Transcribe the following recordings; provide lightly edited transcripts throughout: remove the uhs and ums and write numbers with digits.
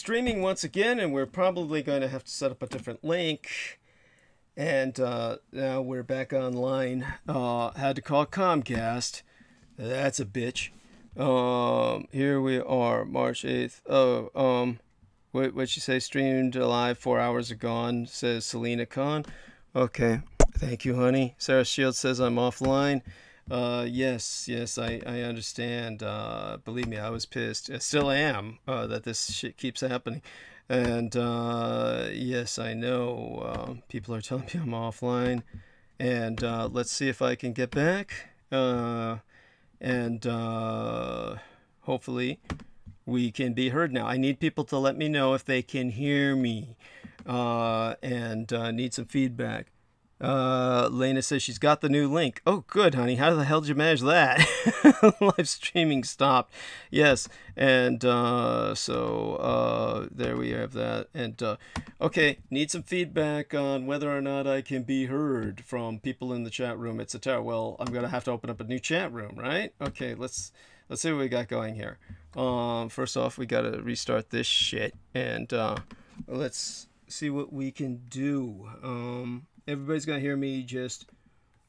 streaming once again, and we're probably going to have to set up a different link. And now we're back online. Had to call Comcast. That's a bitch. Here we are, March 8th. What'd she say? Streamed live 4 hours ago, says Selena Khan. Okay, thank you, honey. Sarah Shields says I'm offline. Yes, I understand. Believe me, I was pissed. I still am, that this shit keeps happening. And, yes, I know, people are telling me I'm offline. And, let's see if I can get back. And, hopefully we can be heard now. I need people to let me know if they can hear me, and need some feedback. Lena says she's got the new link. Oh, good, honey. How the hell did you manage that? Live streaming stopped. Yes, and so there we have that. And okay, need some feedback on whether or not I can be heard from people in the chat room, etc. Well, I'm gonna have to open up a new chat room, right? Okay, let's see what we got going here. First off, we gotta restart this shit, and let's see what we can do. Everybody's gonna hear me just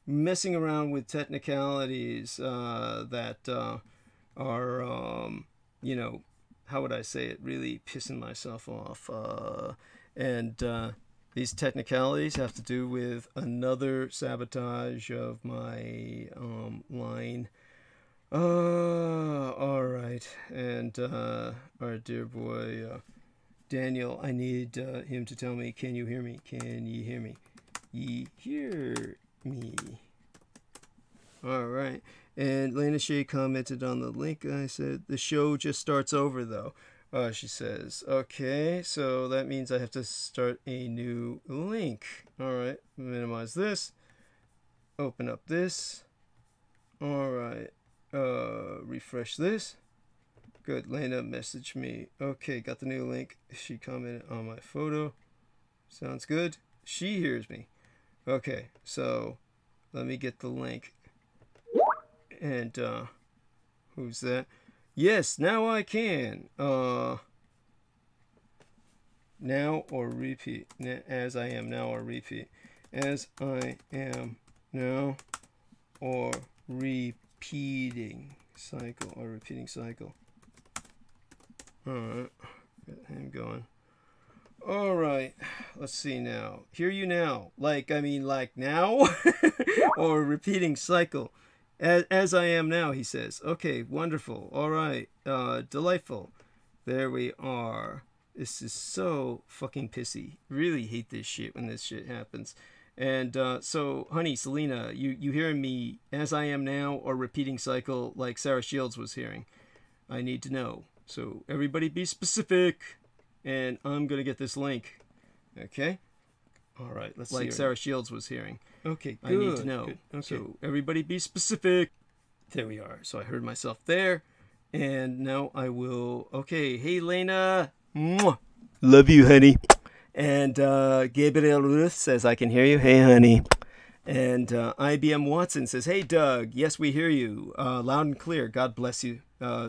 messing around with technicalities that are, you know, how would I say it, really pissing myself off. And these technicalities have to do with another sabotage of my line. All right, and our dear boy Daniel, I need him to tell me, can you hear me? Can you hear me? Ye hear me? All right. And Lena Shea commented on the link. I said the show just starts over though. She says, okay, so that means I have to start a new link. All right, minimize this, open up this. All right, refresh this. Good. Lena messaged me. Okay, got the new link. She commented on my photo. Sounds good. She hears me. Okay, so let me get the link. And who's that? Yes, now I can. Now or repeat. As I am now or repeat. As I am now or repeating cycle or repeating cycle. Alright, get him going. Alright, let's see now. Hear you now. Like now? Or repeating cycle. As I am now, he says. Okay, wonderful. Alright, delightful. There we are. This is so fucking pissy. Really hate this shit when this shit happens. And so, honey, Selena, you hearing me as I am now or repeating cycle like Sarah Shields was hearing? I need to know. So everybody be specific. And I'm going to get this link. Okay? All right, let's see. Like Sarah Shields was hearing. Okay, good. I need to know. Okay. So everybody be specific. There we are. So I heard myself there. And now I will... Okay, hey, Lena. Mwah. Love you, honey. And Gabriel Ruth says, I can hear you. Hey, honey. And IBM Watson says, hey, Doug. Yes, we hear you. Loud and clear. God bless you,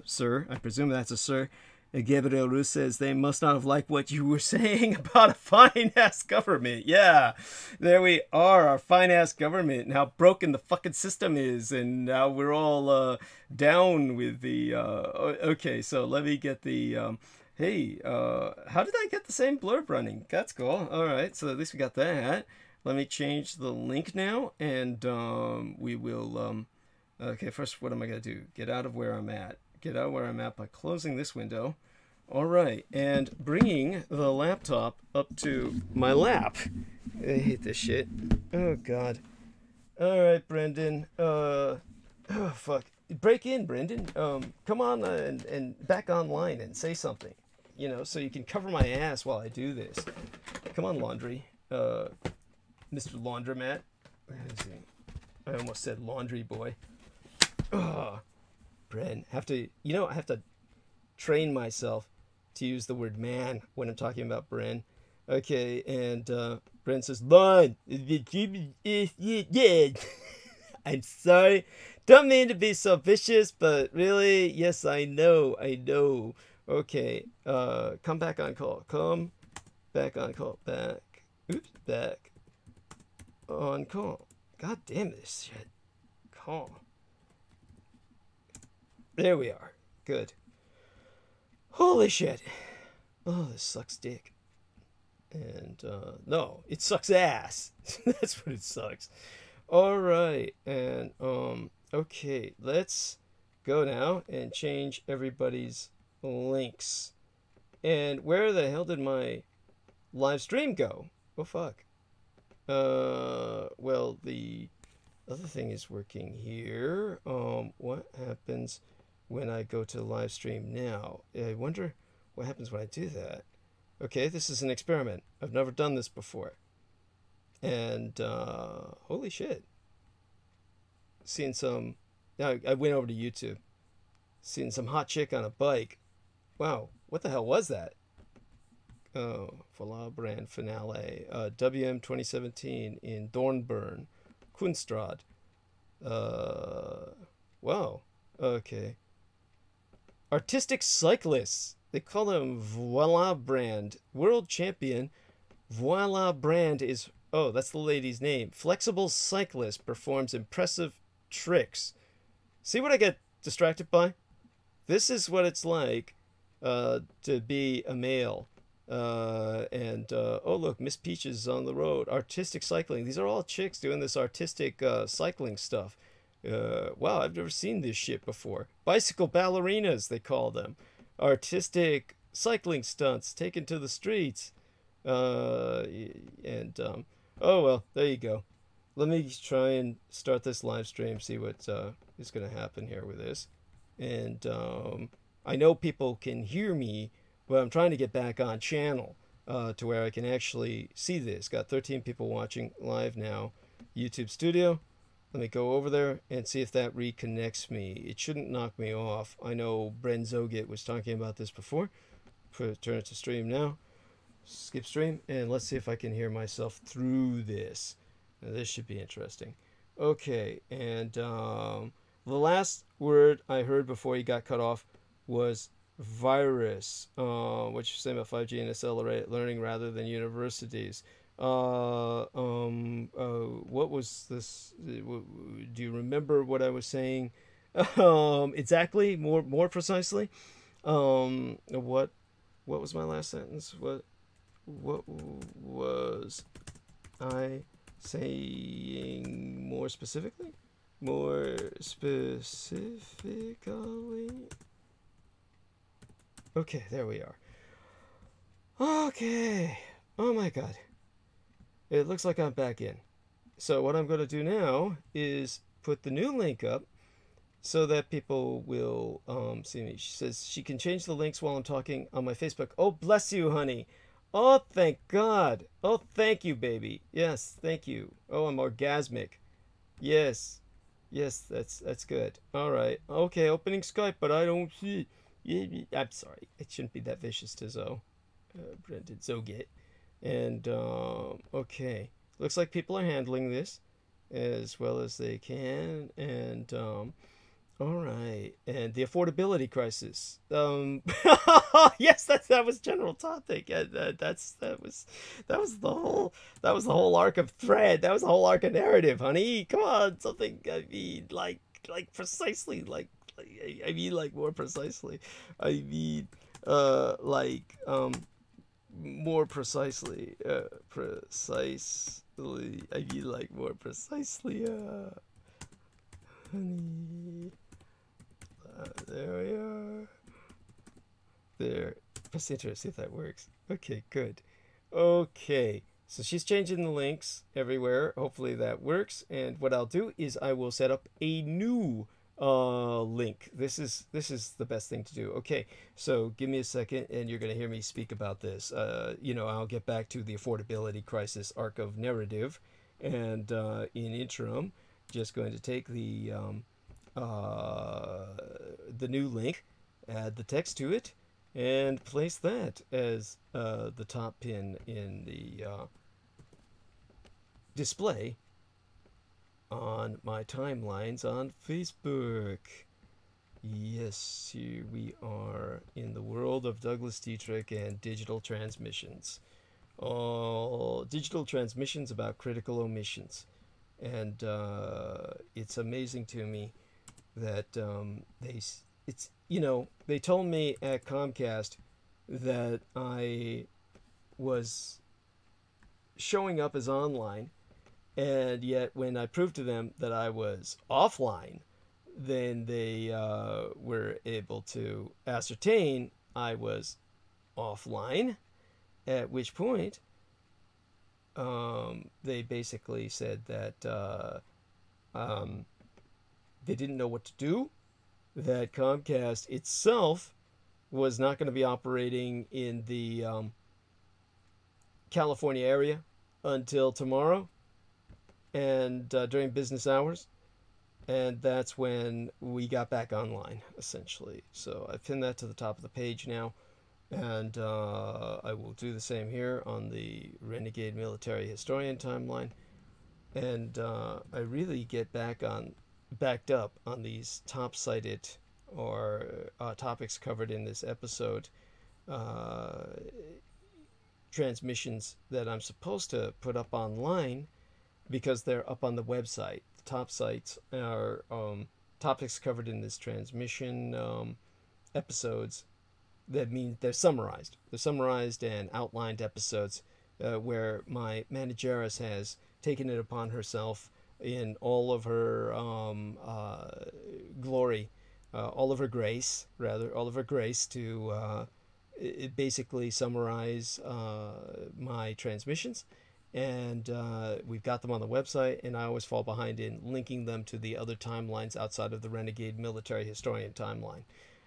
sir. I presume that's a sir. Gabriel Ruth says, they must not have liked what you were saying about a fine-ass government. Yeah, there we are, our fine-ass government, and how broken the fucking system is, and how we're all down with the... okay, so let me get the... hey, how did I get the same blurb running? That's cool. All right, so at least we got that. Let me change the link now, and we will... okay, first, what am I going to do? Get out of where I'm at. Get out where I'm at by closing this window. All right, and bringing the laptop up to my lap. I hate this shit. Oh, God. All right, Brendan. Oh, fuck. Break in, Brendan. Come on and back online and say something. You know, so you can cover my ass while I do this. Come on, Laundry. Mr. Laundromat. I almost said Laundry Boy. Ugh. Bren, I have to train myself to use the word man when I'm talking about Bren. Okay, and Bren says, Lon, yeah. I'm sorry. Don't mean to be so vicious, but really, yes, I know. Okay, come back on call. Come back on call. Back. Oops, back on call. God damn this shit. Call. There we are. Good. Holy shit. Oh, this sucks dick. And, no, it sucks ass. That's what it sucks. Alright, and, okay, let's go now and change everybody's links. And where the hell did my live stream go? Oh, fuck. Well, the other thing is working here. What happens when I go to live stream now? I wonder what happens when I do that. Okay, this is an experiment. I've never done this before. And, holy shit. Seeing some, I went over to YouTube. Seeing some hot chick on a bike. Wow, what the hell was that? Oh, Verlabrand finale. WM 2017 in Dornbirn, Kunstrad. Wow, okay. Artistic cyclists. They call them Verlabrand. World champion. Verlabrand is, oh, that's the lady's name. Flexible cyclist performs impressive tricks. See what I get distracted by? This is what it's like to be a male. Oh look, Miss Peaches is on the road. Artistic cycling. These are all chicks doing this artistic cycling stuff. Wow, I've never seen this shit before. Bicycle ballerinas, they call them. Artistic cycling stunts taken to the streets. Oh well, there you go. Let me try and start this live stream, see what is going to happen here with this. And I know people can hear me, but I'm trying to get back on channel to where I can actually see this. Got 13 people watching live now. YouTube Studio. Let me go over there and see if that reconnects me. It shouldn't knock me off. I know Bren Zogit was talking about this before. Turn it to stream now. Skip stream. And let's see if I can hear myself through this. Now, this should be interesting. Okay. And the last word I heard before he got cut off was virus, which is saying about 5G and accelerated learning rather than universities. What was this? Do you remember what I was saying? Exactly, more precisely. What was my last sentence? What was I saying more specifically? More specifically. Okay, there we are. Okay. Oh my god. It looks like I'm back in. So what I'm going to do now is put the new link up so that people will see me. She says she can change the links while I'm talking on my Facebook. Oh, bless you, honey. Oh, thank God. Oh, thank you, baby. Yes, thank you. Oh, I'm orgasmic. Yes. Yes, that's good. All right. Okay, opening Skype, but I don't see. I'm sorry. It shouldn't be that vicious to Brendan Zogit. And, okay. Looks like people are handling this as well as they can. And, all right. And the affordability crisis. Yes, that was general topic. That was the whole arc of thread. That was the whole arc of narrative, honey. Come on, something. I mean, like precisely, like more precisely. I mean, more precisely, precisely. I mean, like more precisely, honey. There we are. There. Press enter, see if that works. Okay, good. Okay, so she's changing the links everywhere. Hopefully that works. And what I'll do is I will set up a new link. This is the best thing to do. Okay, so give me a second and you're going to hear me speak about this. I'll get back to the affordability crisis arc of narrative, and in interim, just going to take the new link, add the text to it, and place that as the top pin in the display on my timelines on Facebook. Yes, here we are in the world of Douglas Dietrich and digital transmissions. Digital transmissions about critical omissions. And it's amazing to me that they told me at Comcast that I was showing up as online, and yet when I proved to them that I was offline, then they were able to ascertain I was offline, at which point they basically said that they didn't know what to do, that Comcast itself was not going to be operating in the California area until tomorrow, and during business hours. And that's when we got back online, essentially. So I pinned that to the top of the page now. And I will do the same here on the Renegade Military Historian timeline. And I really get backed up on these top cited or topics covered in this episode, transmissions that I'm supposed to put up online because they're up on the website. Top sites are topics covered in this transmission episodes. That means they're summarized. They're summarized and outlined episodes where my manageress has taken it upon herself in all of her glory, all of her grace to basically summarize my transmissions. And we've got them on the website, and I always fall behind in linking them to the other timelines outside of the Renegade Military Historian timeline.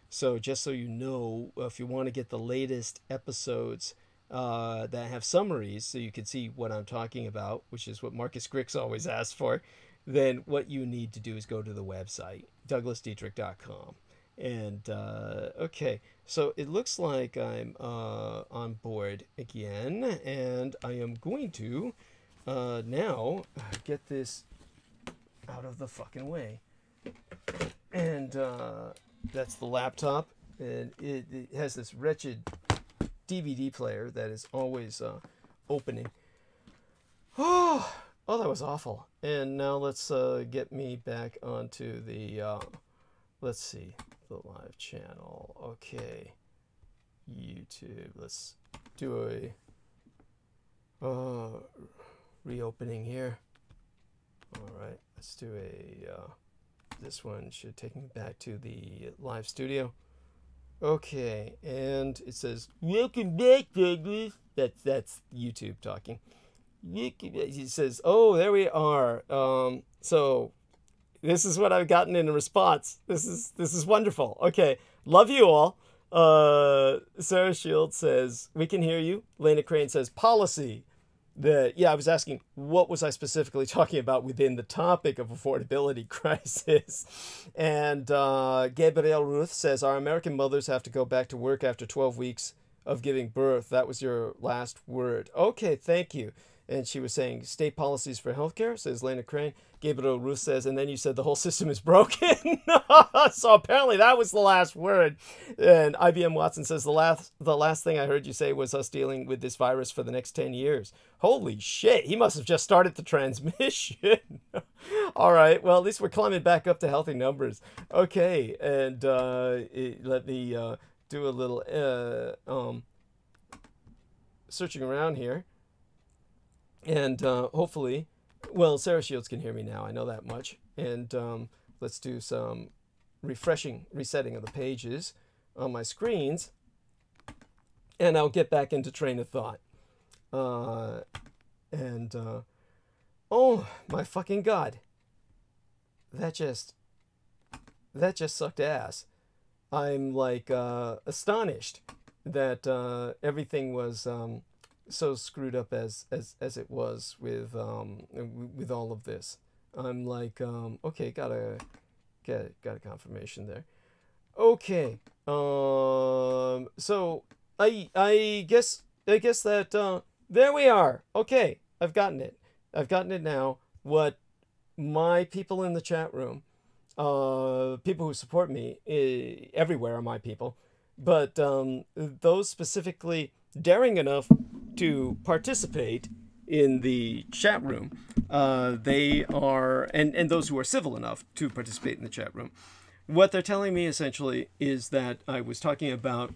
So just so you know, if you want to get the latest episodes that have summaries so you can see what I'm talking about, which is what Marcus Grix always asks for, then what you need to do is go to the website, douglasdietrich.com. And okay, so it looks like I'm on board again, and I am going to now get this out of the fucking way. And that's the laptop, and it has this wretched DVD player that is always opening. Oh, that was awful. And now let's get me back onto the let's see, the live channel. Okay, YouTube. Let's do a reopening here. All right, let's do this one should take me back to the live studio. Okay, and it says, "Welcome back, Douglas." That's YouTube talking. It says, "Oh, there we are." So this is what I've gotten in response. This is wonderful. Okay, love you all. Sarah Shields says, "We can hear you." Lena Crane says, "Policy." Yeah, I was asking, what was I specifically talking about within the topic of affordability crisis? And Gabrielle Ruth says, "Our American mothers have to go back to work after 12 weeks of giving birth." That was your last word. Okay, thank you. And she was saying, "State policies for healthcare," says Lena Crane. Gabriel Ruth says, "And then you said the whole system is broken." So apparently that was the last word. And IBM Watson says, the last thing I heard you say was us dealing with this virus for the next 10 years. Holy shit, he must have just started the transmission. All right, well, at least we're climbing back up to healthy numbers. Okay, and let me do a little searching around here. And hopefully, well, Sarah Shields can hear me now. I know that much. And let's do some resetting of the pages on my screens. And I'll get back into train of thought. Oh my fucking God. That just sucked ass. I'm like astonished that everything was so screwed up as it was with all of this. I'm like, okay, got a confirmation there. Okay, so I guess that there we are. Okay, I've gotten it now. What my people in the chat room People who support me everywhere are my people. But those specifically daring enough to participate in the chat room, they are, and those who are civil enough to participate in the chat room, what they're telling me essentially is that I was talking about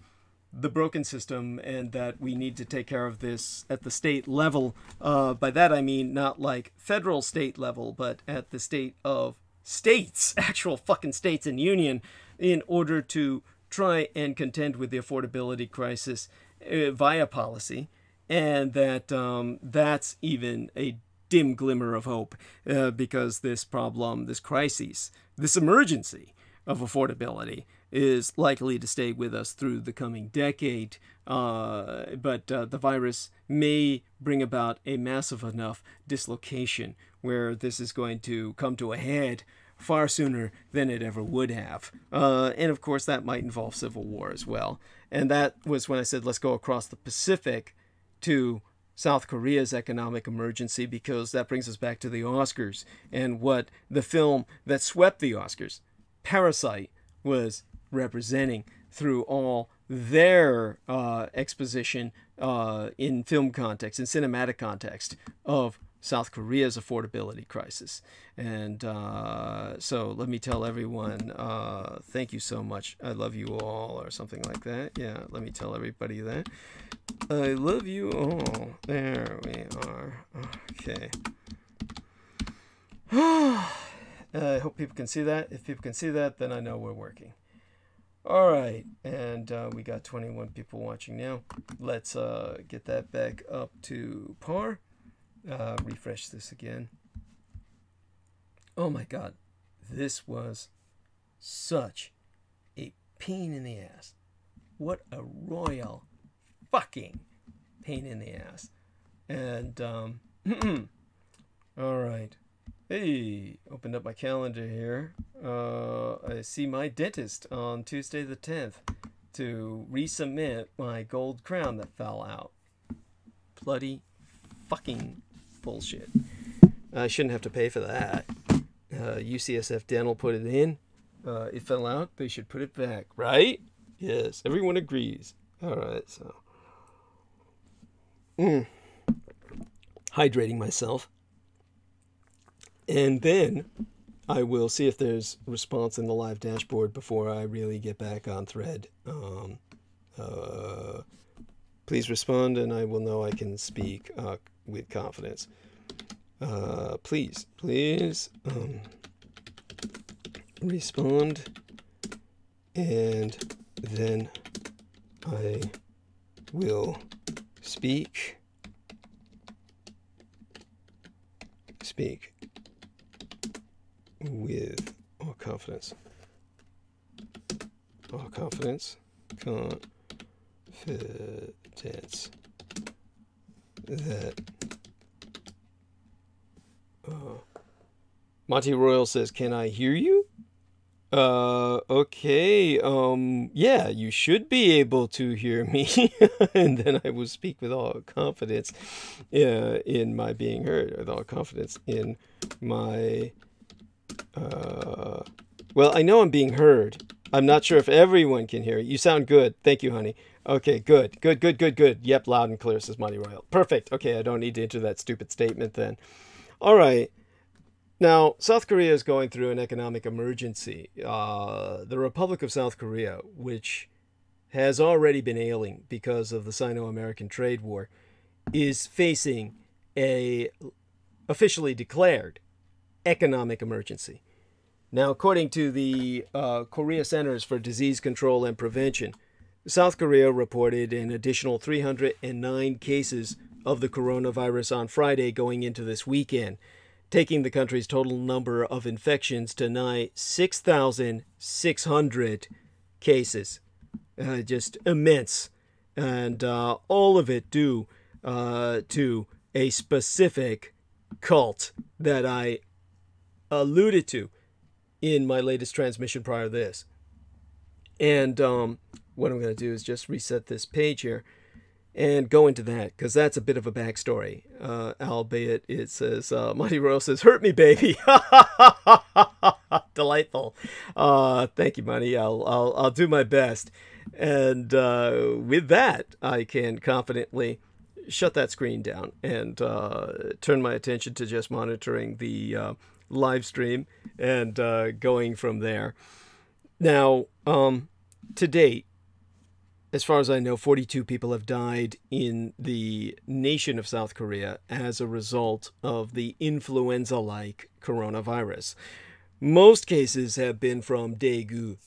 the broken system and that we need to take care of this at the state level. By that I mean not like federal state level, but at the state of states, actual fucking states and union, in order to try and contend with the affordability crisis via policy, and that that's even a dim glimmer of hope, because this problem, this crisis, this emergency of affordability is likely to stay with us through the coming decade, but the virus may bring about a massive enough dislocation where this is going to come to a head far sooner than it ever would have. And of course that might involve civil war as well. And that was when I said let's go across the Pacific to South Korea's economic emergency, because that brings us back to the Oscars and what the film that swept the Oscars, Parasite, was representing through all their exposition in film context, in cinematic context, of South Korea's affordability crisis. And so let me tell everyone, thank you so much. I love you all, or something like that. Yeah, let me tell everybody that. I love you all. There we are. Okay. I hope people can see that. If people can see that, then I know we're working. All right, and we got 21 people watching now. Let's get that back up to par. Refresh this again. Oh my god, this was such a pain in the ass. What a royal fucking pain in the ass. And all right, hey, opened up my calendar here. I see my dentist on Tuesday the 10th to resubmit my gold crown that fell out. Bloody fucking bullshit. I shouldn't have to pay for that. UCSF Dental put it in. It fell out. They should put it back, right? Yes, everyone agrees. All right, so hydrating myself, and then I will see if there's response in the live dashboard before I really get back on thread. Please respond, and I will know I can speak with confidence. Please respond, and then I will speak with all confidence. All confidence. Confidence that Monty Royal says, can I hear you? Okay, yeah, you should be able to hear me. And then I will speak with all confidence in my being heard, with all confidence in my, well, I know I'm being heard. I'm not sure if everyone can hear you. You sound good. Thank you, honey. Okay, good. Yep, loud and clear, says Monty Royal. Perfect. Okay, I don't need to enter that stupid statement then. All right. Now, South Korea is going through an economic emergency. The Republic of South Korea, which has already been ailing because of the Sino-American trade war, is facing a officially declared economic emergency. Now, according to the Korea Centers for Disease Control and Prevention, South Korea reported an additional 309 cases of the coronavirus on Friday going into this weekend, taking the country's total number of infections to nigh 6,600 cases. Just immense. And all of it due to a specific cult that I alluded to in my latest transmission prior to this. And what I'm going to do is just reset this page here and go into that, because that's a bit of a backstory. Albeit it says, Monty Royal says, hurt me, baby. delightful. Thank you, Money. I'll do my best. And with that, I can confidently shut that screen down and turn my attention to just monitoring the live stream and going from there. Now, to date, as far as I know, 42 people have died in the nation of South Korea as a result of the influenza-like coronavirus. Most cases have been from Daegu,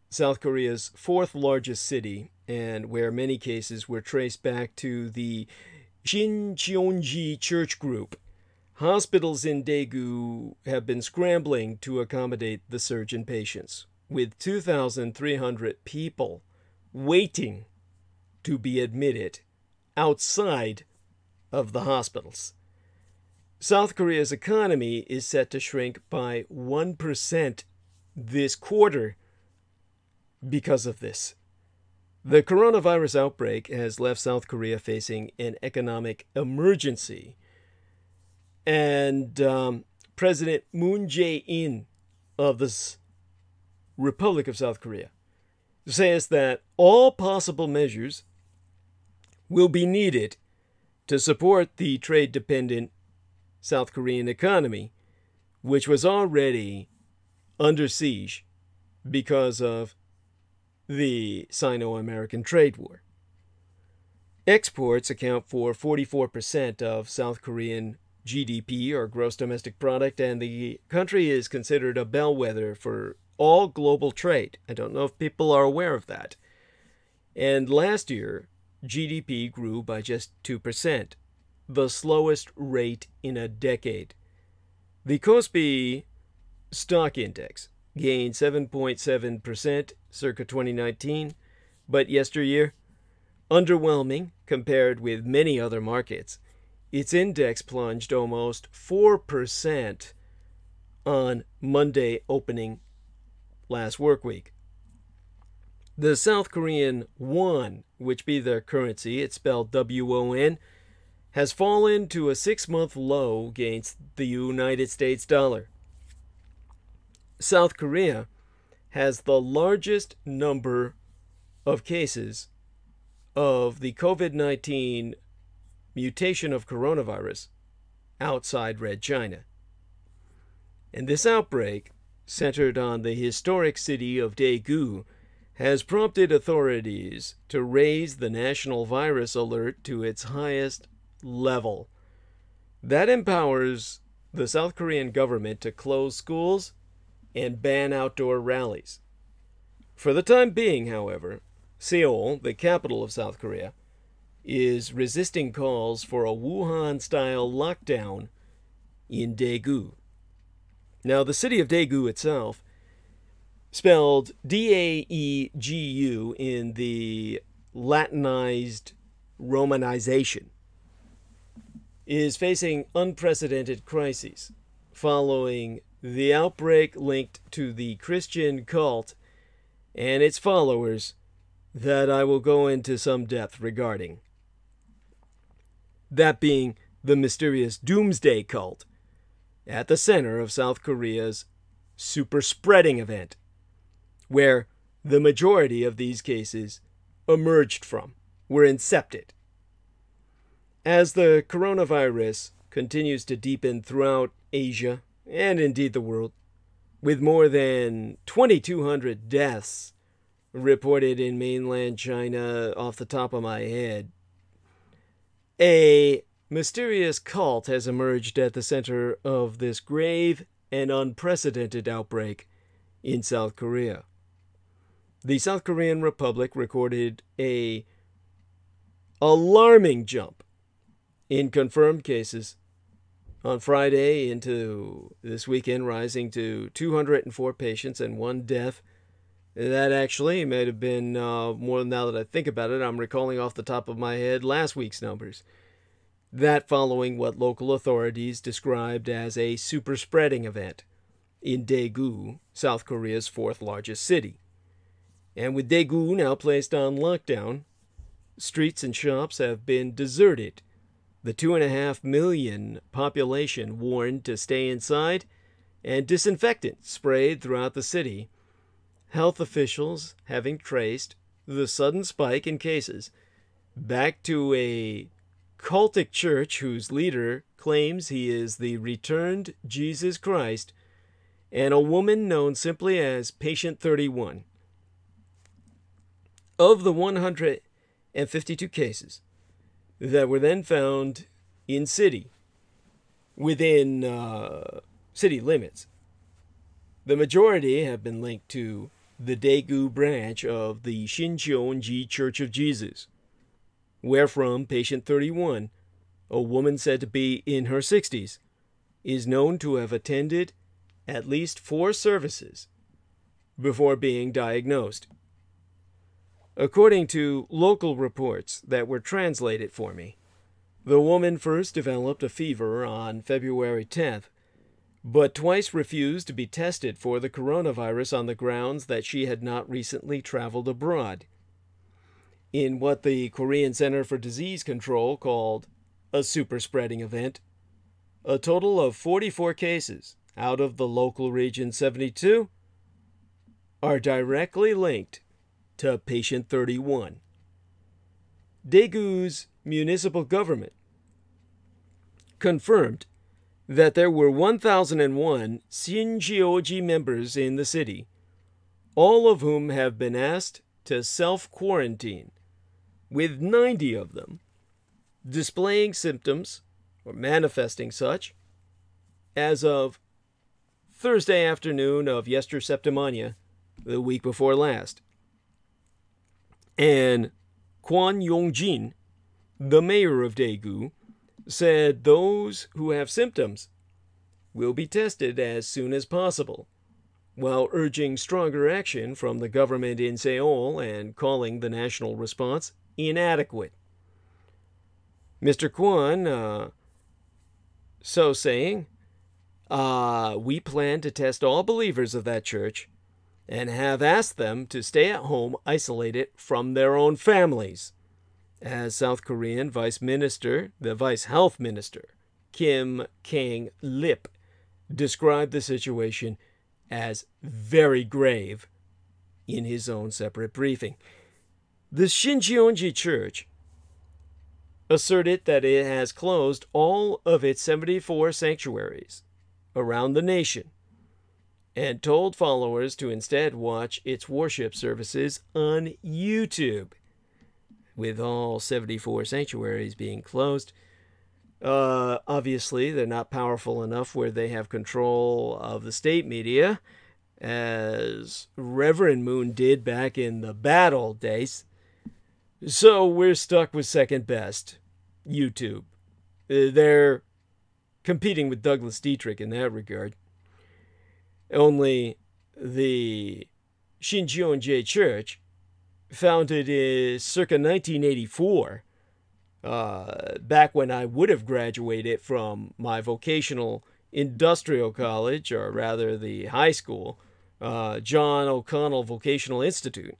South Korea's fourth largest city, and where many cases were traced back to the Shincheonji church group. Hospitals in Daegu have been scrambling to accommodate the surge in patients, with 2,300 people waiting to be admitted outside of the hospitals. South Korea's economy is set to shrink by 1% this quarter because of this. The coronavirus outbreak has left South Korea facing an economic emergency. And President Moon Jae-in of the Republic of South Korea says that all possible measures will be needed to support the trade-dependent South Korean economy, which was already under siege because of the Sino-American trade war. Exports account for 44% of South Korean GDP, or gross domestic product, and the country is considered a bellwether for all global trade. I don't know if people are aware of that. And last year, GDP grew by just 2%, the slowest rate in a decade. The Kospi stock index gained 7.7% circa 2019, but yesteryear, underwhelming compared with many other markets. Its index plunged almost 4% on Monday opening last work week. The South Korean won, which be their currency, it's spelled WON, has fallen to a 6-month low against the United States dollar. South Korea has the largest number of cases of the COVID-19 mutation of coronavirus outside Red China. And this outbreak, centered on the historic city of Daegu, has prompted authorities to raise the national virus alert to its highest level. That empowers the South Korean government to close schools and ban outdoor rallies. For the time being, however, Sewol, the capital of South Korea, is resisting calls for a Wuhan-style lockdown in Daegu. Now, the city of Daegu itself, spelled D-A-E-G-U in the Latinized Romanization, is facing unprecedented crises following the outbreak linked to the Christian cult and its followers that I will go into some depth regarding. That being the mysterious Doomsday Cult at the center of South Korea's super spreading event, where the majority of these cases emerged from, were incepted. As the coronavirus continues to deepen throughout Asia, and indeed the world, with more than 2,200 deaths reported in mainland China off the top of my head, a mysterious cult has emerged at the center of this grave and unprecedented outbreak in South Korea. The South Korean Republic recorded an alarming jump in confirmed cases on Friday into this weekend, rising to 204 patients and 1 death. That actually may have been more now that I think about it. I'm recalling off the top of my head last week's numbers. That following what local authorities described as a super spreading event in Daegu, South Korea's 4th largest city. And with Daegu now placed on lockdown, streets and shops have been deserted. The 2.5 million population warned to stay inside and disinfectant sprayed throughout the city, health officials having traced the sudden spike in cases back to a cultic church whose leader claims he is the returned Jesus Christ, and a woman known simply as Patient 31. Of the 152 cases that were then found in within city limits, the majority have been linked to the Daegu branch of the Shincheonji Church of Jesus, wherefrom Patient 31, a woman said to be in her 60s, is known to have attended at least 4 services before being diagnosed. According to local reports that were translated for me, the woman first developed a fever on February 10th, but twice refused to be tested for the coronavirus on the grounds that she had not recently traveled abroad. In what the Korean Center for Disease Control called a super-spreading event, a total of 44 cases out of the local region 72 are directly linked to Patient 31. Daegu's municipal government confirmed that there were 1,001 Shincheonji members in the city, all of whom have been asked to self-quarantine, with 90 of them displaying symptoms or manifesting such as of Thursday afternoon of Septemania, the week before last. And Kwon Yong-jin, the mayor of Daegu, said those who have symptoms will be tested as soon as possible, while urging stronger action from the government in Sewol and calling the national response inadequate. Mr. Kwon, so saying, we plan to test all believers of that church and have asked them to stay at home isolated from their own families, as South Korean the Vice Health Minister, Kim Kang-lip, described the situation as very grave in his own separate briefing. The Shincheonji Church asserted that it has closed all of its 74 sanctuaries around the nation and told followers to instead watch its worship services on YouTube. With all 74 sanctuaries being closed, obviously they're not powerful enough where they have control of the state media, as Reverend Moon did back in the bad old days. So we're stuck with second best, YouTube. They're competing with Douglas Dietrich in that regard. Only the Shincheonji Church, founded in circa 1984, back when I would have graduated from my vocational industrial college, or rather the high school, John O'Connell Vocational Institute.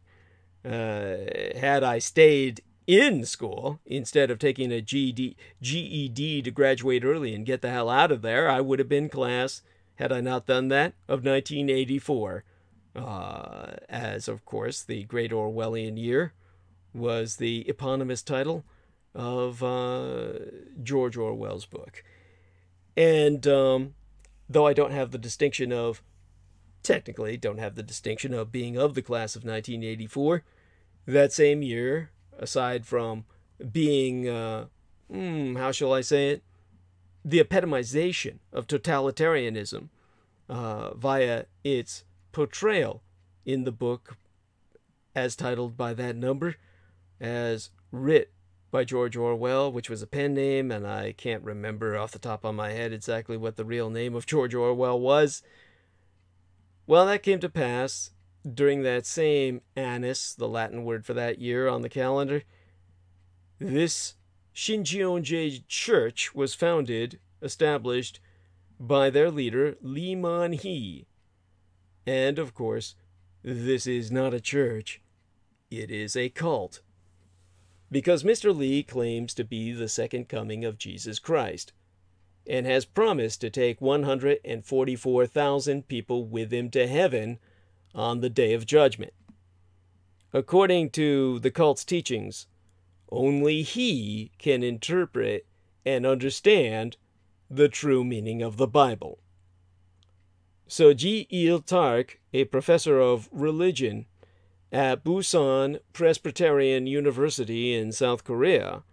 Had I stayed in school instead of taking a GED to graduate early and get the hell out of there, I would have been class, had I not done that, of 1984. As, of course, the great Orwellian year was the eponymous title of George Orwell's book. And though I don't have the distinction of, technically don't have the distinction of being of the class of 1984, that same year, aside from being, how shall I say it, the epitomization of totalitarianism via its portrayal in the book as titled by that number, as writ by George Orwell, which was a pen name, and I can't remember off the top of my head exactly what the real name of George Orwell was. Well, that came to pass during that same annus, the Latin word for that year on the calendar. This Shincheonji Church was established by their leader, Lee Man-hee. And, of course, this is not a church, it is a cult. Because Mr. Lee claims to be the second coming of Jesus Christ. and has promised to take 144,000 people with him to heaven on the Day of Judgment. According to the cult's teachings, only he can interpret and understand the true meaning of the Bible. Seo Tark, a professor of religion at Busan Presbyterian University in South Korea,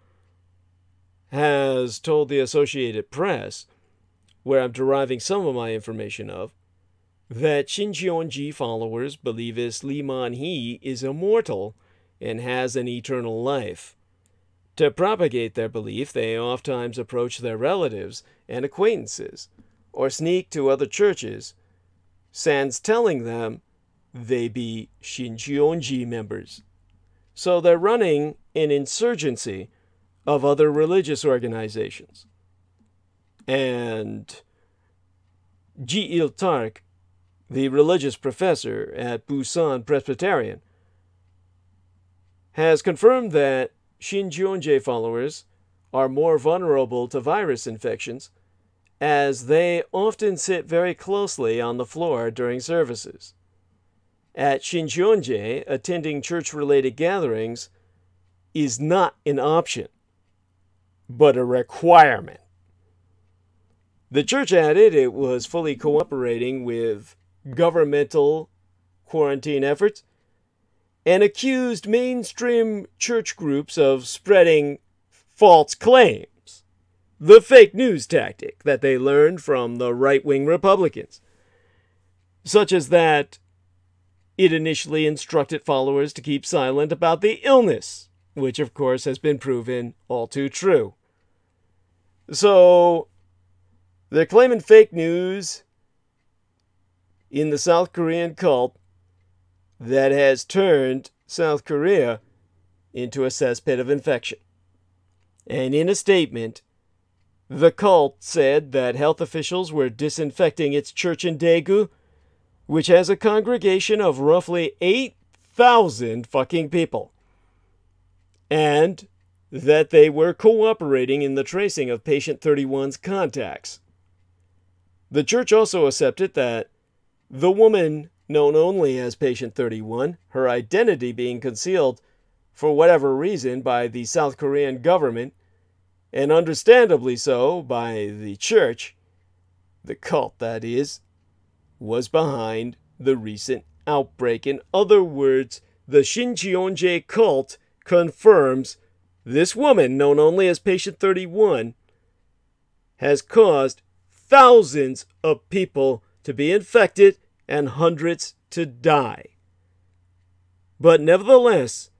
has told the Associated Press, where I'm deriving some of my information of, that Shincheonji followers believe this Lee Man-hee is immortal and has an eternal life. To propagate their belief, they oftentimes approach their relatives and acquaintances, or sneak to other churches, sans telling them they be Shincheonji members. So they're running an insurgency of other religious organizations. And Ji-il Tark, the religious professor at Busan Presbyterian, has confirmed that Shincheonji followers are more vulnerable to virus infections, as they often sit very closely on the floor during services. At Shincheonji, attending church-related gatherings is not an option, but a requirement. The church added it was fully cooperating with governmental quarantine efforts and accused mainstream church groups of spreading false claims, the fake news tactic that they learned from the right-wing Republicans, such as that it initially instructed followers to keep silent about the illness, which of course has been proven all too true. So, they're claiming fake news in the South Korean cult that has turned South Korea into a cesspit of infection. And in a statement, the cult said that health officials were disinfecting its church in Daegu, which has a congregation of roughly 8,000 fucking people, and that they were cooperating in the tracing of patient 31's contacts. The church also accepted that the woman known only as patient 31, her identity being concealed for whatever reason by the South Korean government, and understandably so by the church, the cult that is, was behind the recent outbreak. In other words, the Shincheonji cult confirms this woman, known only as patient 31, has caused thousands of people to be infected and hundreds to die. But nevertheless,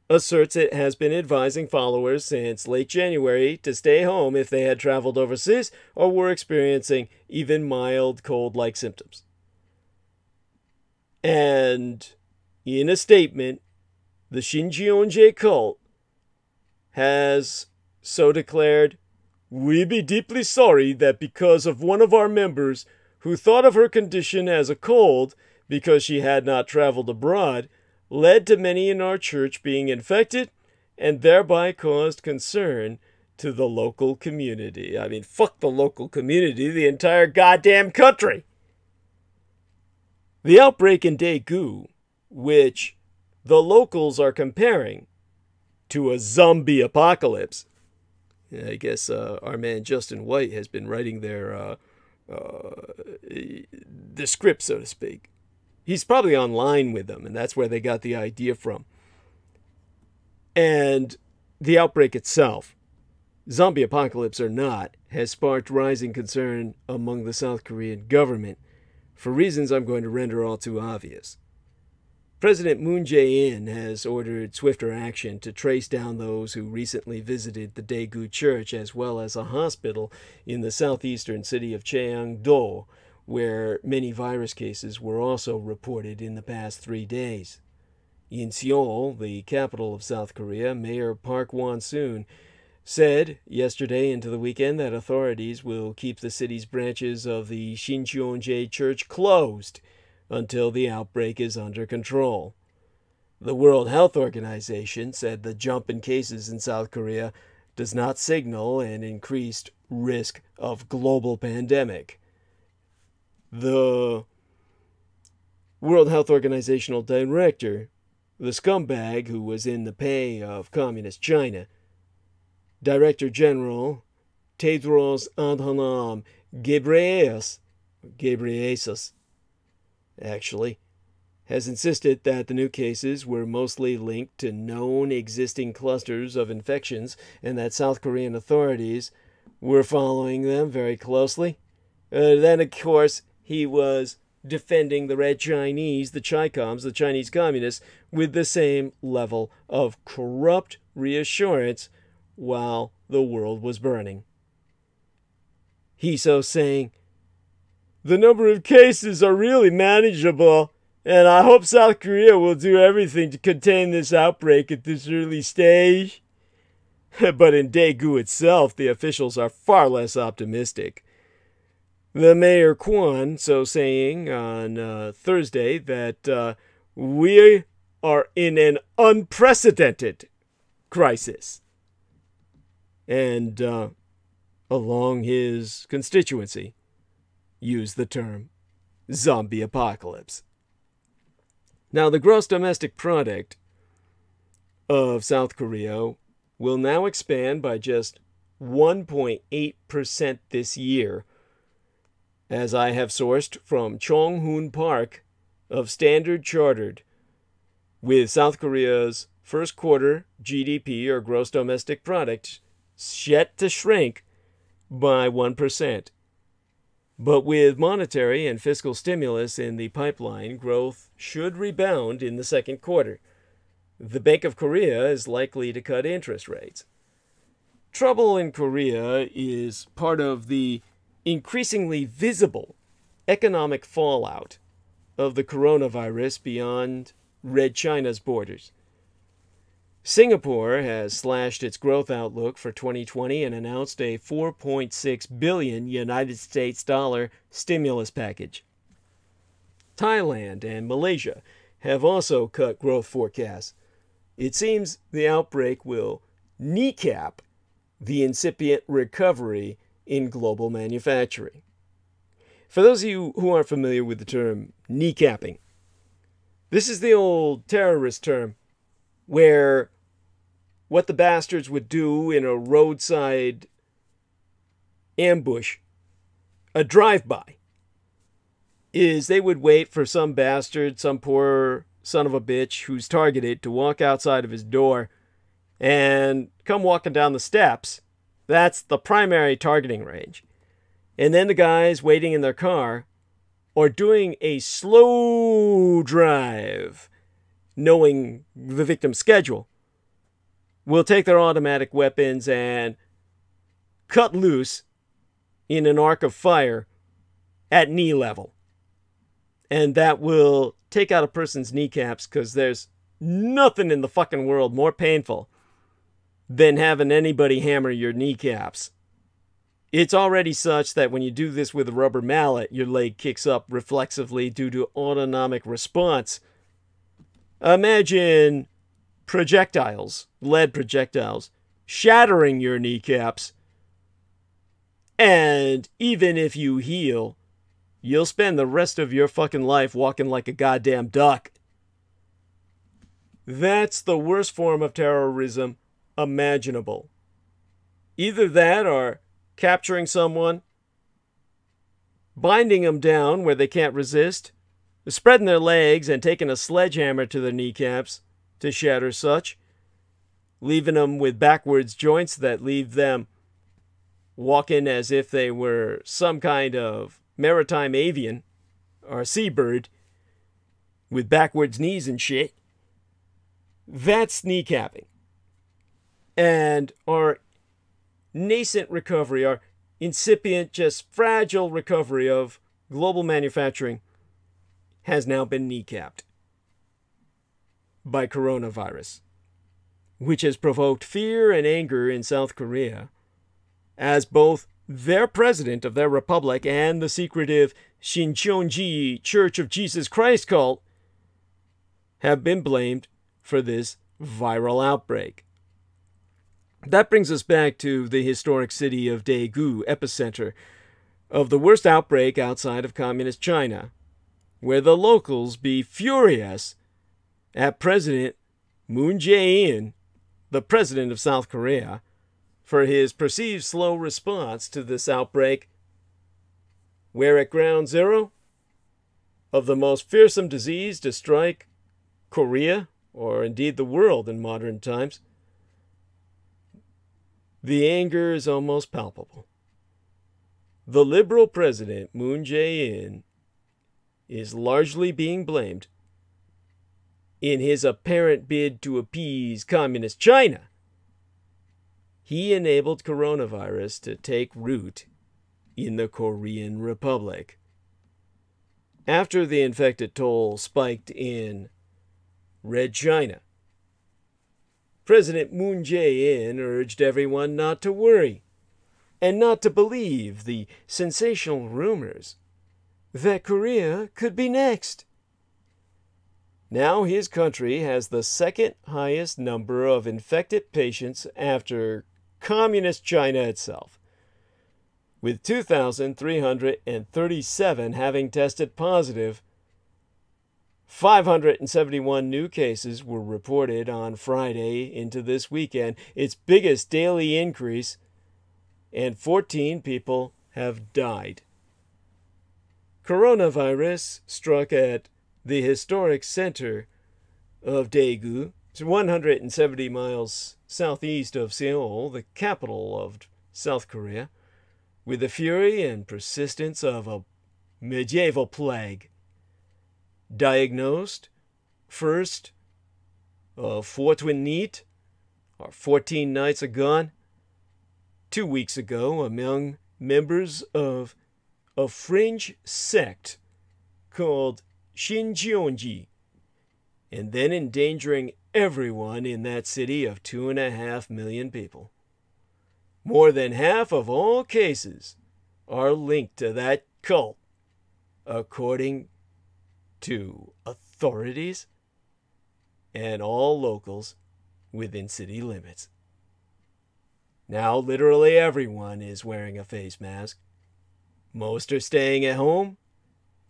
asserts it has been advising followers since late January to stay home if they had traveled overseas or were experiencing even mild cold-like symptoms. And in a statement, the Shincheonji cult has so declared, "We be deeply sorry that because of one of our members who thought of her condition as a cold because she had not traveled abroad, led to many in our church being infected and thereby caused concern to the local community." I mean, fuck the local community, the entire goddamn country. The outbreak in Daegu, which the locals are comparing to a zombie apocalypse. I guess our man Justin White has been writing the script, so to speak. He's probably online with them, and that's where they got the idea from. And the outbreak itself, zombie apocalypse or not, has sparked rising concern among the South Korean government for reasons I'm going to render all too obvious. President Moon Jae-in has ordered swifter action to trace down those who recently visited the Daegu church as well as a hospital in the southeastern city of Cheongdo, where many virus cases were also reported in the past 3 days. In Sewol, the capital of South Korea, Mayor Park Won-soon said yesterday into the weekend that authorities will keep the city's branches of the Shincheonji Church closed until the outbreak is under control. The World Health Organization said the jump in cases in South Korea does not signal an increased risk of global pandemic. The World Health Organizational director, the scumbag who was in the pay of Communist China, Director General Tedros Adhanom Ghebreyesus, actually, has insisted that the new cases were mostly linked to known existing clusters of infections and that South Korean authorities were following them very closely. Then, of course, he was defending the Red Chinese, the Chi-Coms, the Chinese Communists, with the same level of corrupt reassurance while the world was burning. He's so saying, "The number of cases are really manageable, and I hope South Korea will do everything to contain this outbreak at this early stage." But in Daegu itself, the officials are far less optimistic. The Mayor Kwon so saying on Thursday that we are in an unprecedented crisis. And along his constituency, used the term zombie apocalypse. Now, the gross domestic product of South Korea will now expand by just 1.8% this year, as I have sourced from Chonghoon Park of Standard Chartered, with South Korea's first quarter GDP, or gross domestic product, set to shrink by 1%. But with monetary and fiscal stimulus in the pipeline, growth should rebound in the second quarter. The Bank of Korea is likely to cut interest rates. Trouble in Korea is part of the increasingly visible economic fallout of the coronavirus beyond Red China's borders. Singapore has slashed its growth outlook for 2020 and announced a $4.6 billion United States dollar stimulus package. Thailand and Malaysia have also cut growth forecasts. It seems the outbreak will kneecap the incipient recovery in global manufacturing. For those of you who aren't familiar with the term kneecapping, this is the old terrorist term where what the bastards would do in a roadside ambush, a drive-by, is they would wait for some bastard, some poor son of a bitch who's targeted, to walk outside of his door and come walking down the steps. That's the primary targeting range. And then the guys waiting in their car or doing a slow drive, knowing the victim's schedule, will take their automatic weapons and cut loose in an arc of fire at knee level. And that will take out a person's kneecaps, because there's nothing in the fucking world more painful than having anybody hammer your kneecaps. It's already such that when you do this with a rubber mallet, your leg kicks up reflexively due to autonomic response. Imagine projectiles, lead projectiles, shattering your kneecaps. And even if you heal, you'll spend the rest of your fucking life walking like a goddamn duck. That's the worst form of terrorism imaginable. Either that or capturing someone, binding them down where they can't resist, spreading their legs and taking a sledgehammer to their kneecaps to shatter such, leaving them with backwards joints that leave them walking as if they were some kind of maritime avian or seabird with backwards knees and shit. That's kneecapping. And our nascent recovery, our incipient, just fragile recovery of global manufacturing has now been kneecapped by coronavirus, which has provoked fear and anger in South Korea, as both their president of their republic and the secretive Shincheonji Church of Jesus Christ cult have been blamed for this viral outbreak. That brings us back to the historic city of Daegu, epicenter of the worst outbreak outside of communist China, where the locals be furious at President Moon Jae-in, the president of South Korea, for his perceived slow response to this outbreak, where at ground zero of the most fearsome disease to strike Korea, or indeed the world in modern times, the anger is almost palpable. The liberal president, Moon Jae-in, is largely being blamed in his apparent bid to appease communist China. He enabled coronavirus to take root in the Korean Republic. After the infected toll spiked in Red China, President Moon Jae-in urged everyone not to worry and not to believe the sensational rumors that Korea could be next. Now his country has the second highest number of infected patients after communist China itself, with 2,337 having tested positive. 571 new cases were reported on Friday into this weekend, its biggest daily increase, and 14 people have died. Coronavirus struck at the historic center of Daegu, 170 miles southeast of Sewol, the capital of South Korea, with the fury and persistence of a medieval plague. Diagnosed first fortnight, or 14 nights agone, 2 weeks ago, among members of a fringe sect called Shincheonji, and then endangering everyone in that city of 2.5 million people. More than half of all cases are linked to that cult, according to authorities and all locals within city limits. Now literally everyone is wearing a face mask. Most are staying at home,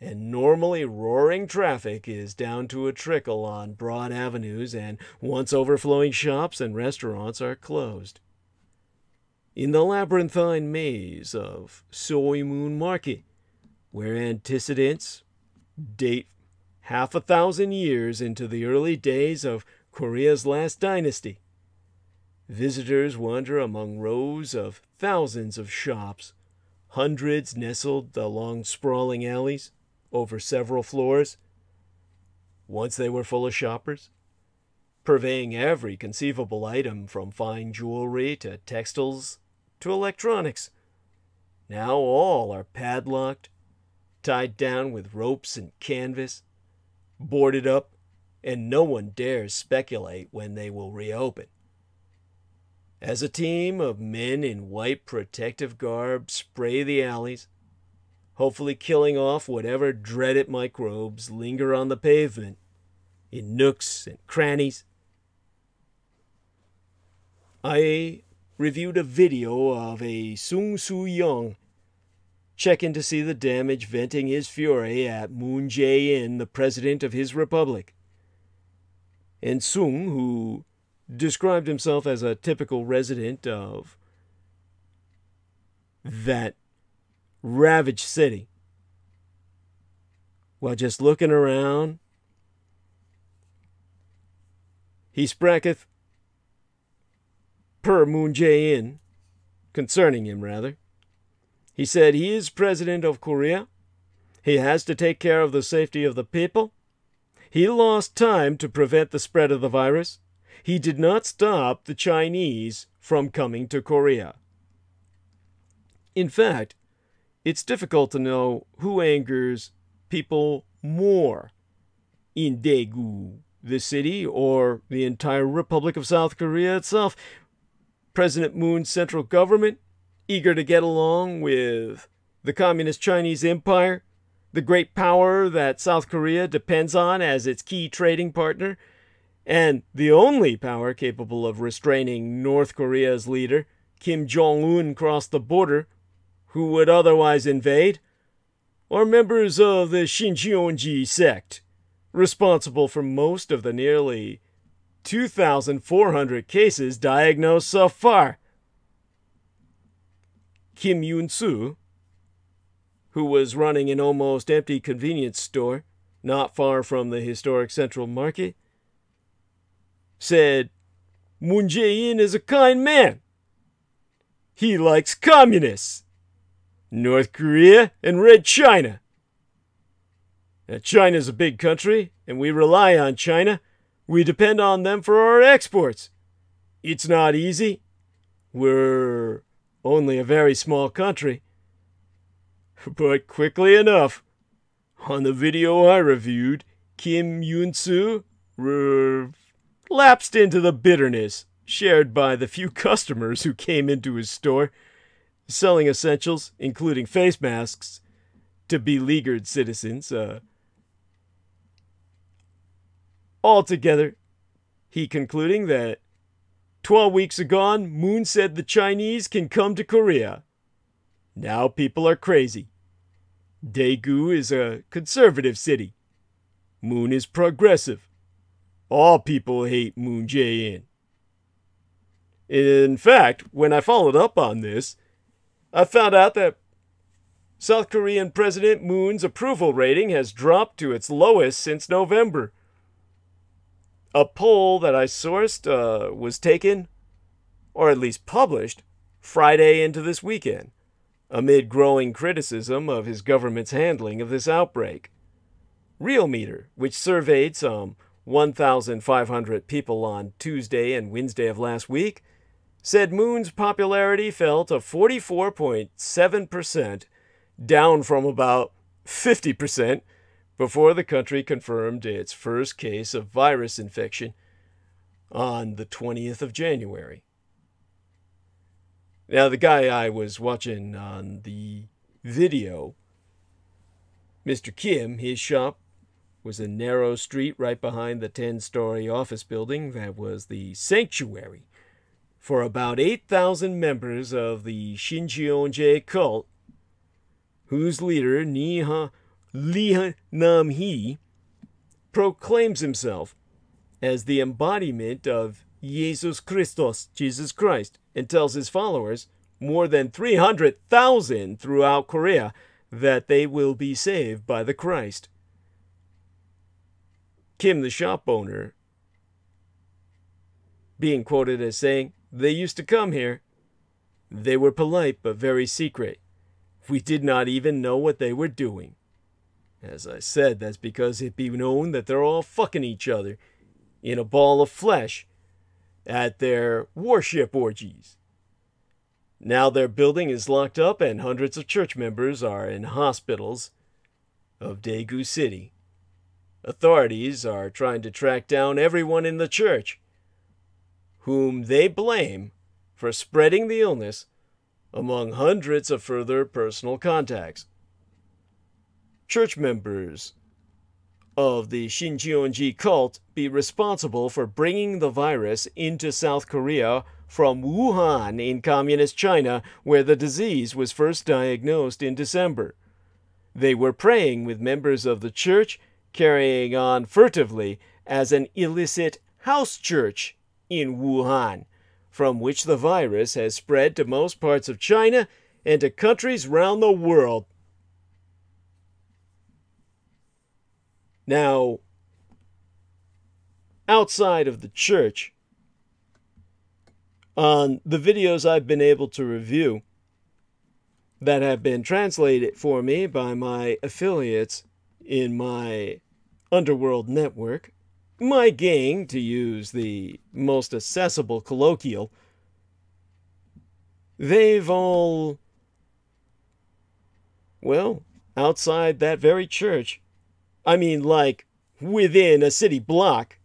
and normally roaring traffic is down to a trickle on broad avenues, and once overflowing shops and restaurants are closed. In the labyrinthine maze of Soimun Market, where antecedents date 500 years into the early days of Korea's last dynasty, visitors wander among rows of thousands of shops, hundreds nestled along sprawling alleys over several floors. Once they were full of shoppers, purveying every conceivable item from fine jewelry to textiles to electronics. Now all are padlocked, tied down with ropes and canvas, boarded up, and no one dares speculate when they will reopen. As a team of men in white protective garb spray the alleys, hopefully killing off whatever dreaded microbes linger on the pavement, in nooks and crannies. I reviewed a video of a Sung Soo-young checking to see the damage, venting his fury at Moon Jae-in, the president of his republic. And Sung, who described himself as a typical resident of that ravaged city, while just looking around, he spraketh per Moon Jae-in, concerning him rather. He said he is president of Korea. He has to take care of the safety of the people. He lost time to prevent the spread of the virus. He did not stop the Chinese from coming to Korea. In fact, it's difficult to know who angers people more in Daegu, the city, or the entire Republic of South Korea itself. President Moon's central government, eager to get along with the Communist Chinese Empire, the great power that South Korea depends on as its key trading partner, and the only power capable of restraining North Korea's leader, Kim Jong-un, cross the border, who would otherwise invade, are members of the Shincheonji sect, responsible for most of the nearly 2,400 cases diagnosed so far. Kim Yoon-soo, who was running an almost empty convenience store not far from the historic Central Market, said, "Moon Jae-in is a kind man. He likes communists, North Korea and Red China. Now, China's a big country, and we rely on China. We depend on them for our exports. It's not easy. We're only a very small country." But quickly enough, on the video I reviewed, Kim Yoon-soo lapsed into the bitterness shared by the few customers who came into his store, selling essentials, including face masks, to beleaguered citizens. Altogether, he concluding that 12 weeks ago, Moon said the Chinese can come to Korea. Now people are crazy. Daegu is a conservative city. Moon is progressive. All people hate Moon Jae-in. In fact, when I followed up on this, I found out that South Korean President Moon's approval rating has dropped to its lowest since November. A poll that I sourced was taken, or at least published, Friday into this weekend, amid growing criticism of his government's handling of this outbreak. RealMeter, which surveyed some 1,500 people on Tuesday and Wednesday of last week, said Moon's popularity fell to 44.7%, down from about 50% before the country confirmed its first case of virus infection on the 20th of January. Now, the guy I was watching on the video, Mr. Kim, his shop was a narrow street right behind the 10-story office building that was the sanctuary for about 8,000 members of the Shincheonji cult, whose leader, Lee Nam-hee, proclaims himself as the embodiment of Jesus Christos, Jesus Christ, and tells his followers, more than 300,000 throughout Korea, that they will be saved by the Christ. Kim, the shop owner, being quoted as saying, "They used to come here. They were polite but very secret. We did not even know what they were doing. As I said, that's because it be known that they're all fucking each other in a ball of flesh at their worship orgies. Now their building is locked up and hundreds of church members are in hospitals of Daegu City. Authorities are trying to track down everyone in the church, whom they blame for spreading the illness among hundreds of further personal contacts. Church members of the Shincheonji cult be responsible for bringing the virus into South Korea from Wuhan in communist China, where the disease was first diagnosed in December. They were praying with members of the church, carrying on furtively as an illicit house church in Wuhan, from which the virus has spread to most parts of China and to countries round the world. Now, outside of the church, on the videos I've been able to review that have been translated for me by my affiliates in my underworld network, my gang, to use the most accessible colloquial, they've all, well, outside that very church, I mean, like, within a city block,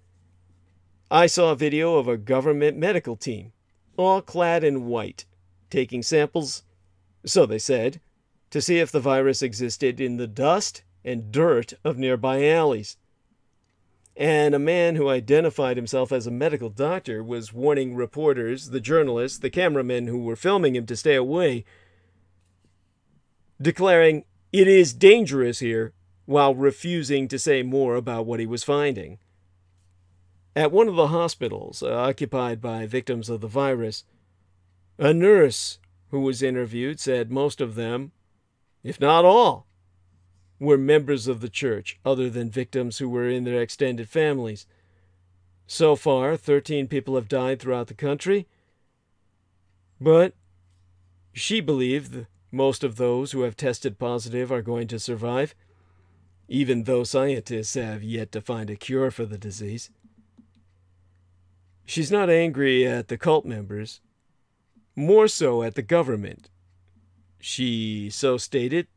I saw a video of a government medical team, all clad in white, taking samples, so they said, to see if the virus existed in the dust and dirt of nearby alleys. and a man who identified himself as a medical doctor was warning reporters, the journalists, the cameramen who were filming him to stay away, declaring it is dangerous here while refusing to say more about what he was finding. At one of the hospitals occupied by victims of the virus, a nurse who was interviewed said most of them, if not all, were members of the church, other than victims who were in their extended families. So far, 13 people have died throughout the country, but she believed most of those who have tested positive are going to survive, even though scientists have yet to find a cure for the disease. She's not angry at the cult members, more so at the government. She so stated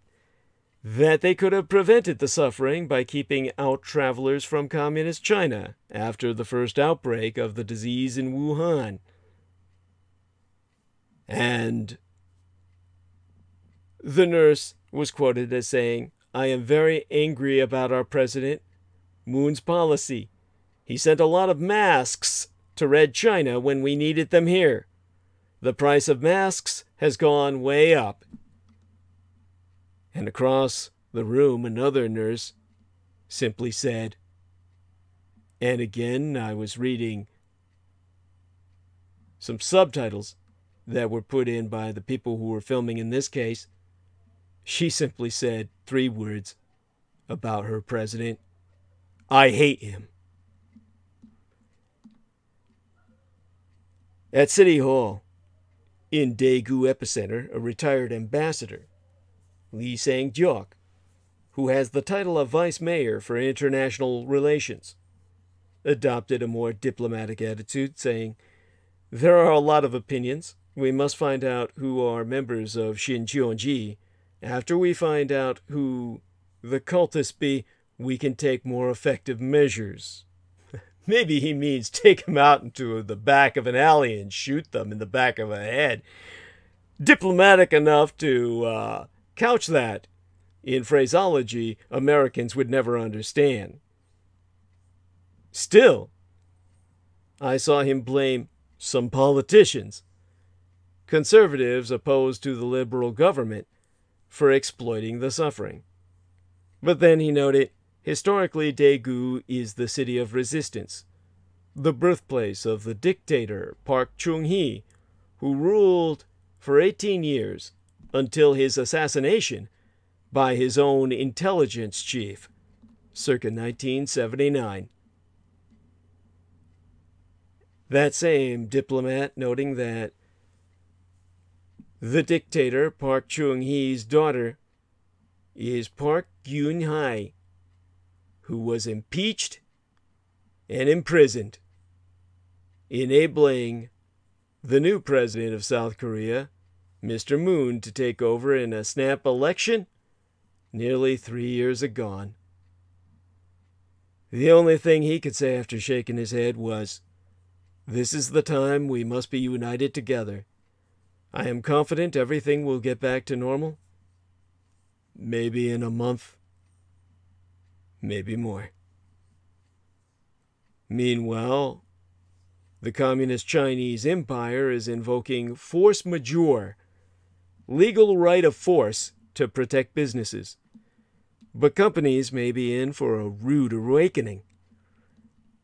that they could have prevented the suffering by keeping out travelers from communist China after the first outbreak of the disease in Wuhan. And the nurse was quoted as saying, "I am very angry about our president, Moon's policy. He sent a lot of masks to Red China when we needed them here. The price of masks has gone way up." And across the room, another nurse simply said, and again I was reading some subtitles that were put in by the people who were filming in this case. She simply said 3 words about her president: "I hate him." At City Hall, in Daegu Epicenter, a retired ambassador, Lee Sang-jok, who has the title of Vice Mayor for International Relations, adopted a more diplomatic attitude, saying, "There are a lot of opinions. We must find out who are members of Shincheonji. After we find out who the cultists be, we can take more effective measures." Maybe he means take them out into the back of an alley and shoot them in the back of a head. Diplomatic enough to couch that in phraseology Americans would never understand. Still, I saw him blame some politicians, conservatives opposed to the liberal government, for exploiting the suffering. But then he noted, historically Daegu is the city of resistance, the birthplace of the dictator Park Chung-hee, who ruled for 18 years until his assassination by his own intelligence chief, circa 1979. That same diplomat noting that the dictator Park Chung-hee's daughter is Park Geun-hye, who was impeached and imprisoned, enabling the new president of South Korea, Mr. Moon, to take over in a snap election nearly 3 years agone. The only thing he could say after shaking his head was, "This is the time we must be united together. I am confident everything will get back to normal. Maybe in a month, maybe more." Meanwhile, the Communist Chinese Empire is invoking force majeure, legal right of force, to protect businesses. But companies may be in for a rude awakening.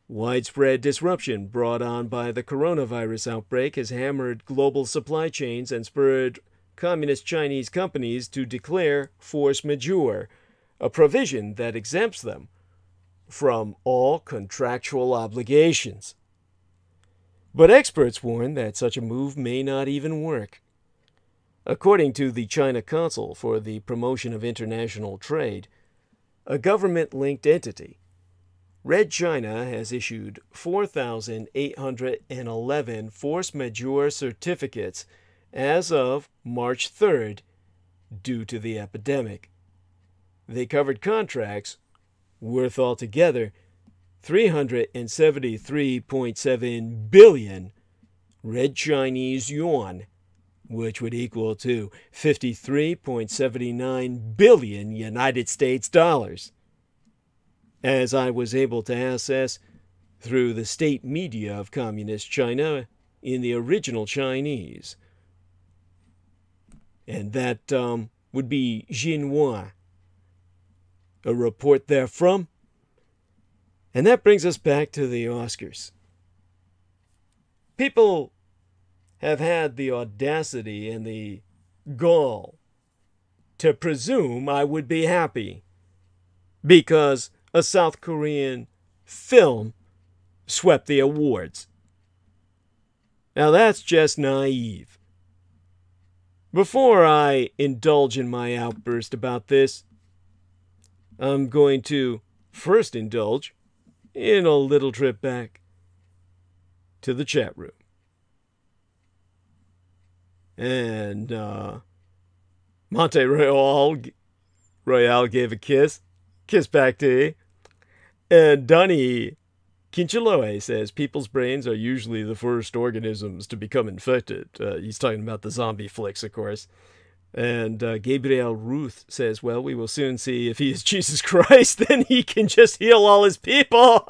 Widespread disruption brought on by the coronavirus outbreak has hammered global supply chains and spurred Communist Chinese companies to declare force majeure, a provision that exempts them from all contractual obligations. But experts warn that such a move may not even work. According to the China Council for the Promotion of International Trade, a government-linked entity, Red China has issued 4,811 force majeure certificates as of March 3rd due to the epidemic. They covered contracts worth altogether 373.7 billion Red Chinese yuan, which would equal to 53.79 billion United States dollars. as I was able to access through the state media of Communist China in the original Chinese. And that would be Xinhua. A report therefrom. And that brings us back to the Oscars. People have had the audacity and the gall to presume I would be happy because a South Korean film swept the awards. Now that's just naive. Before I indulge in my outburst about this, I'm going to first indulge in a little trip back to the chat room. And Monte Royale gave a kiss back to you. And Donnie Kinchiloe says, people's brains are usually the first organisms to become infected. He's talking about the zombie flicks, of course. And Gabriel Ruth says, well, we will soon see if he is Jesus Christ, then he can just heal all his people.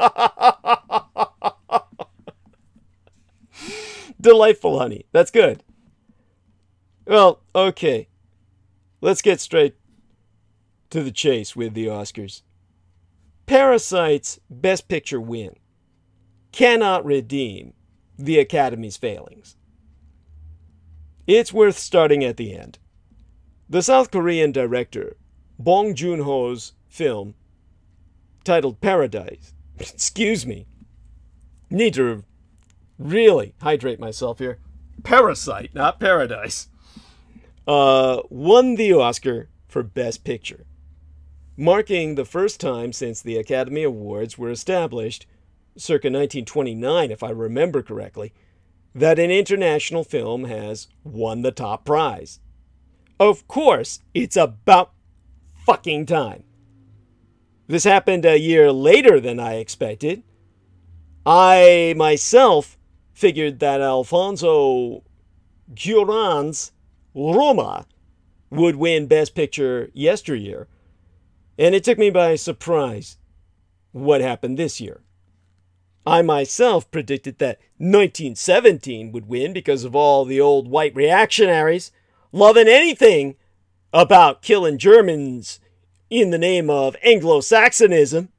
Delightful, honey. That's good. Well, okay. Let's get straight to the chase with the Oscars. Parasite's Best Picture win cannot redeem the Academy's failings. It's worth starting at the end. The South Korean director Bong Joon-ho's film, titled Paradise, excuse me, need to really hydrate myself here. Parasite, not Paradise, won the Oscar for Best Picture, marking the first time since the Academy Awards were established, circa 1929 if I remember correctly, that an international film has won the top prize. Of course, it's about fucking time. This happened a year later than I expected. I myself figured that Alfonso Cuarón's Roma would win Best Picture yesteryear, and it took me by surprise what happened this year. I myself predicted that 1917 would win because of all the old white reactionaries loving anything about killing Germans in the name of Anglo-Saxonism.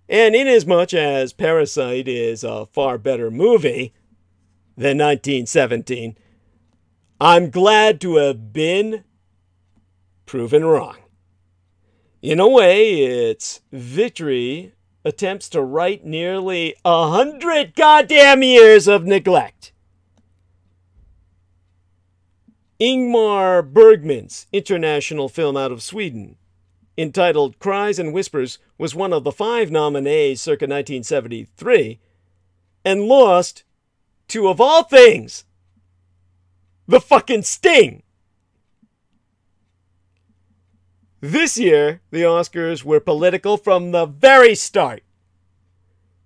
And inasmuch as Parasite is a far better movie than 1917, I'm glad to have been proven wrong. In a way, its victory attempts to right nearly 100 goddamn years of neglect. Ingmar Bergman's international film out of Sweden, entitled Cries and Whispers, was one of the 5 nominees circa 1973, and lost to, of all things, the fucking Sting. This year, the Oscars were political from the very start.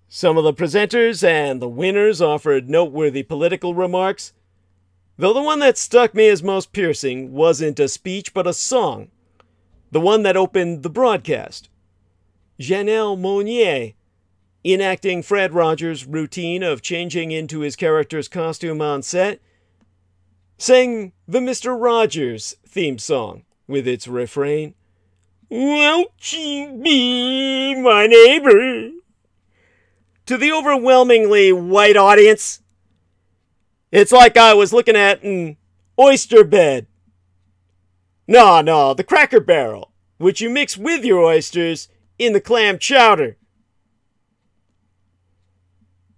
Some of the presenters and the winners offered noteworthy political remarks, though the one that struck me as most piercing wasn't a speech but a song, the one that opened the broadcast. Janelle Monáe, enacting Fred Rogers' routine of changing into his character's costume on set, sang the Mr. Rogers theme song with its refrain, "Won't you be my neighbor?" To the overwhelmingly white audience, it's like I was looking at an oyster bed. No, the Cracker Barrel, which you mix with your oysters in the clam chowder.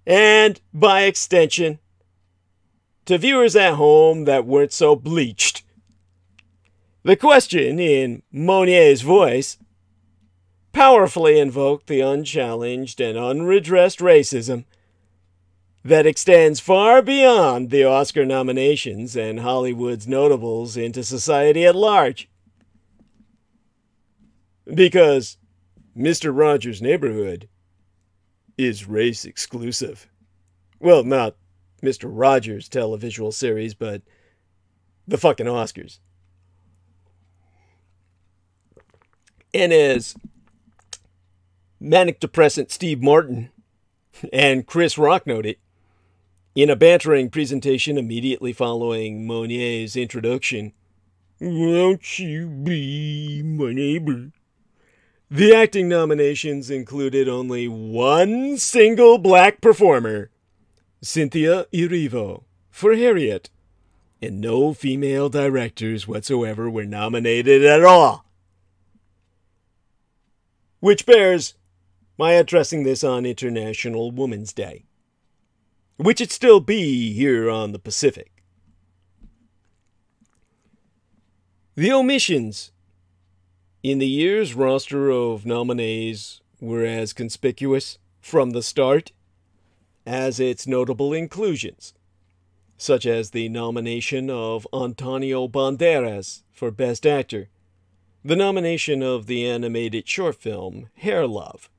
And, by extension, to viewers at home that weren't so bleached, the question, in Monáe's voice, powerfully invoked the unchallenged and unredressed racism that extends far beyond the Oscar nominations and Hollywood's notables into society at large. Because Mr. Rogers' Neighborhood is race exclusive. Well, not Mr. Rogers' televisual series, but the fucking Oscars. And as manic depressant Steve Martin and Chris Rock noted, in a bantering presentation immediately following Monier's introduction, "Won't you be my neighbor?" The acting nominations included only one single black performer, Cynthia Erivo, for Harriet, and no female directors whatsoever were nominated at all. Which bears my addressing this on International Women's Day, which it still be here on the Pacific. The Omissions in the year's roster of nominees were as conspicuous from the start as its notable inclusions, such as the nomination of Antonio Banderas for Best Actor, the nomination of the animated short film Hair Love,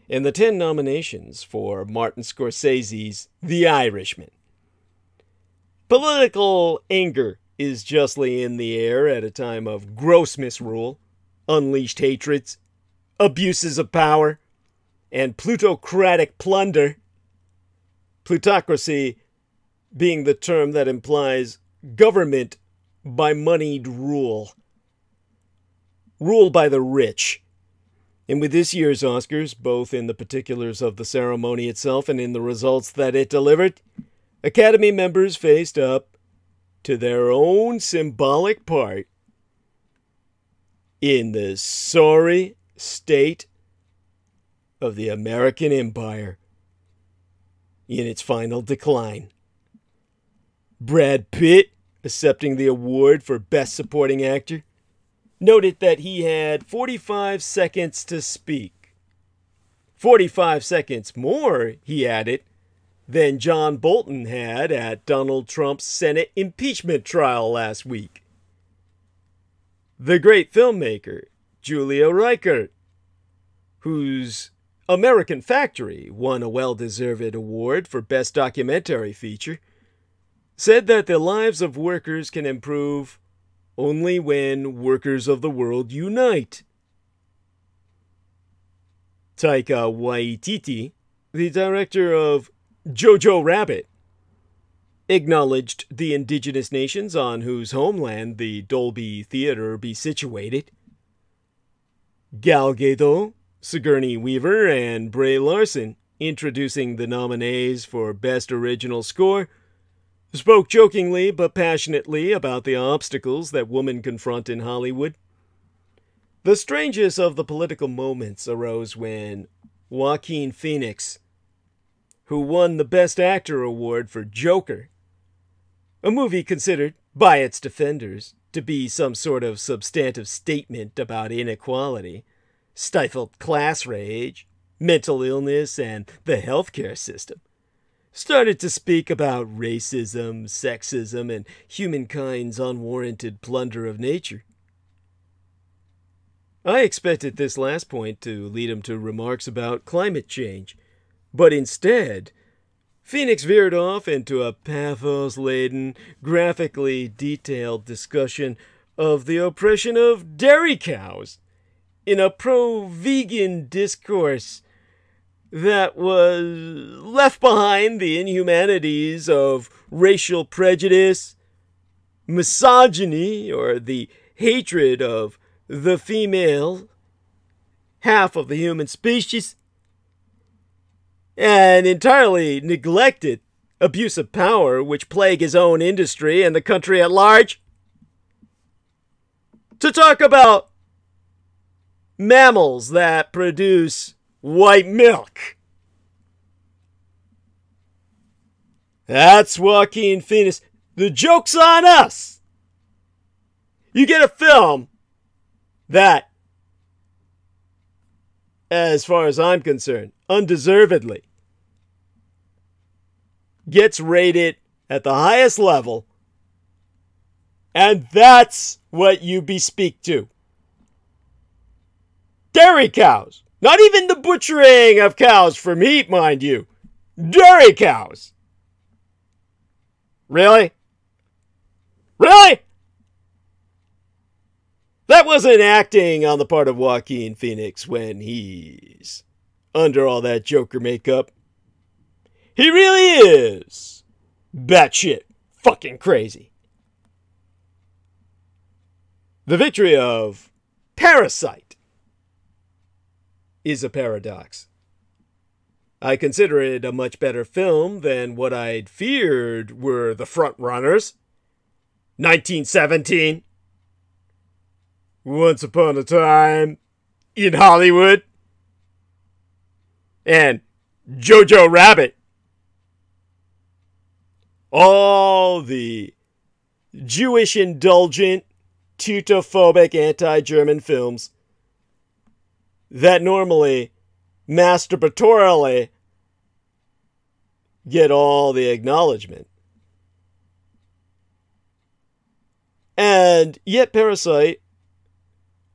and the 10 nominations for Martin Scorsese's The Irishman. Political anger is justly in the air at a time of gross misrule, unleashed hatreds, abuses of power, and plutocratic plunder. Plutocracy being the term that implies government by moneyed rule. Rule by the rich. And with this year's Oscars, both in the particulars of the ceremony itself and in the results that it delivered, Academy members faced up to their own symbolic part in the sorry state of the American Empire in its final decline. Brad Pitt, accepting the award for Best Supporting Actor, noted that he had 45 seconds to speak. 45 seconds more, he added, than John Bolton had at Donald Trump's Senate impeachment trial last week. The great filmmaker, Julia Reichert, whose American Factory won a well-deserved award for Best Documentary Feature, said that the lives of workers can improve only when workers of the world unite. Taika Waititi, the director of Jojo Rabbit, acknowledged the indigenous nations on whose homeland the Dolby Theater be situated. Gal Gadot, Sigourney Weaver, and Brie Larson, introducing the nominees for Best Original Score, spoke jokingly but passionately about the obstacles that women confront in Hollywood. The strangest of the political moments arose when Joaquin Phoenix, who won the Best Actor award for Joker, a movie considered by its defenders to be some sort of substantive statement about inequality, stifled class rage, mental illness, and the healthcare system, started to speak about racism, sexism, and humankind's unwarranted plunder of nature. I expected this last point to lead him to remarks about climate change, but instead, Phoenix veered off into a pathos-laden, graphically detailed discussion of the oppression of dairy cows in a pro-vegan discourse that was left behind the inhumanities of racial prejudice, misogyny, or the hatred of the female half of the human species, and entirely neglected abuse of power which plague his own industry and the country at large. To talk about mammals that produce white milk. That's Joaquin Phoenix. The joke's on us. You get a film that, as far as I'm concerned, undeservedly gets rated at the highest level, and that's what you bespeak to. Dairy cows. Not even the butchering of cows for meat, mind you. Dairy cows. Really? Really? That wasn't acting on the part of Joaquin Phoenix when he's under all that Joker makeup. He really is batshit fucking crazy. The victory of Parasite is a paradox. I consider it a much better film than what I'd feared were the front runners. 1917. Once Upon a Time in Hollywood. And Jojo Rabbit. All the Jewish indulgent, Teutophobic anti-German films that normally masturbatorially get all the acknowledgement. And yet Parasite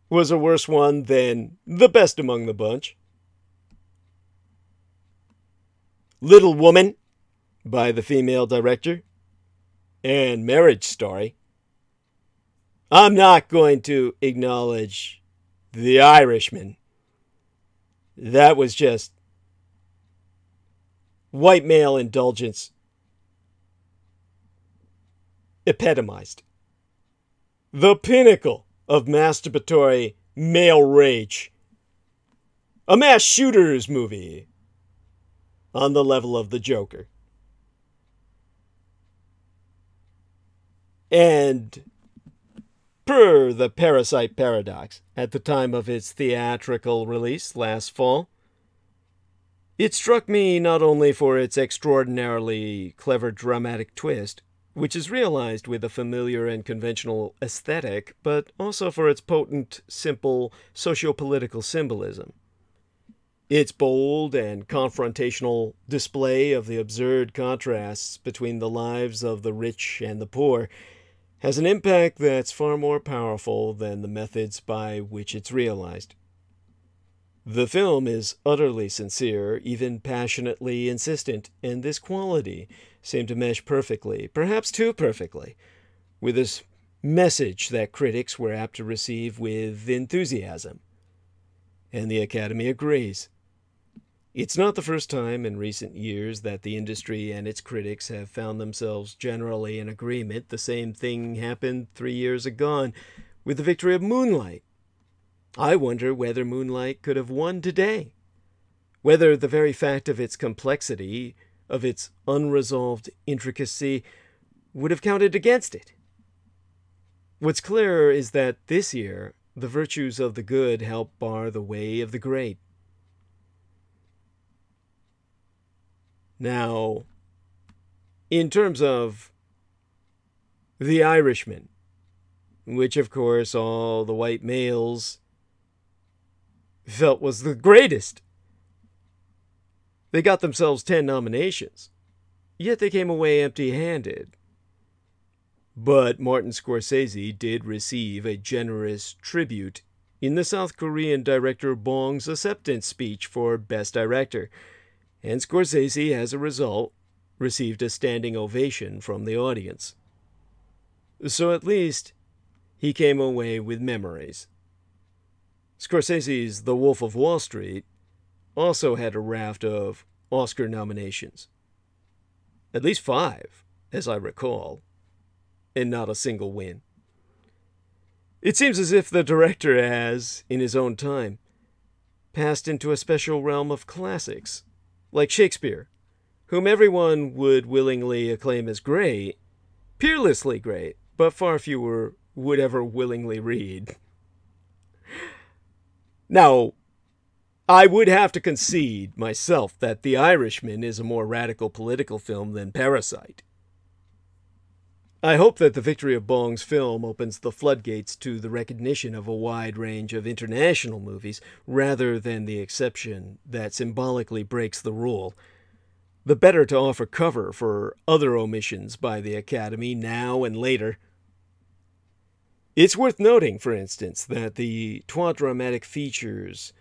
was a worse one than the best among the bunch. Little Woman by the female director and Marriage Story. I'm not going to acknowledge The Irishman. That was just white male indulgence epitomized. The pinnacle of masturbatory male rage. A mass shooters movie on the level of the Joker. And per the Parasite paradox, at the time of its theatrical release last fall, it struck me not only for its extraordinarily clever dramatic twist, which is realized with a familiar and conventional aesthetic, but also for its potent, simple, socio-political symbolism. Its bold and confrontational display of the absurd contrasts between the lives of the rich and the poor has an impact that's far more powerful than the methods by which it's realized. The film is utterly sincere, even passionately insistent, and this quality seemed to mesh perfectly, perhaps too perfectly, with this message that critics were apt to receive with enthusiasm. And the Academy agrees. It's not the first time in recent years that the industry and its critics have found themselves generally in agreement. The same thing happened 3 years ago with the victory of Moonlight. I wonder whether Moonlight could have won today. Whether the very fact of its complexity, of its unresolved intricacy, would have counted against it. What's clear is that this year, the virtues of the good help bar the way of the great. Now, in terms of The Irishman, which of course all the white males felt was the greatest, they got themselves 10 nominations, yet they came away empty-handed. But Martin Scorsese did receive a generous tribute in the South Korean director Bong's acceptance speech for Best Director, and Scorsese, as a result, received a standing ovation from the audience. So at least he came away with memories. Scorsese's The Wolf of Wall Street also had a raft of Oscar nominations. At least 5, as I recall, and not a single win. It seems as if the director has, in his own time, passed into a special realm of classics, like Shakespeare, whom everyone would willingly acclaim as great, peerlessly great, but far fewer would ever willingly read. Now, I would have to concede myself that The Irishman is a more radical political film than Parasite. I hope that the victory of Bong's film opens the floodgates to the recognition of a wide range of international movies, rather than the exception that symbolically breaks the rule. The better to offer cover for other omissions by the Academy now and later. It's worth noting, for instance, that the trois dramatic features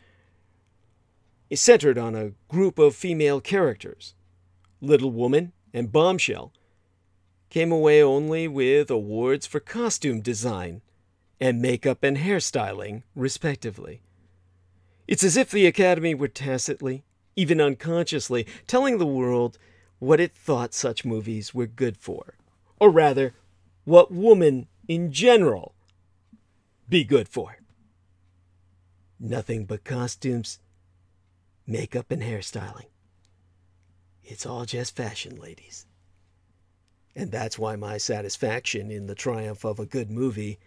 is centered on a group of female characters. Little Woman and Bombshell came away only with awards for costume design and makeup and hairstyling, respectively. It's as if the Academy were tacitly, even unconsciously, telling the world what it thought such movies were good for. Or rather, what women in general be good for. Nothing but costumes, makeup, and hairstyling. It's all just fashion, ladies. And that's why my satisfaction in the triumph of a good movie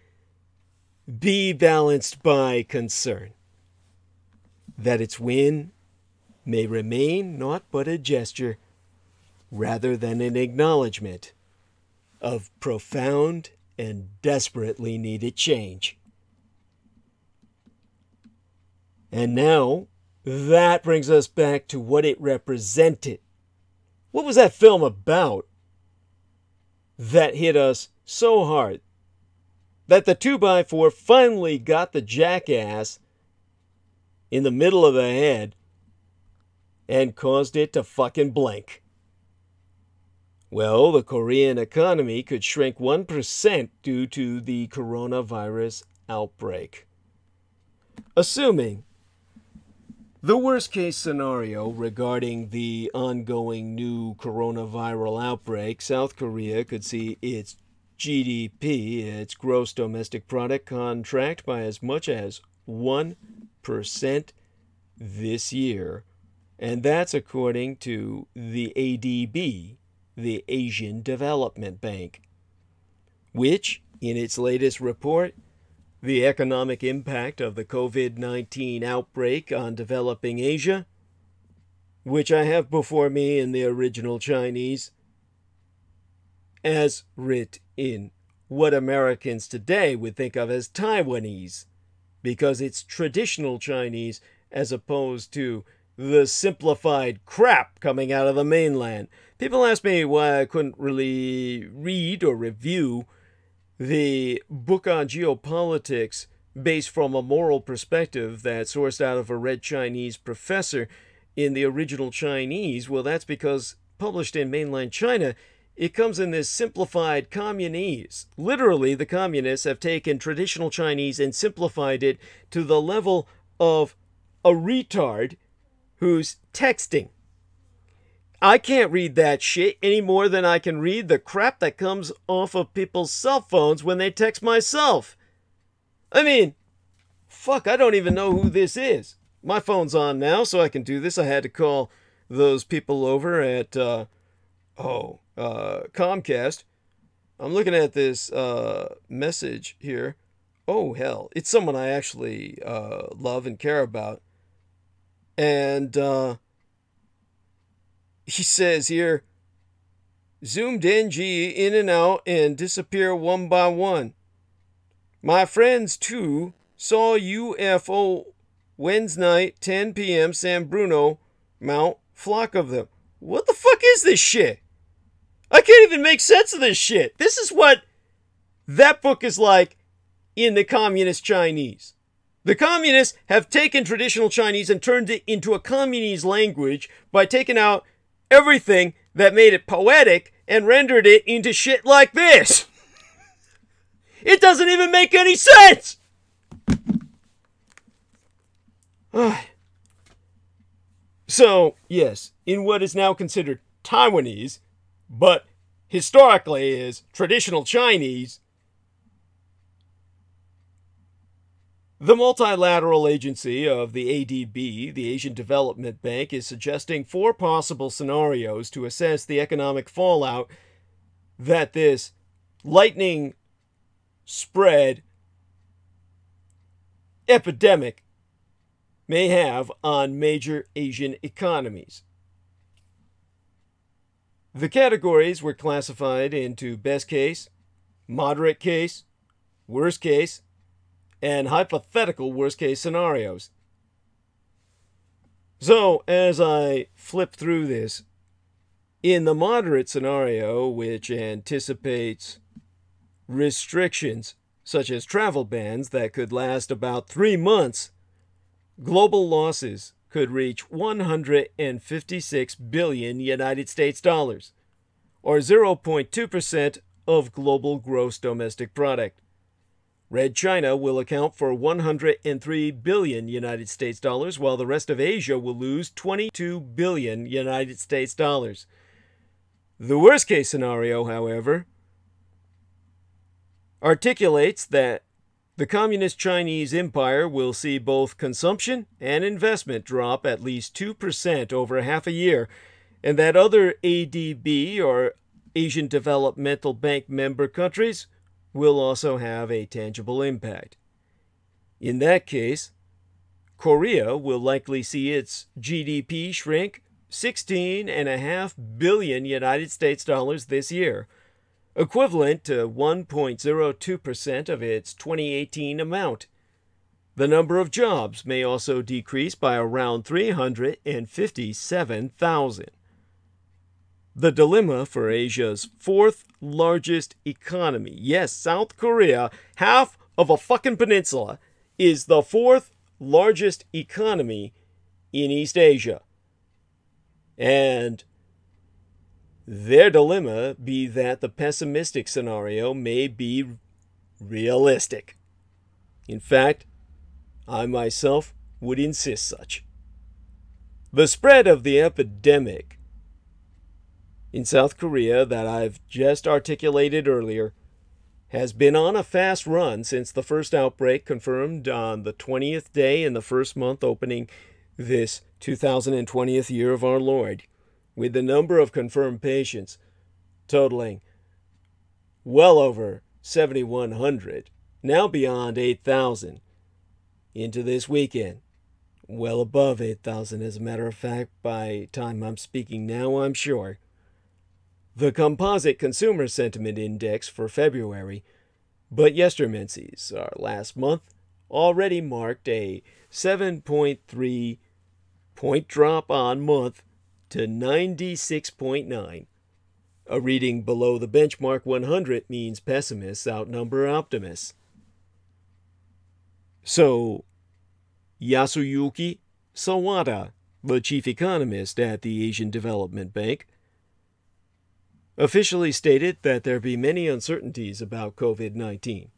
be balanced by concern that its win may remain naught but a gesture rather than an acknowledgement of profound and desperately needed change. And now, that brings us back to what it represented. What was that film about that hit us so hard that the 2x4 finally got the jackass in the middle of the head and caused it to fucking blink? Well, the Korean economy could shrink 1% due to the coronavirus outbreak. Assuming the worst-case scenario regarding the ongoing new coronavirus outbreak, South Korea could see its GDP, its gross domestic product, contract by as much as 1% this year. And that's according to the ADB, the Asian Development Bank, which, in its latest report, the economic impact of the COVID-19 outbreak on developing Asia, which I have before me in the original Chinese, as writ in what Americans today would think of as Taiwanese, because it's traditional Chinese as opposed to the simplified crap coming out of the mainland. People ask me why I couldn't really read or review the book on geopolitics based from a moral perspective that's sourced out of a red Chinese professor in the original Chinese. Well, that's because published in mainland China, it comes in this simplified communese. Literally, the communists have taken traditional Chinese and simplified it to the level of a retard who's texting. I can't read that shit any more than I can read the crap that comes off of people's cell phones when they text myself. I mean, fuck, I don't even know who this is. My phone's on now, so I can do this. I had to call those people over at, Comcast. I'm looking at this message here. Oh, hell. It's someone I actually love and care about. And, he says here, zoomed in, G, in and out, and disappear one by one. My friends, too, saw UFO Wednesday night, 10 p.m., San Bruno, Mount, flock of them. What the fuck is this shit? I can't even make sense of this shit. This is what that book is like in the communist Chinese. The communists have taken traditional Chinese and turned it into a communist language by taking out everything that made it poetic and rendered it into shit like this. It doesn't even make any sense. So, yes, in what is now considered Taiwanese, but historically is traditional Chinese, the multilateral agency of the ADB, the Asian Development Bank, is suggesting 4 possible scenarios to assess the economic fallout that this lightning spread epidemic may have on major Asian economies. The categories were classified into best case, moderate case, worst case, and hypothetical worst-case scenarios. So, as I flip through this, in the moderate scenario, which anticipates restrictions such as travel bans that could last about 3 months, global losses could reach 156 billion United States dollars, or 0.2% of global gross domestic product. Red China will account for 103 billion United States dollars, while the rest of Asia will lose 22 billion United States dollars. The worst case scenario, however, articulates that the Communist Chinese Empire will see both consumption and investment drop at least 2% over half a year, and that other ADB, or Asian Developmental Bank member countries, will also have a tangible impact. In that case, Korea will likely see its GDP shrink 16.5 billion United States dollars this year, equivalent to 1.02% of its 2018 amount. The number of jobs may also decrease by around 357,000. The dilemma for Asia's fourth largest economy, yes, South Korea, half of a fucking peninsula, is the fourth largest economy in East Asia. And their dilemma be that the pessimistic scenario may be realistic. In fact, I myself would insist such. The spread of the epidemic in South Korea that I've just articulated earlier has been on a fast run since the first outbreak confirmed on the 20th day in the first month opening this 2020th year of our Lord, with the number of confirmed patients totaling well over 7,100, now beyond 8,000, into this weekend. Well above 8,000, as a matter of fact, by time I'm speaking now, I'm sure. The Composite Consumer Sentiment Index for February, but yestermenses, our last month, already marked a 7.3 point drop on month to 96.9. A reading below the benchmark 100 means pessimists outnumber optimists. So, Yasuyuki Sawada, the chief economist at the Asian Development Bank, officially stated that there be many uncertainties about COVID-19,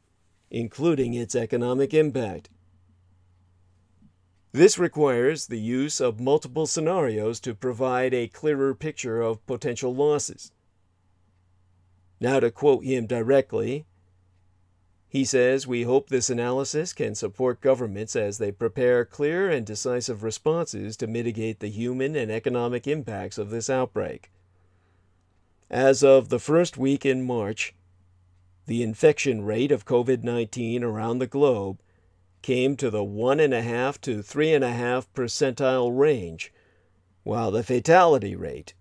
including its economic impact. This requires the use of multiple scenarios to provide a clearer picture of potential losses. Now, to quote him directly, he says, "We hope this analysis can support governments as they prepare clear and decisive responses to mitigate the human and economic impacts of this outbreak." As of the first week in March, the infection rate of COVID-19 around the globe came to the 1.5 to 3.5 percentile range, while the fatality rate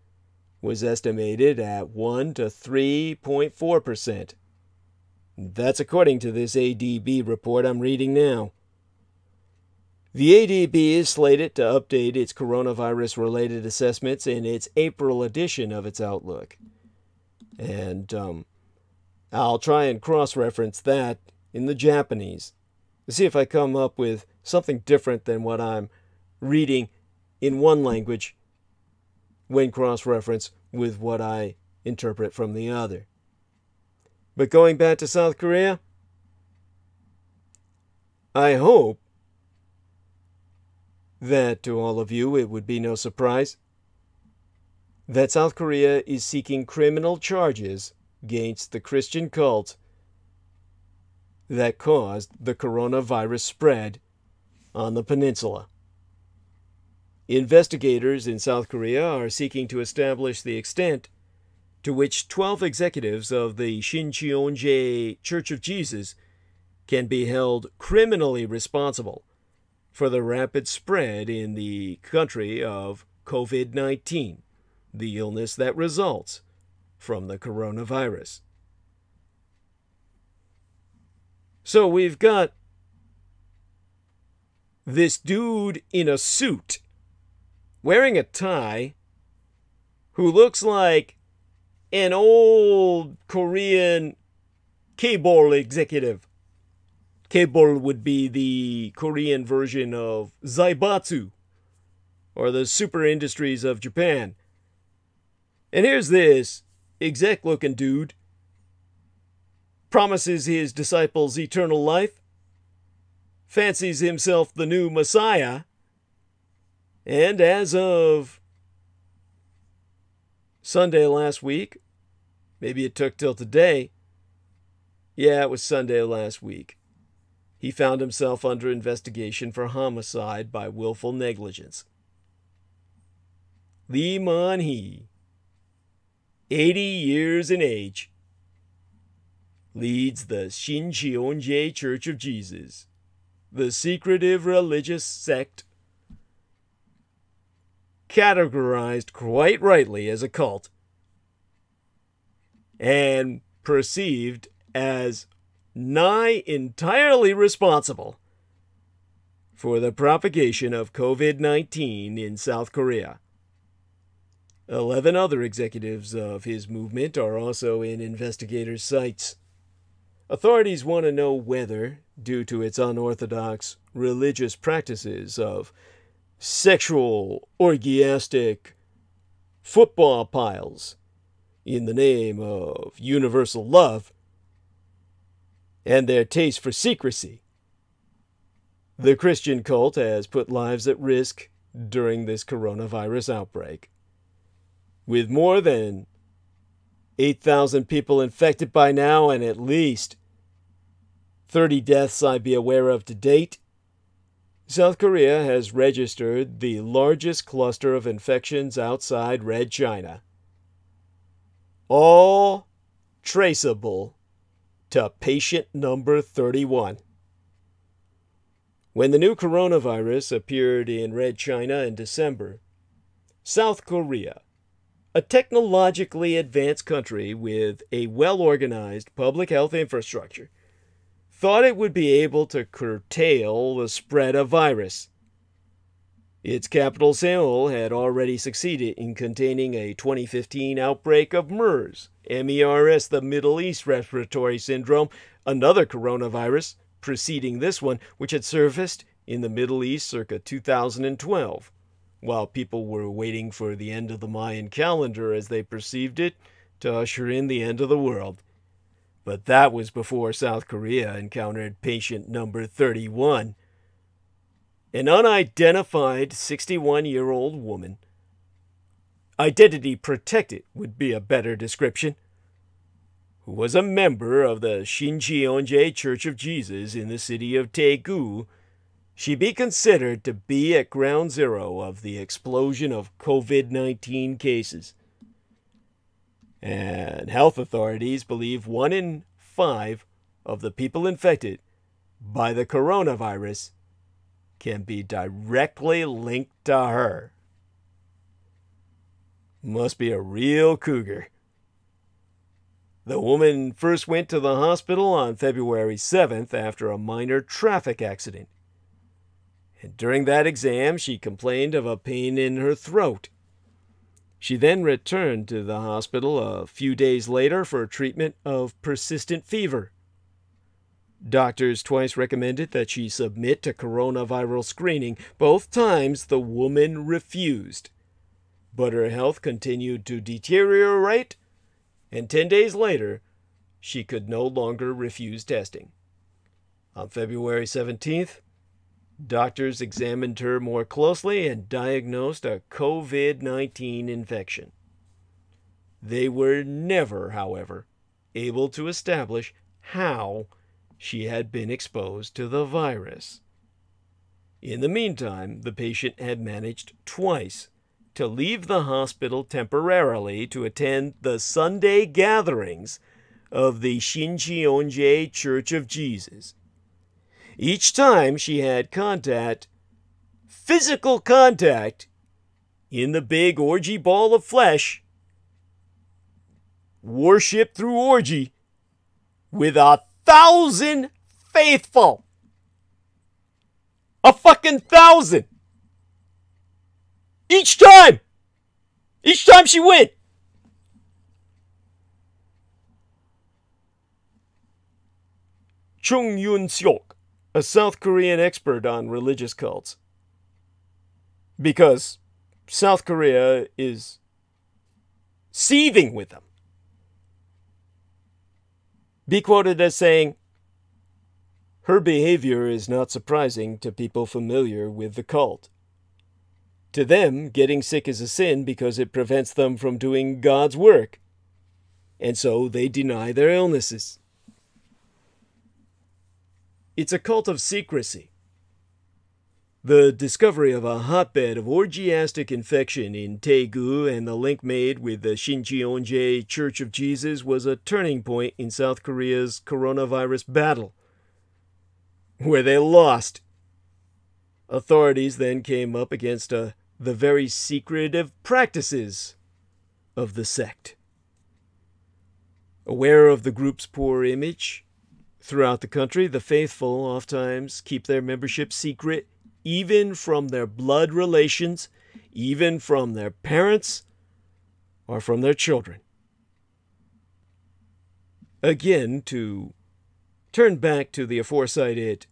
was estimated at 1 to 3.4%. That's according to this ADB report I'm reading now. The ADB is slated to update its coronavirus-related assessments in its April edition of its Outlook. And I'll try and cross-reference that in the Japanese to see if I come up with something different than what I'm reading in one language when cross-referenced with what I interpret from the other. But going back to South Korea, I hope that to all of you it would be no surprise that South Korea is seeking criminal charges against the Christian cult that caused the coronavirus spread on the peninsula. Investigators in South Korea are seeking to establish the extent to which 12 executives of the Shincheonji Church of Jesus can be held criminally responsible for the rapid spread in the country of COVID-19, the illness that results from the coronavirus. So we've got this dude in a suit, wearing a tie, who looks like an old Korean cable executive. Cable would be the Korean version of Zaibatsu, or the super industries of Japan. And here's this exec-looking dude promises his disciples eternal life, fancies himself the new Messiah, and as of Sunday last week, maybe it took till today, yeah, it was Sunday last week, he found himself under investigation for homicide by willful negligence. Lee Man-hee, 80 years in age, leads the Shincheonji Church of Jesus, the secretive religious sect categorized quite rightly as a cult and perceived as nigh entirely responsible for the propagation of COVID-19 in South Korea. 11 other executives of his movement are also in investigators' sights. Authorities want to know whether, due to its unorthodox religious practices of sexual, orgiastic football piles in the name of universal love, and their taste for secrecy, the Christian cult has put lives at risk during this coronavirus outbreak. With more than 8,000 people infected by now and at least 30 deaths I'd be aware of to date, South Korea has registered the largest cluster of infections outside Red China, all traceable to patient number 31. When the new coronavirus appeared in Red China in December, South Korea, a technologically advanced country with a well-organized public health infrastructure, thought it would be able to curtail the spread of virus. Its capital, Sewol, had already succeeded in containing a 2015 outbreak of MERS, MERS, the Middle East Respiratory Syndrome, another coronavirus preceding this one, which had surfaced in the Middle East circa 2012, while people were waiting for the end of the Mayan calendar as they perceived it to usher in the end of the world. But that was before South Korea encountered patient number 31, an unidentified 61-year-old woman. Identity protected would be a better description, who was a member of the Shincheonji Church of Jesus in the city of Daegu. She be considered to be at ground zero of the explosion of COVID-19 cases. And health authorities believe 1 in 5 of the people infected by the coronavirus can be directly linked to her. Must be a real cougar. The woman first went to the hospital on February 7th after a minor traffic accident. And during that exam, she complained of a pain in her throat. She then returned to the hospital a few days later for treatment of persistent fever. Doctors twice recommended that she submit to coronavirus screening. Both times the woman refused. But her health continued to deteriorate, and 10 days later, she could no longer refuse testing. On February 17th, doctors examined her more closely and diagnosed a COVID-19 infection. They were never, however, able to establish how she had been exposed to the virus. In the meantime, the patient had managed twice to leave the hospital temporarily to attend the Sunday gatherings of the Shincheonji Church of Jesus. Each time she had contact, physical contact, in the big orgy ball of flesh, worship through orgy, with 1,000 faithful. A fucking 1,000. Each time she went. Chung Yun-seok, a South Korean expert on religious cults. Because South Korea is seething with them. be quoted as saying, "Her behavior is not surprising to people familiar with the cult. To them, getting sick is a sin because it prevents them from doing God's work, and so they deny their illnesses. It's a cult of secrecy. The discovery of a hotbed of orgiastic infection in Daegu and the link made with the Shincheonji Church of Jesus was a turning point in South Korea's coronavirus battle, where they lost. Authorities then came up against the very secretive practices of the sect. Aware of the group's poor image throughout the country, the faithful oftentimes keep their membership secret, even from their blood relations, even from their parents, or from their children." Again, to turn back to the aforecited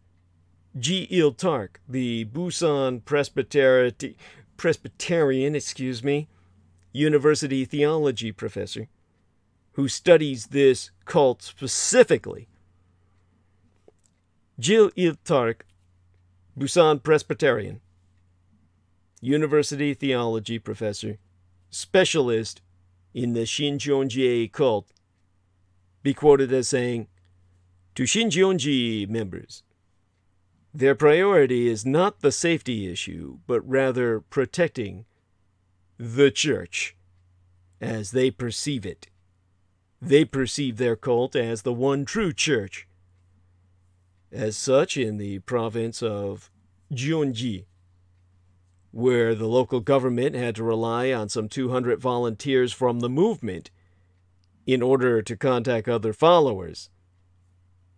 G.Il.Tark, the Busan Presbyterian, University theology professor, who studies this cult specifically. G.Il.Tark, Busan Presbyterian, University theology professor, specialist in the Shincheonji cult, be quoted as saying, "To Shincheonji members, their priority is not the safety issue, but rather protecting the church as they perceive it. They perceive their cult as the one true church. As such, in the province of Gyeonggi, where the local government had to rely on some 200 volunteers from the movement in order to contact other followers,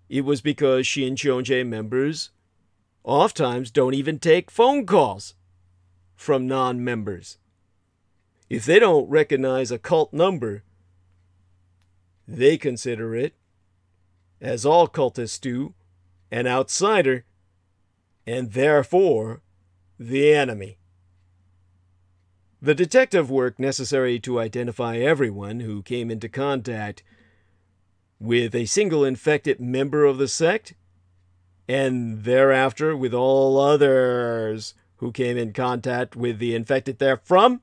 it was because Shincheonji members oftentimes don't even take phone calls from non-members. If they don't recognize a cult number, they consider it, as all cultists do, an outsider, and therefore the enemy. The detective work necessary to identify everyone who came into contact with a single infected member of the sect, and thereafter with all others who came in contact with the infected therefrom,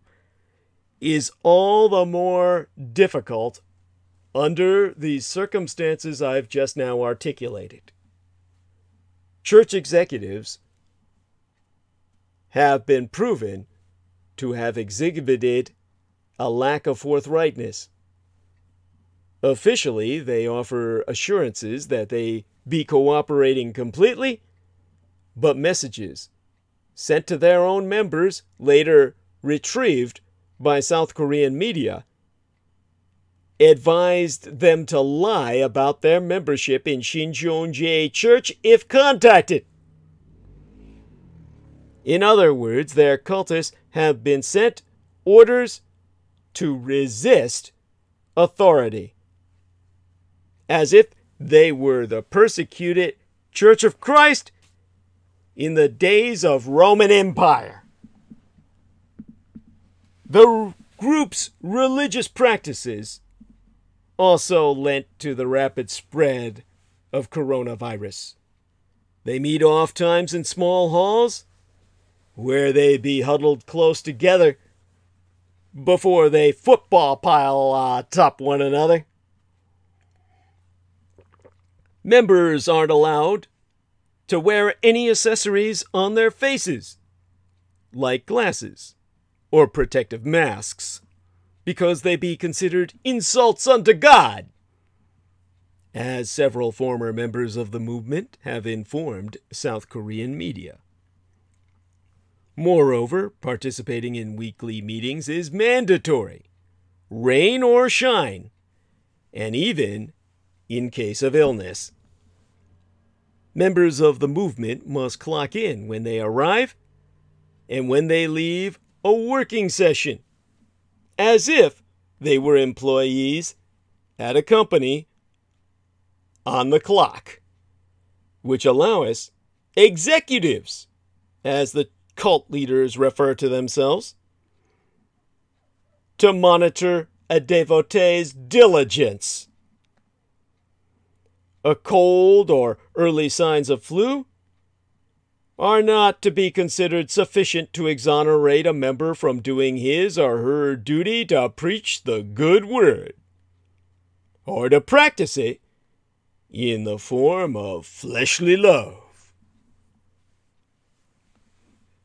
is all the more difficult under the circumstances I've just now articulated. Church executives have been proven to have exhibited a lack of forthrightness. Officially, they offer assurances that they be cooperating completely, but messages sent to their own members, later retrieved by South Korean media, advised them to lie about their membership in Shincheonji Church if contacted. In other words, their cultists have been sent orders to resist authority, as if they were the persecuted Church of Christ in the days of Roman Empire. The group's religious practices also lent to the rapid spread of coronavirus. They meet oft-times in small halls, where they be huddled close together before they football pile atop one another. Members aren't allowed to wear any accessories on their faces, like glasses or protective masks, because they be considered insults unto God, as several former members of the movement have informed South Korean media. Moreover, participating in weekly meetings is mandatory, rain or shine, and even in case of illness. Members of the movement must clock in when they arrive and when they leave a working session, as if they were employees at a company on the clock, which allow us executives, as the cult leaders refer to themselves, to monitor a devotee's diligence. a cold, or early signs of flu are not to be considered sufficient to exonerate a member from doing his or her duty to preach the good word, or to practice it in the form of fleshly love.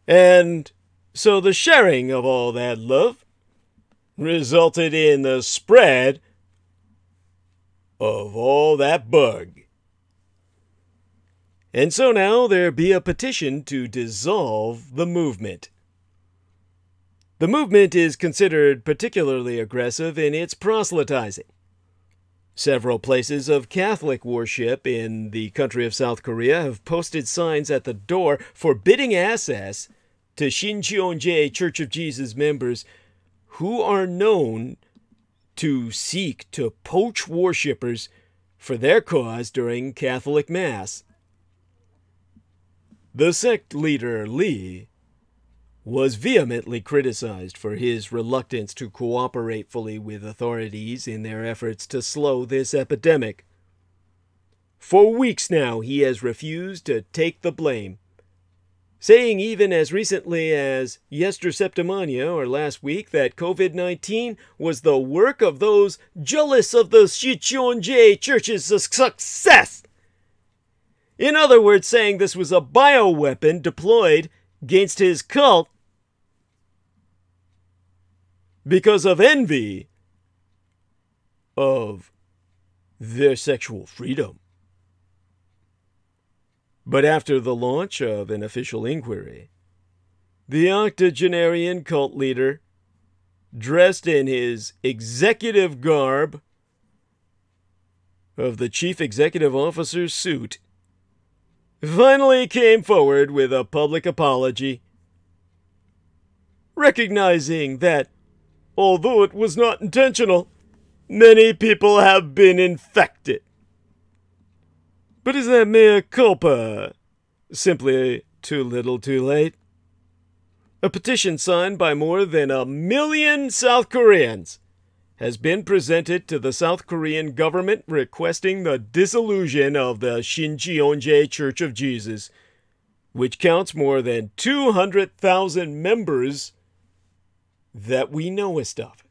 And so the sharing of all that love resulted in the spread of all that bug. And so now there be a petition to dissolve the movement. The movement is considered particularly aggressive in its proselytizing. Several places of Catholic worship in the country of South Korea have posted signs at the door forbidding access to Shincheonji Church of Jesus members who are known to seek to poach worshippers for their cause during Catholic Mass. The sect leader, Lee, was vehemently criticized for his reluctance to cooperate fully with authorities in their efforts to slow this epidemic. For weeks now, he has refused to take the blame, saying even as recently as yesterday or last week that COVID-19 was the work of those jealous of the Shincheonji Church's success. In other words, saying this was a bioweapon deployed against his cult because of envy of their sexual freedom. But after the launch of an official inquiry, the octogenarian cult leader, dressed in his executive garb of the chief executive officer's suit, finally came forward with a public apology, recognizing that, although it was not intentional, many people have been infected. But is that mea culpa simply too little too late? A petition signed by more than 1 million South Koreans has been presented to the South Korean government requesting the dissolution of the Shincheonji Church of Jesus, which counts more than 200,000 members that we knowest of.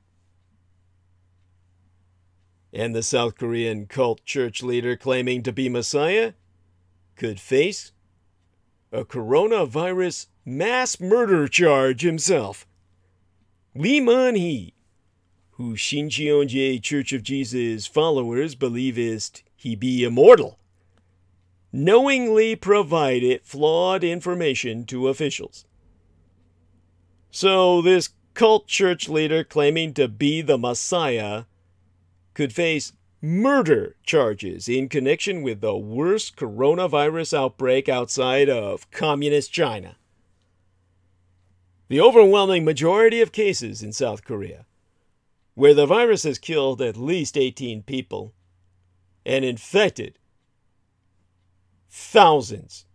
And the South Korean cult church leader claiming to be Messiah could face a coronavirus mass murder charge himself. Lee Man-hee, who Shincheonji Church of Jesus followers believe he be immortal, knowingly provided flawed information to officials. So this cult church leader claiming to be the Messiah could face murder charges in connection with the worst coronavirus outbreak outside of communist China. The overwhelming majority of cases in South Korea, where the virus has killed at least 18 people and infected thousands.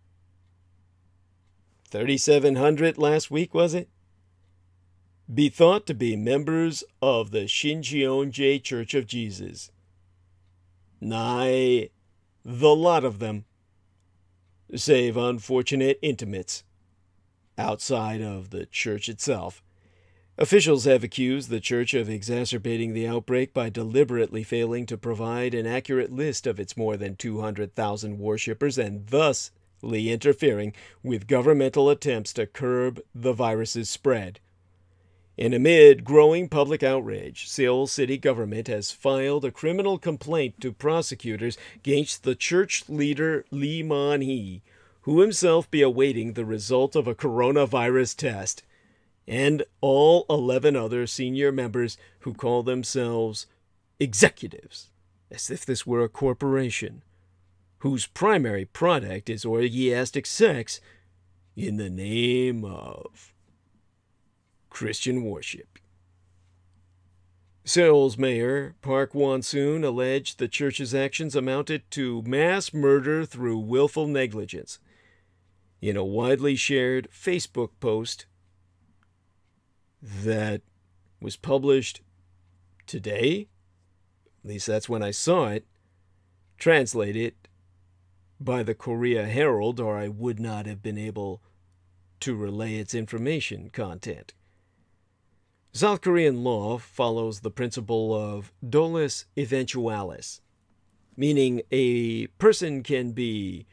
3,700 last week, was it? Be thought to be members of the Shincheonji Church of Jesus. Nigh the lot of them, save unfortunate intimates, outside of the church itself. Officials have accused the church of exacerbating the outbreak by deliberately failing to provide an accurate list of its more than 200,000 worshippers and thusly interfering with governmental attempts to curb the virus's spread. And amid growing public outrage, Seoul city government has filed a criminal complaint to prosecutors against the church leader Lee Man-hee, who himself be awaiting the result of a coronavirus test, and all 11 other senior members who call themselves executives, as if this were a corporation, whose primary product is orgiastic sex in the name of Christian worship. Seoul's mayor, Park Won-soon, alleged the church's actions amounted to mass murder through willful negligence. In a widely shared Facebook post that was published today, at least that's when I saw it, translated by the Korea Herald, or I would not have been able to relay its information content. South Korean law follows the principle of dolus eventualis, meaning a person can be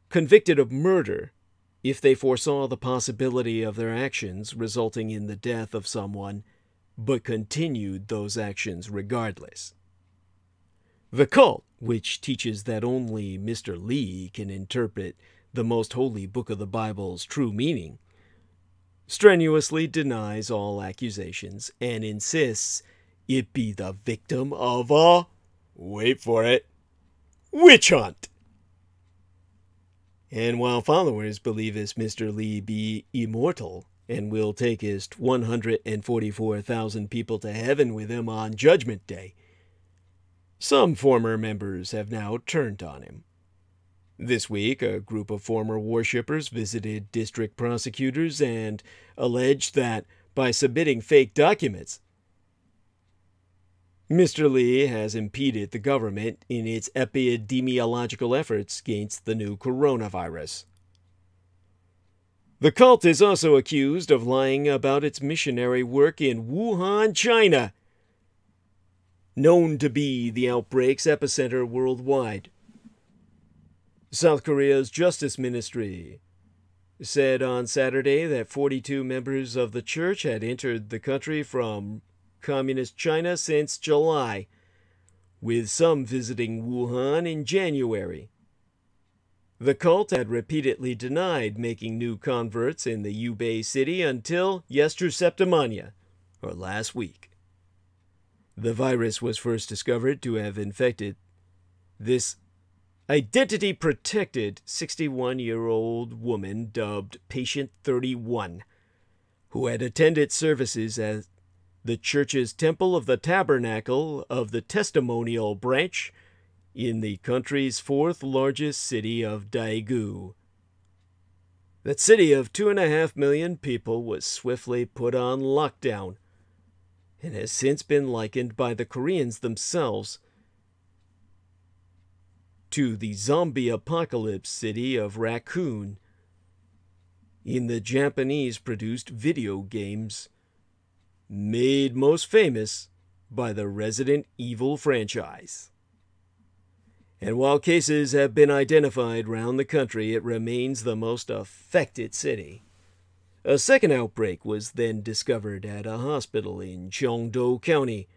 convicted of murder if they foresaw the possibility of their actions resulting in the death of someone, but continued those actions regardless. The cult, which teaches that only Mr. Lee can interpret the most holy book of the Bible's true meaning, strenuously denies all accusations and insists it be the victim of a, wait for it, witch hunt. And while followers believe this Mr. Lee be immortal and will take his 144,000 people to heaven with him on Judgment Day, some former members have now turned on him. This week, a group of former worshippers visited district prosecutors and alleged that by submitting fake documents, Mr. Lee has impeded the government in its epidemiological efforts against the new coronavirus. The cult is also accused of lying about its missionary work in Wuhan, China, known to be the outbreak's epicenter worldwide. South Korea's Justice Ministry said on Saturday that 42 members of the church had entered the country from Communist China since July, with some visiting Wuhan in January. The cult had repeatedly denied making new converts in the Hubei city until yesterday, or last week. The virus was first discovered to have infected this identity-protected 61-year-old woman dubbed Patient 31, who had attended services at the church's Temple of the Tabernacle of the Testimonial Branch in the country's fourth largest city of Daegu. That city of 2.5 million people was swiftly put on lockdown and has since been likened by the Koreans themselves to the zombie apocalypse city of Raccoon in the Japanese-produced video games made most famous by the Resident Evil franchise. And while cases have been identified around the country, it remains the most affected city. A second outbreak was then discovered at a hospital in Cheongdo County.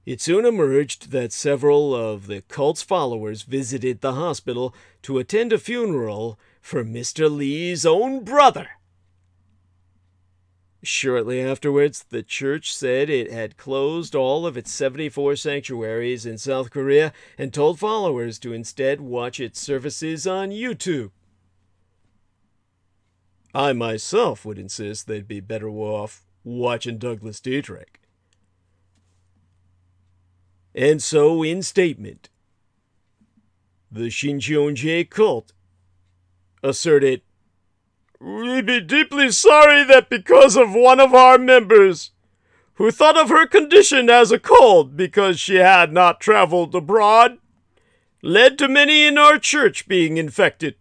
It soon emerged that several of the cult's followers visited the hospital to attend a funeral for Mr. Lee's own brother. Shortly afterwards, the church said it had closed all of its 74 sanctuaries in South Korea and told followers to instead watch its services on YouTube. I myself would insist they'd be better off watching Douglas Dietrich. And so, in statement, the Shincheonji cult asserted, "We'd be deeply sorry that because of one of our members, who thought of her condition as a cold because she had not traveled abroad, led to many in our church being infected,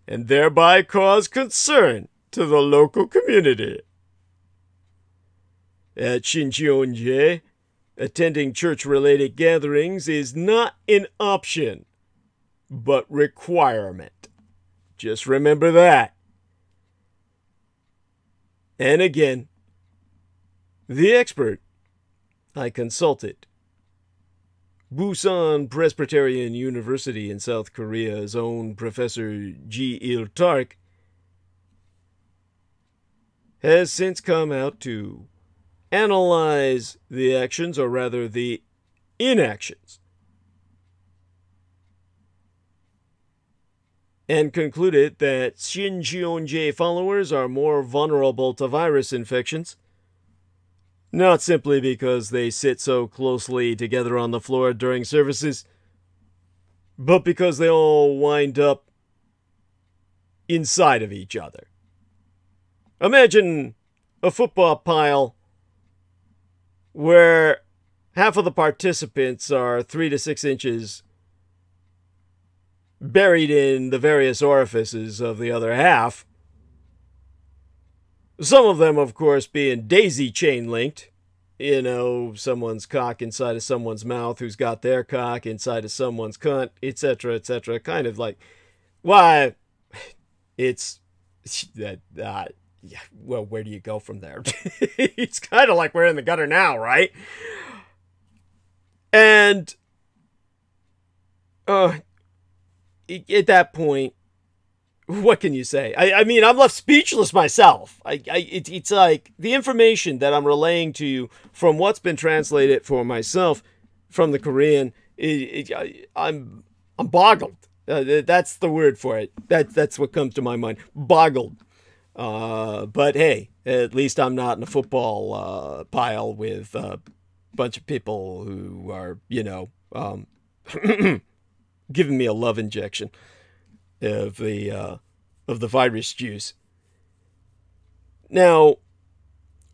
and thereby caused concern to the local community." At Shincheonji, attending church-related gatherings is not an option, but requirement. Just remember that. And again, the expert I consulted, Busan Presbyterian University in South Korea's own Professor Ji Il-Tark, has since come out to analyze the actions, or rather the inactions, and concluded that Shincheonji followers are more vulnerable to virus infections, not simply because they sit so closely together on the floor during services, but because they all wind up inside of each other. Imagine a football pile where half of the participants are 3 to 6 inches buried in the various orifices of the other half. Some of them, of course, being daisy chain linked. You know, someone's cock inside of someone's mouth who's got their cock inside of someone's cunt, etc., etc. Kind of like, why, it's that, yeah, well, where do you go from there? It's kind of like we're in the gutter now, right? And at that point, what can you say? I mean, I'm left speechless myself. It's like the information that I'm relaying to you from what's been translated for myself from the Korean. I'm boggled. That's the word for it. That's what comes to my mind. Boggled. But hey, at least I'm not in a football pile with a bunch of people who are, you know, giving me a love injection of the virus juice. Now,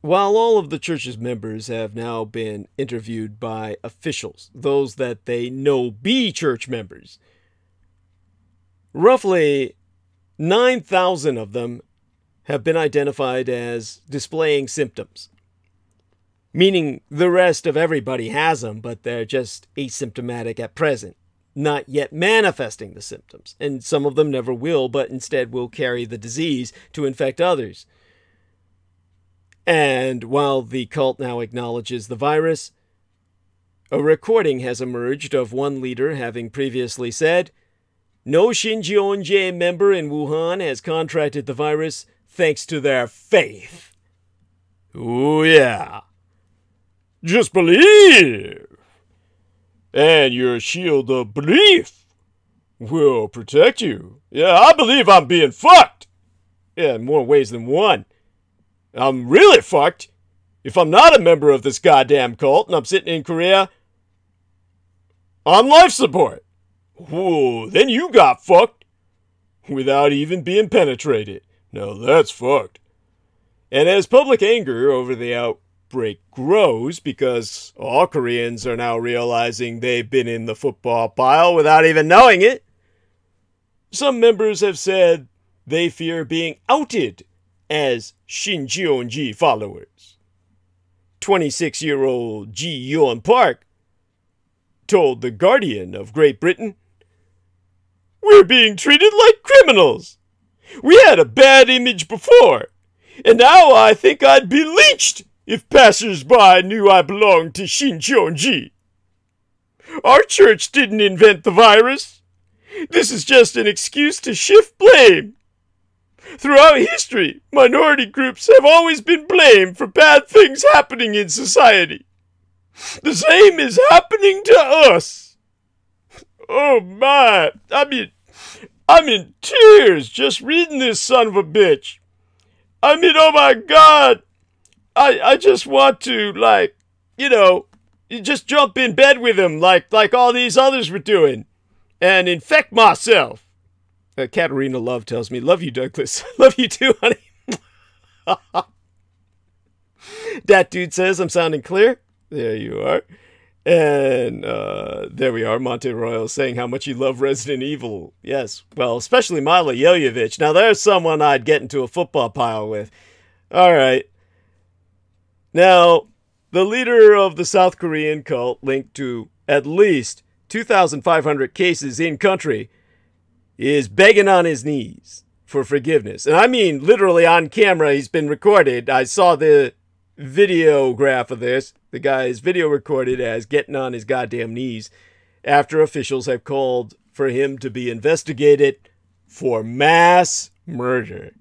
while all of the church's members have now been interviewed by officials, those that they know be church members, roughly 9,000 of them have been identified as displaying symptoms, meaning the rest of everybody has them, but they're just asymptomatic at present, not yet manifesting the symptoms, and some of them never will, but instead will carry the disease to infect others. And while the cult now acknowledges the virus, a recording has emerged of one leader having previously said, "No Shincheonji member in Wuhan has contracted the virus thanks to their faith." Oh yeah. Just believe. And your shield of belief will protect you. Yeah, I believe I'm being fucked. Yeah, in more ways than one. I'm really fucked if I'm not a member of this goddamn cult and I'm sitting in Korea on life support. Whoa, then you got fucked without even being penetrated. Now that's fucked. And as public anger over the outbreak grows, because all Koreans are now realizing they've been in the football pile without even knowing it, some members have said they fear being outed as Shincheonji followers. 26-year-old Ji-yeon Park told The Guardian of Great Britain, "We're being treated like criminals. We had a bad image before, and now I think I'd be lynched if passers-by knew I belonged to Shincheonji. Our church didn't invent the virus. This is just an excuse to shift blame. Throughout history, minority groups have always been blamed for bad things happening in society. The same is happening to us." Oh my, I'm in tears just reading this son of a bitch. I mean, oh my God. I just want to, like, you know, just jump in bed with him like all these others were doing and infect myself. Katerina Love tells me, "Love you, Douglas." Love you too, honey. That dude says I'm sounding clear. There you are. And there we are. Monte Royal saying how much you love Resident Evil. Yes, well, especially Mila Jovovich. Now, there's someone I'd get into a football pile with. All right. Now, the leader of the South Korean cult linked to at least 2,500 cases in country is begging on his knees for forgiveness. And I mean, literally on camera, he's been recorded. I saw the videograph of this. The guy's video recorded as getting on his goddamn knees after officials have called for him to be investigated for mass murder.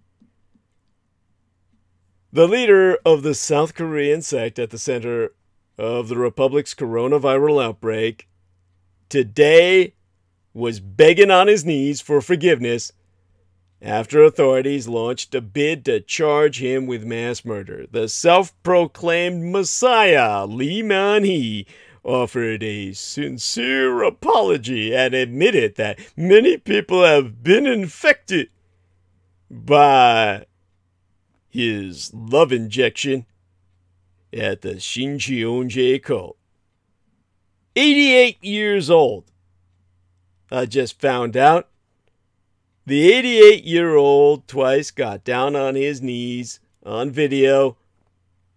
The leader of the South Korean sect at the center of the Republic's coronavirus outbreak today was begging on his knees for forgiveness after authorities launched a bid to charge him with mass murder. The self-proclaimed Messiah, Lee Man-hee, offered a sincere apology and admitted that many people have been infected by his love injection at the Shincheonji cult. 88 years old. I just found out the 88-year-old twice got down on his knees on video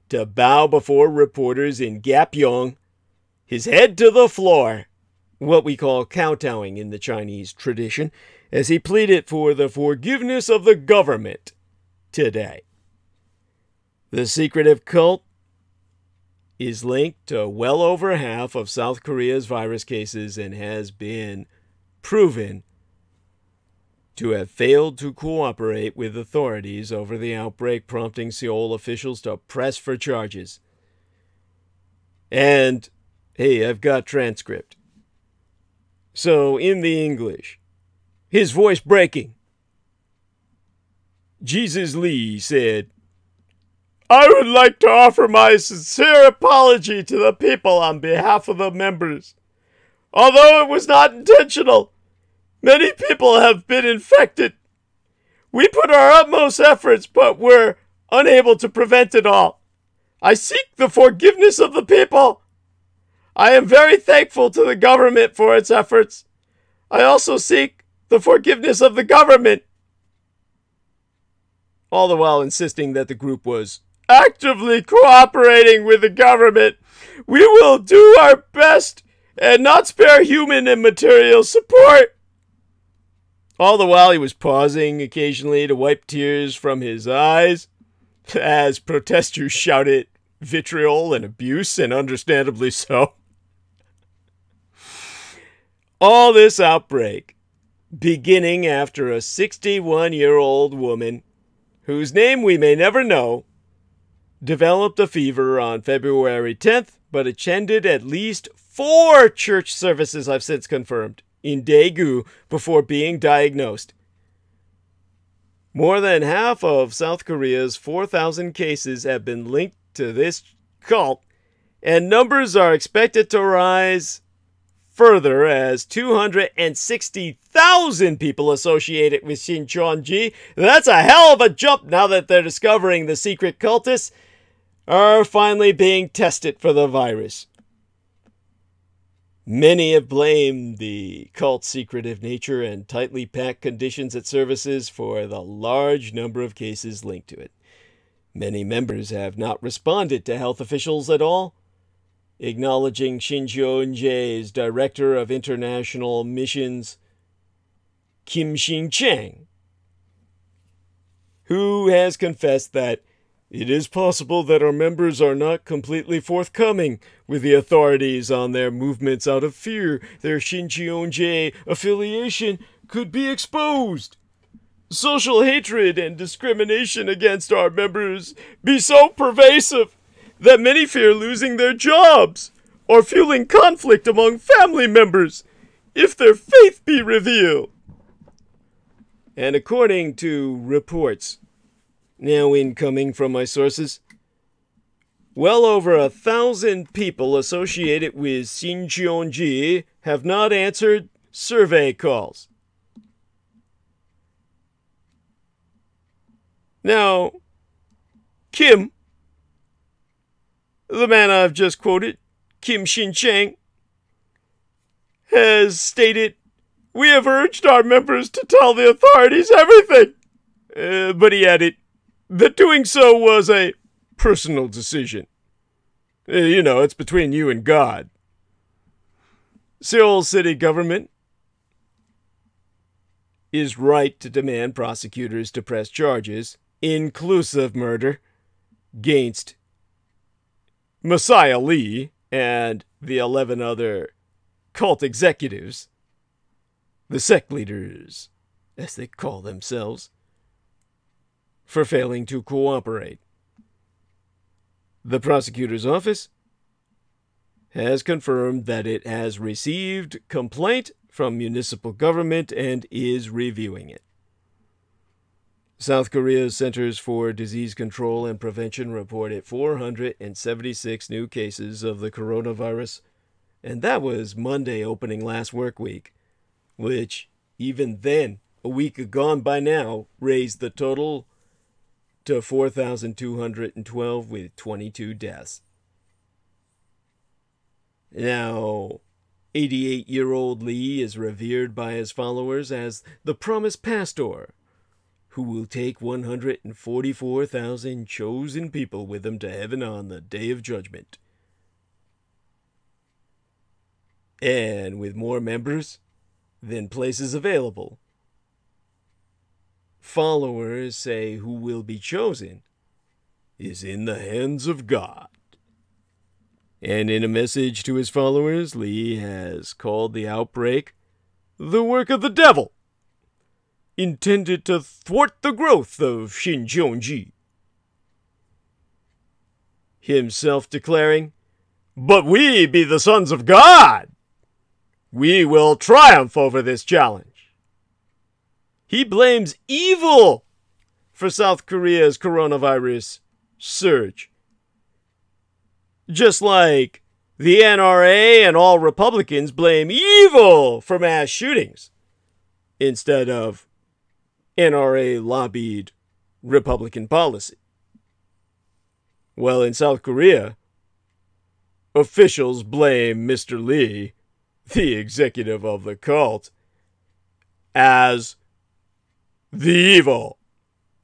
to bow before reporters in Gapyeong, his head to the floor, what we call kowtowing in the Chinese tradition, as he pleaded for the forgiveness of the government today. The secretive cult is linked to well over half of South Korea's virus cases and has been proven to have failed to cooperate with authorities over the outbreak, prompting Sewol officials to press for charges. And, hey, I've got transcript. So, in the English, his voice breaking, Jesus Lee said, "I would like to offer my sincere apology to the people on behalf of the members. Although it was not intentional, many people have been infected. We put our utmost efforts, but were unable to prevent it all. I seek the forgiveness of the people. I am very thankful to the government for its efforts. I also seek the forgiveness of the government." All the while insisting that the group was actively cooperating with the government. We will do our best and not spare human and material support. All the while he was pausing occasionally to wipe tears from his eyes as protesters shouted vitriol and abuse, and understandably so. All this outbreak beginning after a 61-year-old woman, whose name we may never know, developed a fever on February 10th, but attended at least 4 church services, I've since confirmed, in Daegu before being diagnosed. More than half of South Korea's 4,000 cases have been linked to this cult, and numbers are expected to rise further as 260,000 people associated with Shincheonji, that's a hell of a jump now that they're discovering the secret cultists, are finally being tested for the virus. Many have blamed the cult's secretive nature and tightly packed conditions at services for the large number of cases linked to it. Many members have not responded to health officials at all, acknowledging Shincheonji's Director of International Missions, Kim Shin-chang, who has confessed that it is possible that our members are not completely forthcoming with the authorities on their movements out of fear their Shincheonji affiliation could be exposed. Social hatred and discrimination against our members be so pervasive that many fear losing their jobs or fueling conflict among family members if their faith be revealed. And according to reports now incoming from my sources, well over 1,000 people associated with Shincheonji have not answered survey calls. Now, Kim, the man I've just quoted, Kim Shin-chang, has stated, "We have urged our members to tell the authorities everything." But he added that doing so was a personal decision. You know, it's between you and God. Seoul city government is right to demand prosecutors to press charges, inclusive murder, against Messiah Lee and the 11 other cult executives, the sect leaders, as they call themselves, for failing to cooperate. The prosecutor's office has confirmed that it has received complaint from municipal government and is reviewing it. South Korea's Centers for Disease Control and Prevention reported 476 new cases of the coronavirus, and that was Monday opening last work week, which, even then, a week gone by now, raised the total to 4,212 with 22 deaths. Now, 88-year-old Lee is revered by his followers as the promised pastor, who will take 144,000 chosen people with him to heaven on the day of judgment. And with more members than places available, followers say who will be chosen is in the hands of God. And in a message to his followers, Lee has called the outbreak the work of the devil, intended to thwart the growth of Shincheonji. Himself declaring, "But we be the sons of God. We will triumph over this challenge." He blames evil for South Korea's coronavirus surge. Just like the NRA and all Republicans blame evil for mass shootings instead of NRA-lobbied Republican policy. Well, in South Korea, officials blame Mr. Lee, the executive of the cult, as the evil,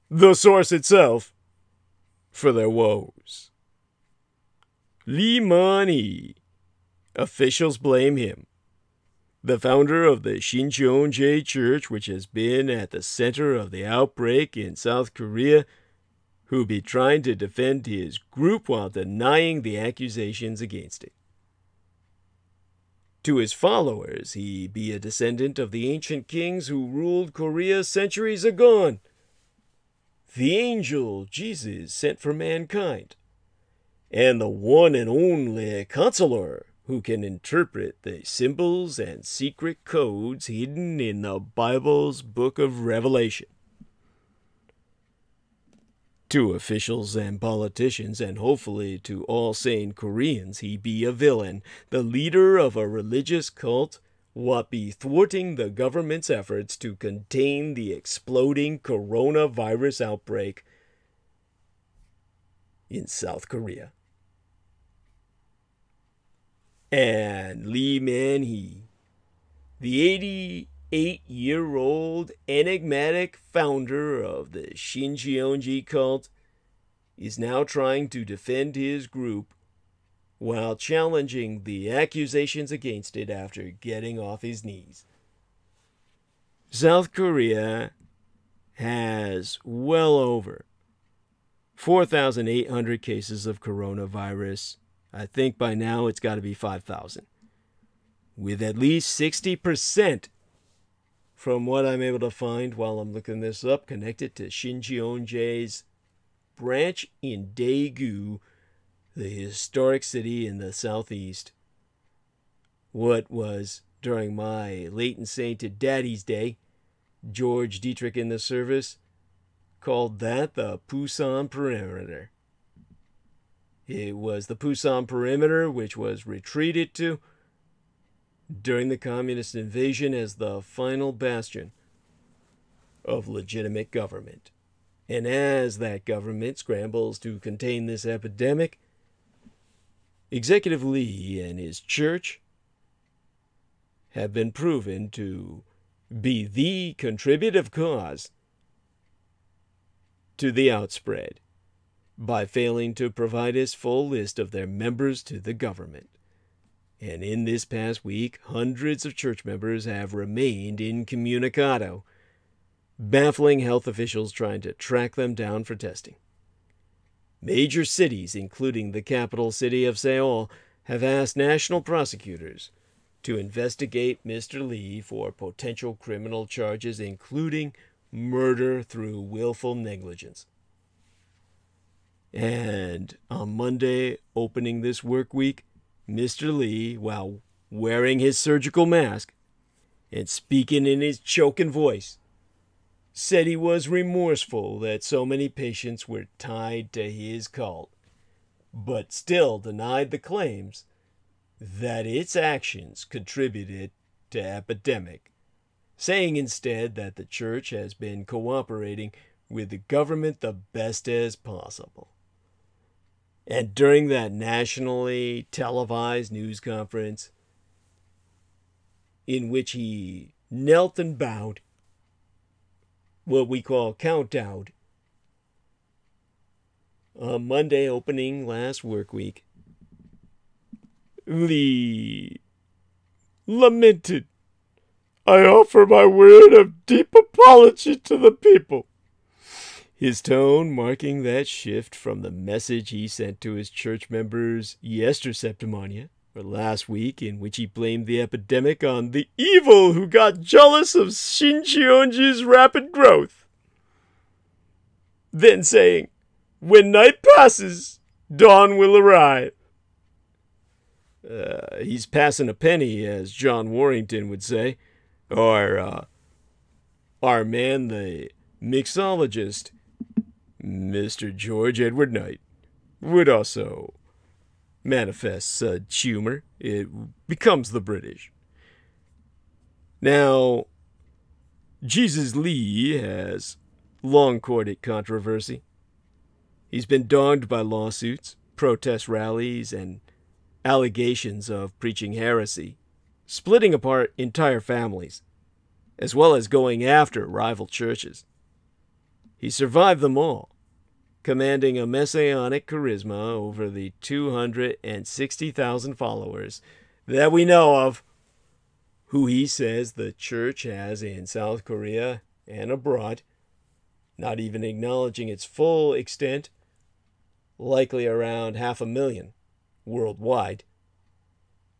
the source itself, for their woes. Lee Man-hee. Officials blame him, the founder of the Shincheonji Church, which has been at the center of the outbreak in South Korea, who be trying to defend his group while denying the accusations against it. To his followers, he be a descendant of the ancient kings who ruled Korea centuries agone, the angel Jesus sent for mankind, and the one and only counselor who can interpret the symbols and secret codes hidden in the Bible's book of Revelation. To officials and politicians, and hopefully to all sane Koreans, he be a villain, the leader of a religious cult, what be thwarting the government's efforts to contain the exploding coronavirus outbreak in South Korea. And Lee Man-hee, the 88-year-old enigmatic founder of the Shincheonji cult, is now trying to defend his group while challenging the accusations against it after getting off his knees. South Korea has well over 4,800 cases of coronavirus. I think by now it's got to be 5,000. With at least 60%, from what I'm able to find while I'm looking this up, connected to Shincheonji's branch in Daegu, the historic city in the southeast. What was, during my late and sainted daddy's day, George Dietrich in the service, called that the Pusan Perimeter. It was the Pusan Perimeter which was retreated to during the communist invasion as the final bastion of legitimate government. And as that government scrambles to contain this epidemic, Executive Lee and his church have been proven to be the contributive cause to the outspread by failing to provide his full list of their members to the government. And in this past week, hundreds of church members have remained incommunicado, baffling health officials trying to track them down for testing. Major cities, including the capital city of Sewol, have asked national prosecutors to investigate Mr. Lee for potential criminal charges, including murder through willful negligence. And on Monday, opening this work week, Mr. Lee, while wearing his surgical mask and speaking in his choking voice, said he was remorseful that so many patients were tied to his cult, but still denied the claims that its actions contributed to epidemic, saying instead that the church has been cooperating with the government the best as possible. And during that nationally televised news conference, in which he knelt and bowed, what we call countdowed, on Monday opening last work week. Lee lamented, "I offer my word of deep apology to the people." His tone marking that shift from the message he sent to his church members yesterday, or last week, in which he blamed the epidemic on the evil who got jealous of Shincheonji's rapid growth. Then saying, "When night passes, dawn will arrive." He's passing a penny, as John Warrington would say, or our man, the mixologist, Mr. George Edward Knight, would also manifest such humor. It becomes the British. Now, Jesus Lee has long courted controversy. He's been dogged by lawsuits, protest rallies, and allegations of preaching heresy, splitting apart entire families, as well as going after rival churches. He survived them all, commanding a messianic charisma over the 260,000 followers that we know of, who he says the church has in South Korea and abroad, not even acknowledging its full extent, likely around 500,000 worldwide.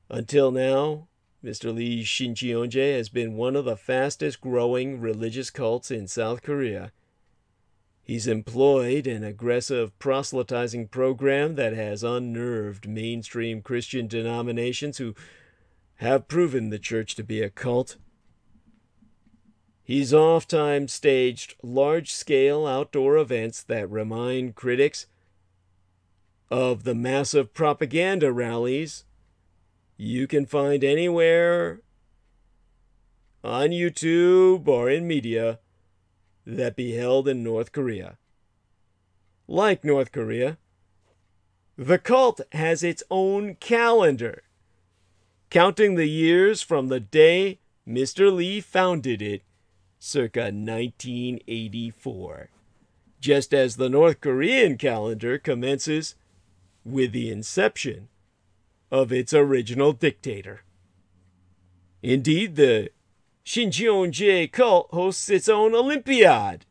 Until now, Mr. Lee's Shincheonji has been one of the fastest growing religious cults in South Korea. He's employed an aggressive proselytizing program that has unnerved mainstream Christian denominations who have proven the church to be a cult. He's oft-times staged large-scale outdoor events that remind critics of the massive propaganda rallies you can find anywhere on YouTube or in media that be held in North Korea. Like North Korea, the cult has its own calendar, counting the years from the day Mr. Lee founded it, circa 1984, just as the North Korean calendar commences with the inception of its original dictator. Indeed, the Shincheonji cult hosts its own Olympiad,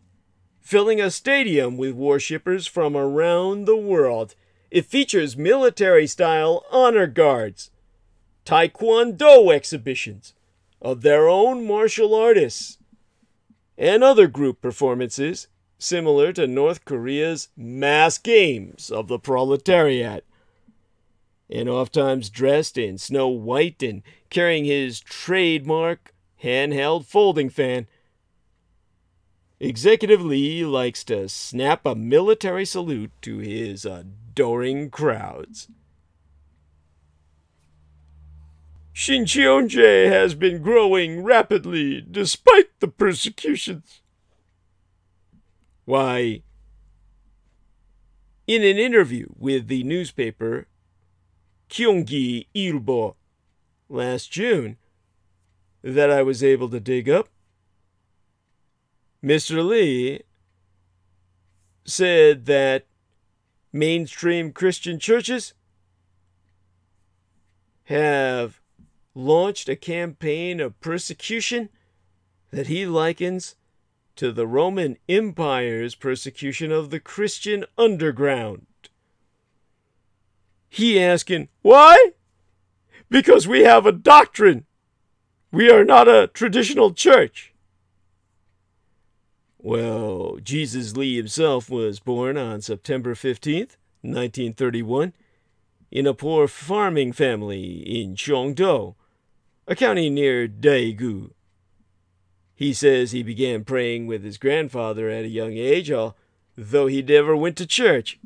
filling a stadium with worshippers from around the world. It features military-style honor guards, taekwondo exhibitions of their own martial artists, and other group performances similar to North Korea's mass games of the proletariat, and oftentimes dressed in snow white and carrying his trademark handheld folding fan. Executive Lee likes to snap a military salute to his adoring crowds. Shincheonji has been growing rapidly despite the persecutions. Why, in an interview with the newspaper Gyeonggi-ilbo last June that I was able to dig up, Mr. Lee said that mainstream Christian churches have launched a campaign of persecution that he likens to the Roman Empire's persecution of the Christian underground. He asking, why? Because we have a doctrine. We are not a traditional church. Well, Jesus Lee himself was born on September 15th, 1931, in a poor farming family in Cheongdo, a county near Daegu. He says he began praying with his grandfather at a young age, although he never went to church.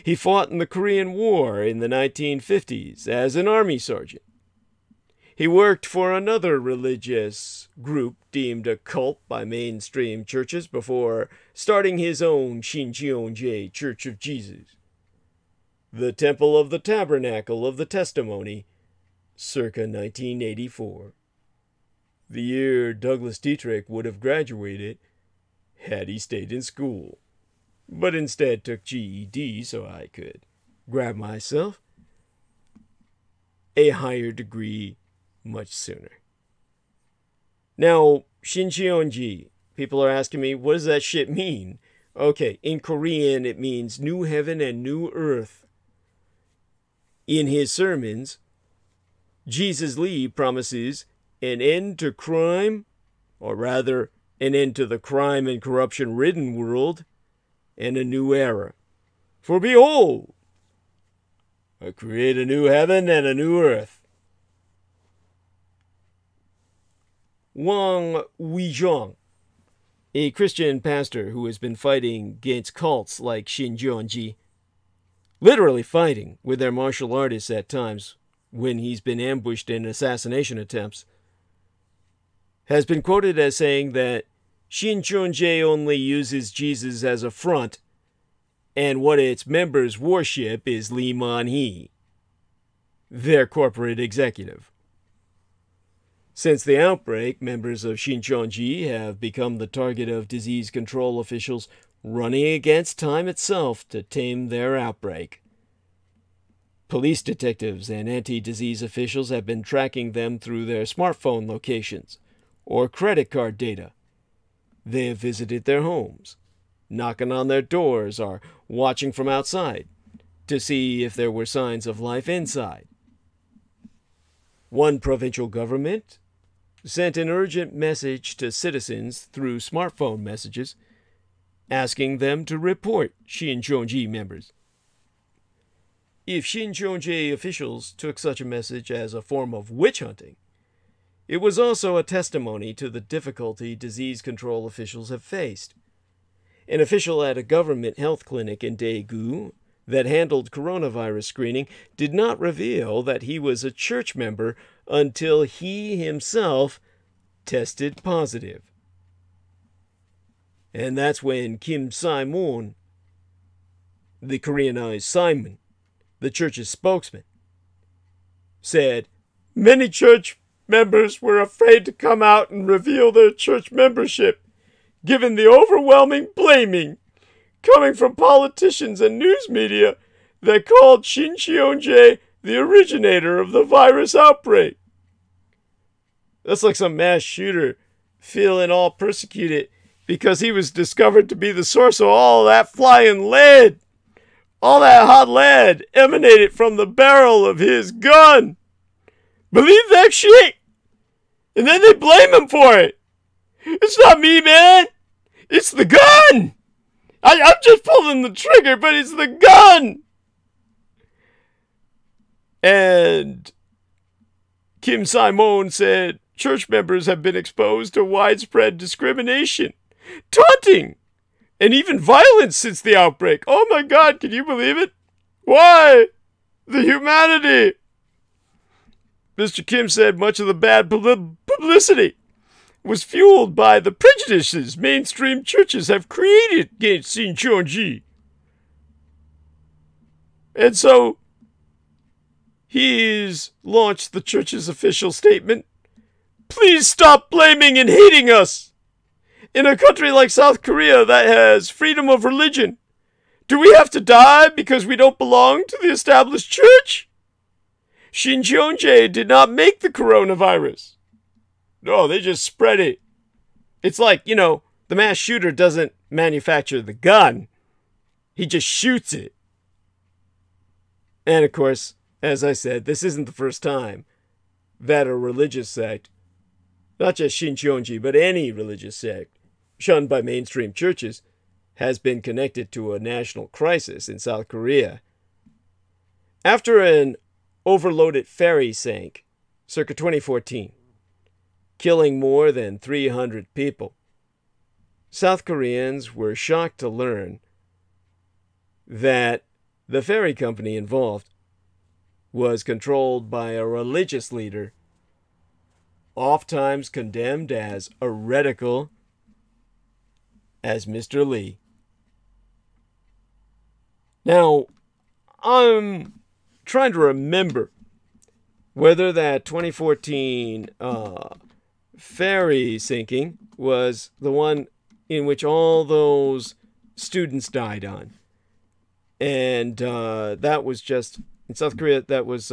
He fought in the Korean War in the 1950s as an army sergeant. He worked for another religious group deemed a cult by mainstream churches before starting his own Shincheonji Church of Jesus, the Temple of the Tabernacle of the Testimony, circa 1984. the year Douglas Dietrich would have graduated had he stayed in school, but instead took GED so I could grab myself a higher degree much sooner. Now, Shincheonji, people are asking me, what does that shit mean? Okay, in Korean it means new heaven and new earth. In his sermons, Jesus Lee promises an end to crime, or rather, an end to the crime and corruption-ridden world, and a new era. For behold, I create a new heaven and a new earth. Wang Weizhong, a Christian pastor who has been fighting against cults like Shincheonji, literally fighting with their martial artists at times when he's been ambushed in assassination attempts, has been quoted as saying that Shincheonji only uses Jesus as a front, and what its members worship is Lee Man-hee, their corporate executive. Since the outbreak, members of Shincheonji have become the target of disease control officials running against time itself to tame their outbreak. Police detectives and anti-disease officials have been tracking them through their smartphone locations or credit card data. They have visited their homes, knocking on their doors or watching from outside to see if there were signs of life inside. One provincial government sent an urgent message to citizens through smartphone messages asking them to report Shincheonji members. If Shincheonji officials took such a message as a form of witch hunting, it was also a testimony to the difficulty disease control officials have faced. An official at a government health clinic in Daegu that handled coronavirus screening did not reveal that he was a church member until he himself tested positive. And that's when Kim Simon, the Koreanized Simon, the church's spokesman, said, "Many church members were afraid to come out and reveal their church membership, given the overwhelming blaming coming from politicians and news media that called Shincheonji the originator of the virus outbreak." That's like some mass shooter feeling all persecuted because he was discovered to be the source of all that flying lead. All that hot lead emanated from the barrel of his gun. Believe that shit? And then they blame him for it. It's not me, man. It's the gun. I'm just pulling the trigger, but it's the gun. And Kim Simon said church members have been exposed to widespread discrimination, taunting, and even violence since the outbreak. Oh my God, can you believe it? Why? The humanity. Mr. Kim said much of the bad publicity was fueled by the prejudices mainstream churches have created against Shincheonji. And so, he's launched the church's official statement, "Please stop blaming and hating us. In a country like South Korea that has freedom of religion, do we have to die because we don't belong to the established church? Shincheonji did not make the coronavirus. No, they just spread it. It's like, the mass shooter doesn't manufacture the gun. He just shoots it." And of course, as I said, this isn't the first time that a religious sect, not just Shincheonji, but any religious sect, shunned by mainstream churches, has been connected to a national crisis in South Korea. After an overloaded ferry sank, circa 2014, killing more than 300 people, South Koreans were shocked to learn that the ferry company involved was controlled by a religious leader, oftentimes condemned as heretical as Mr. Lee. Now, I'm trying to remember whether that 2014 Ferry sinking was the one in which all those students died on. And that was just, in South Korea, that was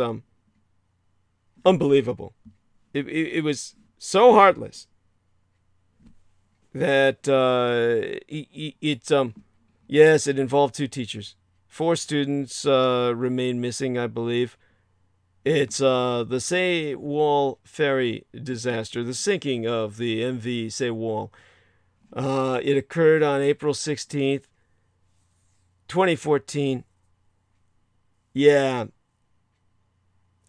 unbelievable. It was so heartless that yes, it involved 2 teachers. 4 students remain missing, I believe. It's the Sewol ferry disaster, the sinking of the MV Sewol. It occurred on April 16th, 2014. Yeah.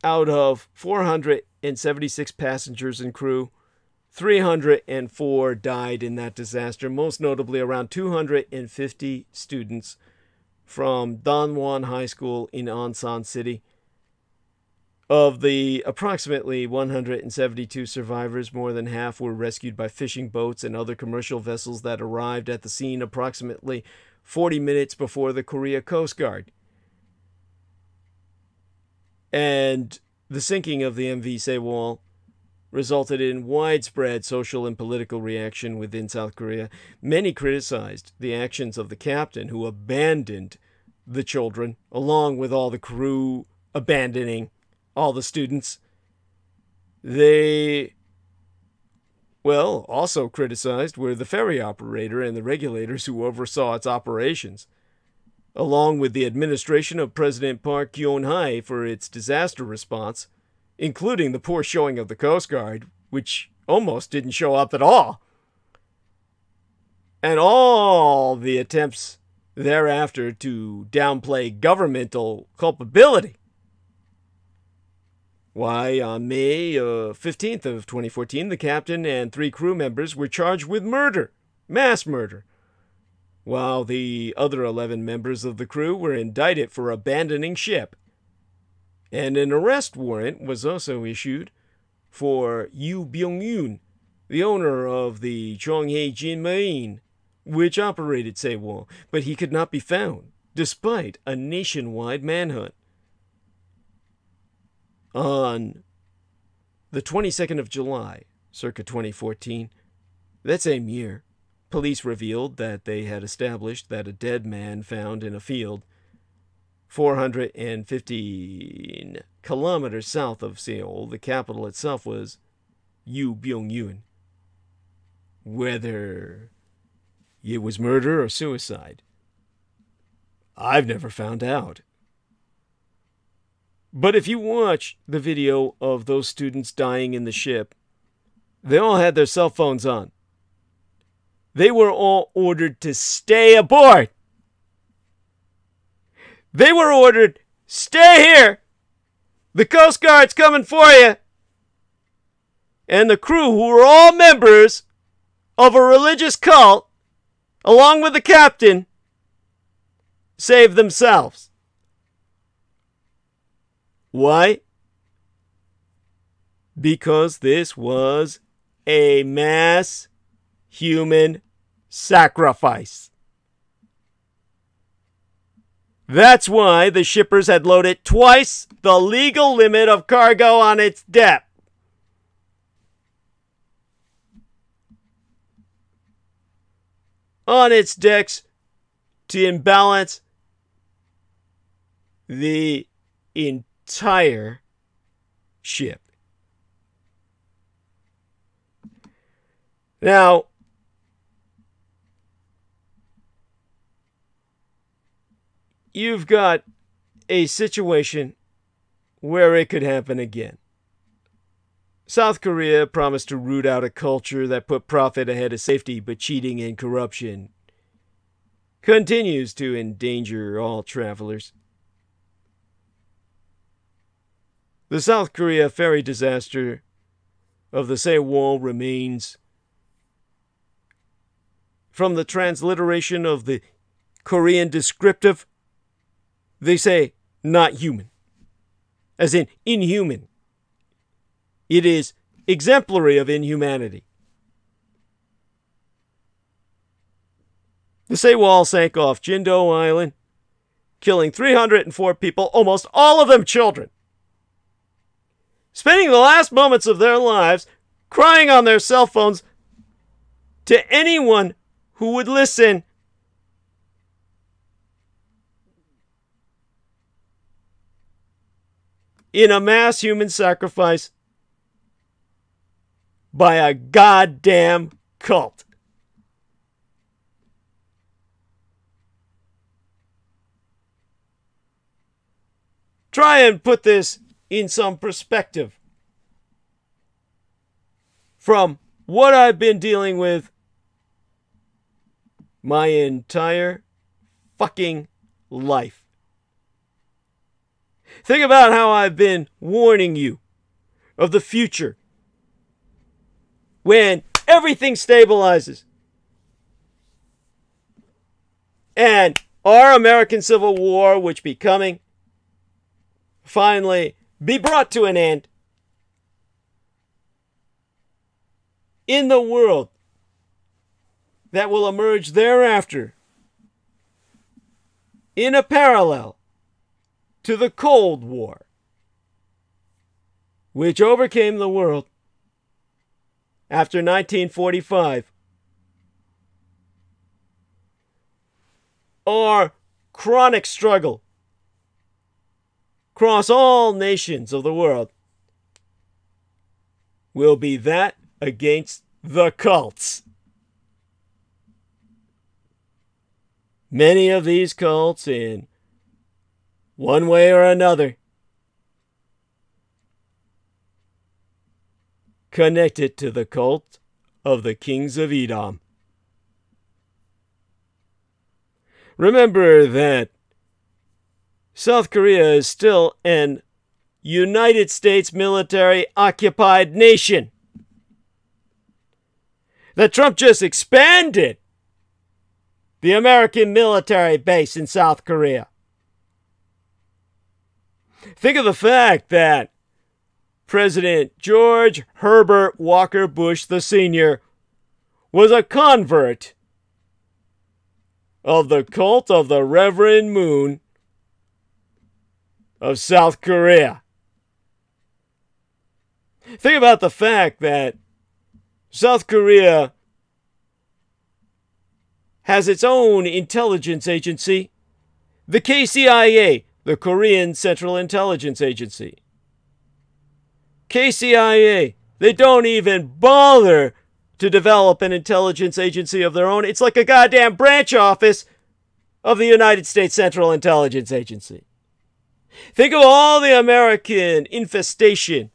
Out of 476 passengers and crew, 304 died in that disaster, most notably around 250 students from Dongwon High School in Ansan City. Of the approximately 172 survivors, more than half were rescued by fishing boats and other commercial vessels that arrived at the scene approximately 40 minutes before the Korea Coast Guard. And the sinking of the MV Sewol resulted in widespread social and political reaction within South Korea. Many criticized the actions of the captain, who abandoned the children, along with all the crew abandoning all the students. They, well, also criticized were the ferry operator and the regulators who oversaw its operations, along with the administration of President Park Geun-hye for its disaster response, including the poor showing of the Coast Guard, which almost didn't show up at all, and all the attempts thereafter to downplay governmental culpability. Why, on May 15th of 2014, the captain and 3 crew members were charged with murder, mass murder, while the other 11 members of the crew were indicted for abandoning ship. And an arrest warrant was also issued for Yoo Byung-yoon, the owner of the Chonghae-jin Marine, which operated Sewol, but he could not be found, despite a nationwide manhunt. On the 22nd of July, circa 2014, that same year, police revealed that they had established that a dead man found in a field 415 kilometers south of Seoul, the capital itself, was Yoo Byung-yoon. Whether it was murder or suicide, I've never found out. But if you watch the video of those students dying in the ship, they all had their cell phones on. They were all ordered to stay aboard. They were ordered, stay here. The Coast Guard's coming for you. And the crew, who were all members of a religious cult, along with the captain, saved themselves. Why? Because this was a mass human sacrifice. That's why the shippers had loaded twice the legal limit of cargo on its deck. On its decks to imbalance the entire ship. Now, you've got a situation where it could happen again. South Korea promised to root out a culture that put profit ahead of safety, but cheating and corruption continues to endanger all travelers. The South Korea ferry disaster of the Sewol remains, from the transliteration of the Korean descriptive, they say not human, as in inhuman. It is exemplary of inhumanity. The Sewol sank off Jindo Island, killing 304 people, almost all of them children, spending the last moments of their lives crying on their cell phones to anyone who would listen. In a mass human sacrifice by a goddamn cult. Try and put this in some perspective from what I've been dealing with my entire fucking life. Think about how I've been warning you of the future when everything stabilizes and our American Civil War, which be coming, finally be brought to an end. In the world that will emerge thereafter, in a parallel to the Cold War, which overcame the world after 1945, our chronic struggle across all nations of the world will be that against the cults. Many of these cults, in one way or another, connected to the cult of the kings of Edom. Remember that South Korea is still an United States military-occupied nation. That Trump just expanded the American military base in South Korea. Think of the fact that President George Herbert Walker Bush Sr. was a convert of the cult of the Reverend Moon of South Korea. Think about the fact that South Korea has its own intelligence agency, the KCIA, the Korean Central Intelligence Agency. KCIA, they don't even bother to develop an intelligence agency of their own. It's like a goddamn branch office of the United States Central Intelligence Agency. Think of all the American infestation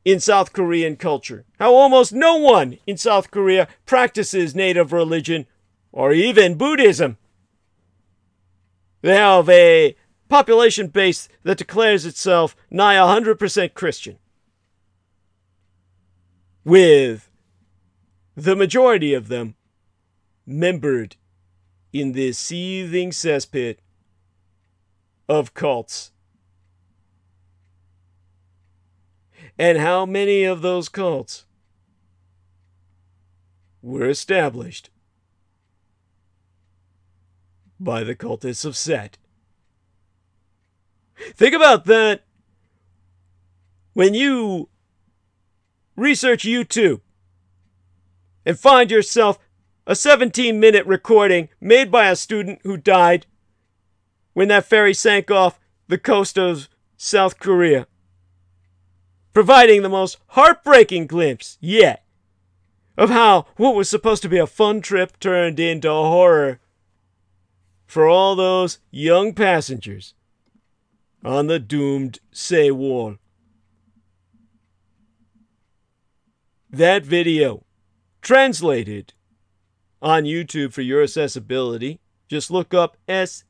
in South Korean culture. How almost no one in South Korea practices native religion or even Buddhism. They have a population base that declares itself nigh 100% Christian, with the majority of them membered in this seething cesspit of cults. And how many of those cults were established by the cultists of Set? Think about that when you research YouTube and find yourself a 17-minute recording made by a student who died when that ferry sank off the coast of South Korea, providing the most heartbreaking glimpse yet of how what was supposed to be a fun trip turned into horror for all those young passengers on the doomed Sewol. That video, translated on YouTube for your accessibility, just look up SEWOL.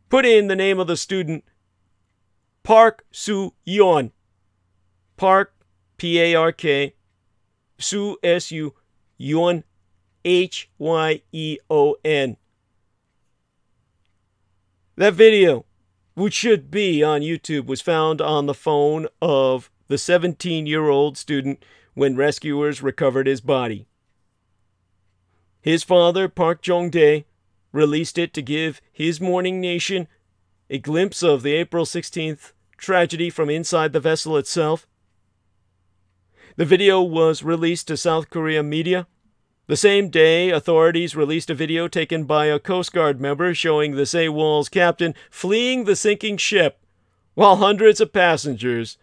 Put in the name of the student, Park Soo-yeon. Park, P-A-R-K, Soo, S-U, Yeon, H-Y-E-O-N. That video, which should be on YouTube, was found on the phone of the 17-year-old student when rescuers recovered his body. His father, Park Jong-dae, released it to give his mourning nation a glimpse of the April 16th tragedy from inside the vessel itself. The video was released to South Korea media. The same day, authorities released a video taken by a Coast Guard member showing the Sewol's captain fleeing the sinking ship, while hundreds of passengers,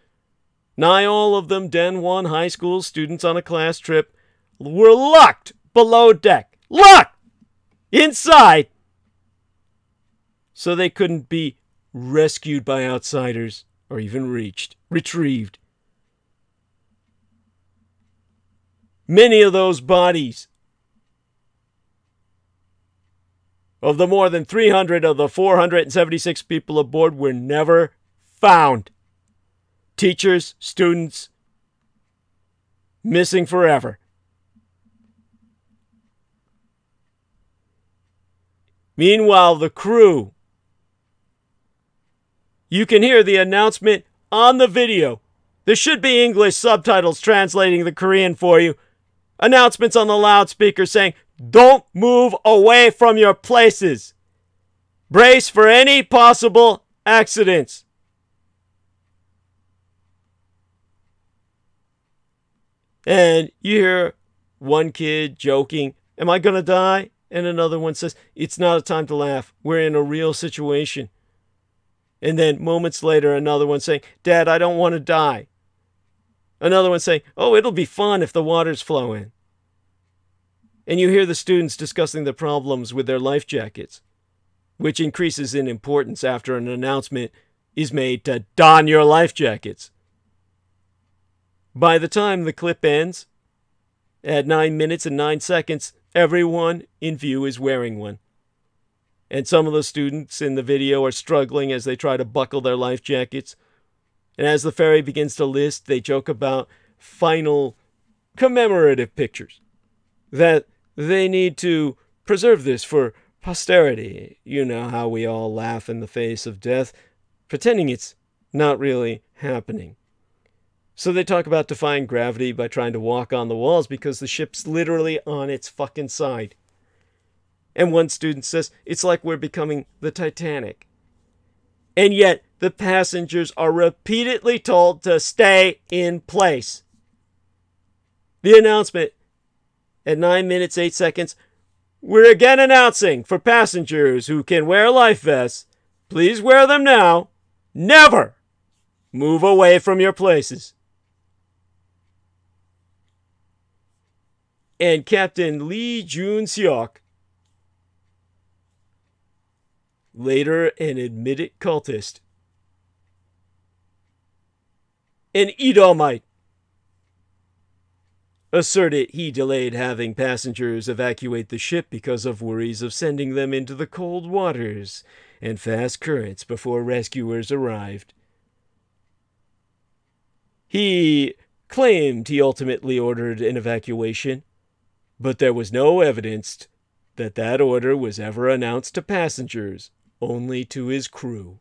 nigh all of them Daewon High School students on a class trip, were locked below deck. Locked! Inside! So they couldn't be rescued by outsiders or even retrieved. Many of those bodies, of the more than 300 of the 476 people aboard, were never found. Teachers, students, missing forever. Meanwhile, the crew, you can hear the announcement on the video. There should be English subtitles translating the Korean for you. Announcements on the loudspeaker saying, "Don't move away from your places. Brace for any possible accidents." And you hear one kid joking, "Am I going to die?" And another one says, "It's not a time to laugh. We're in a real situation." And then moments later, another one saying, "Dad, I don't want to die." Another one saying, "Oh, it'll be fun if the waters flow in." And you hear the students discussing the problems with their life jackets, which increases in importance after an announcement is made to don your life jackets. By the time the clip ends, at 9 minutes and 9 seconds, everyone in view is wearing one. And some of the students in the video are struggling as they try to buckle their life jackets. And as the ferry begins to list, they joke about final commemorative pictures, that they need to preserve this for posterity. You know how we all laugh in the face of death, pretending it's not really happening. So they talk about defying gravity by trying to walk on the walls because the ship's literally on its fucking side. And one student says, "It's like we're becoming the Titanic." And yet, the passengers are repeatedly told to stay in place. The announcement at 9 minutes, 8 seconds, "We're again announcing for passengers who can wear life vests, please wear them now. Never move away from your places." And Captain Lee Jun-seok, later an admitted cultist, an Edomite, asserted he delayed having passengers evacuate the ship because of worries of sending them into the cold waters and fast currents before rescuers arrived. He claimed he ultimately ordered an evacuation, but there was no evidence that that order was ever announced to passengers, only to his crew.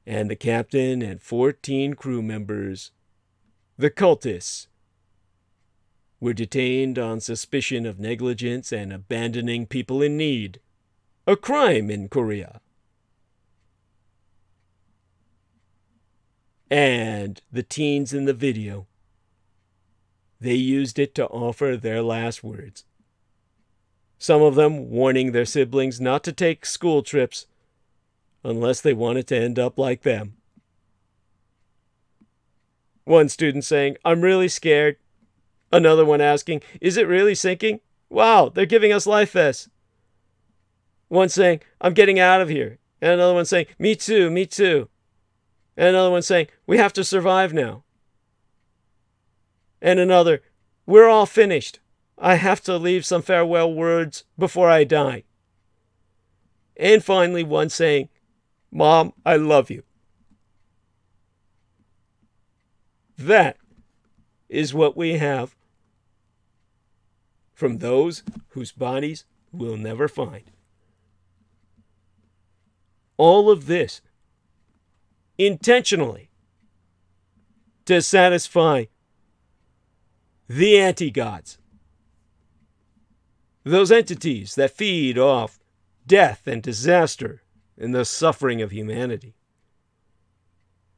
And the captain and 14 crew members, the cultists, were detained on suspicion of negligence and abandoning people in need, a crime in Korea. And the teens in the video, they used it to offer their last words. Some of them warning their siblings not to take school trips unless they wanted to end up like them. One student saying, "I'm really scared." Another one asking, "Is it really sinking? Wow, they're giving us life vests." One saying, "I'm getting out of here." And another one saying, "Me too, me too." And another one saying, "We have to survive now." And another, "We're all finished. I have to leave some farewell words before I die." And finally one saying, "Mom, I love you." That is what we have from those whose bodies we'll never find. All of this intentionally to satisfy the anti-gods, those entities that feed off death and disaster and the suffering of humanity.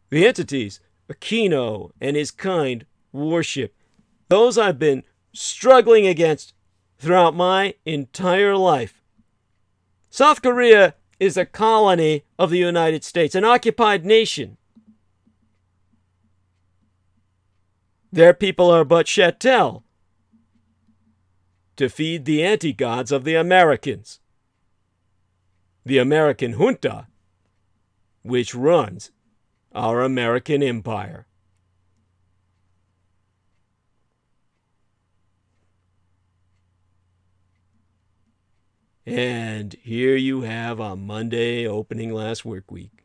The entities Aquino and his kind worship, those I've been struggling against throughout my entire life. South Korea is a colony of the United States, an occupied nation. Their people are but chattel to feed the anti-gods of the Americans. The American junta, which runs our American empire. And here you have on Monday, opening last work week,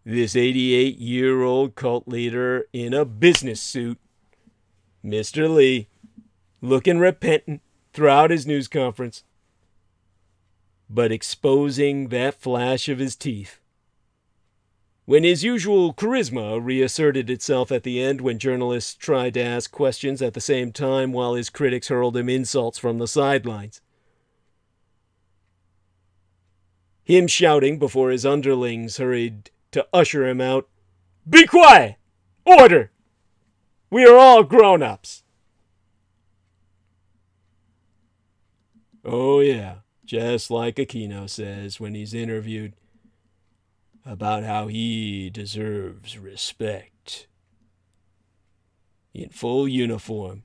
this 88-year-old cult leader in a business suit, Mr. Lee, looking repentant throughout his news conference, but exposing that flash of his teeth when his usual charisma reasserted itself at the end, when journalists tried to ask questions at the same time while his critics hurled him insults from the sidelines. Him shouting before his underlings hurried to usher him out, "Be quiet! Order! We are all grown-ups!" Oh yeah, just like Aquino says when he's interviewed about how he deserves respect. In full uniform,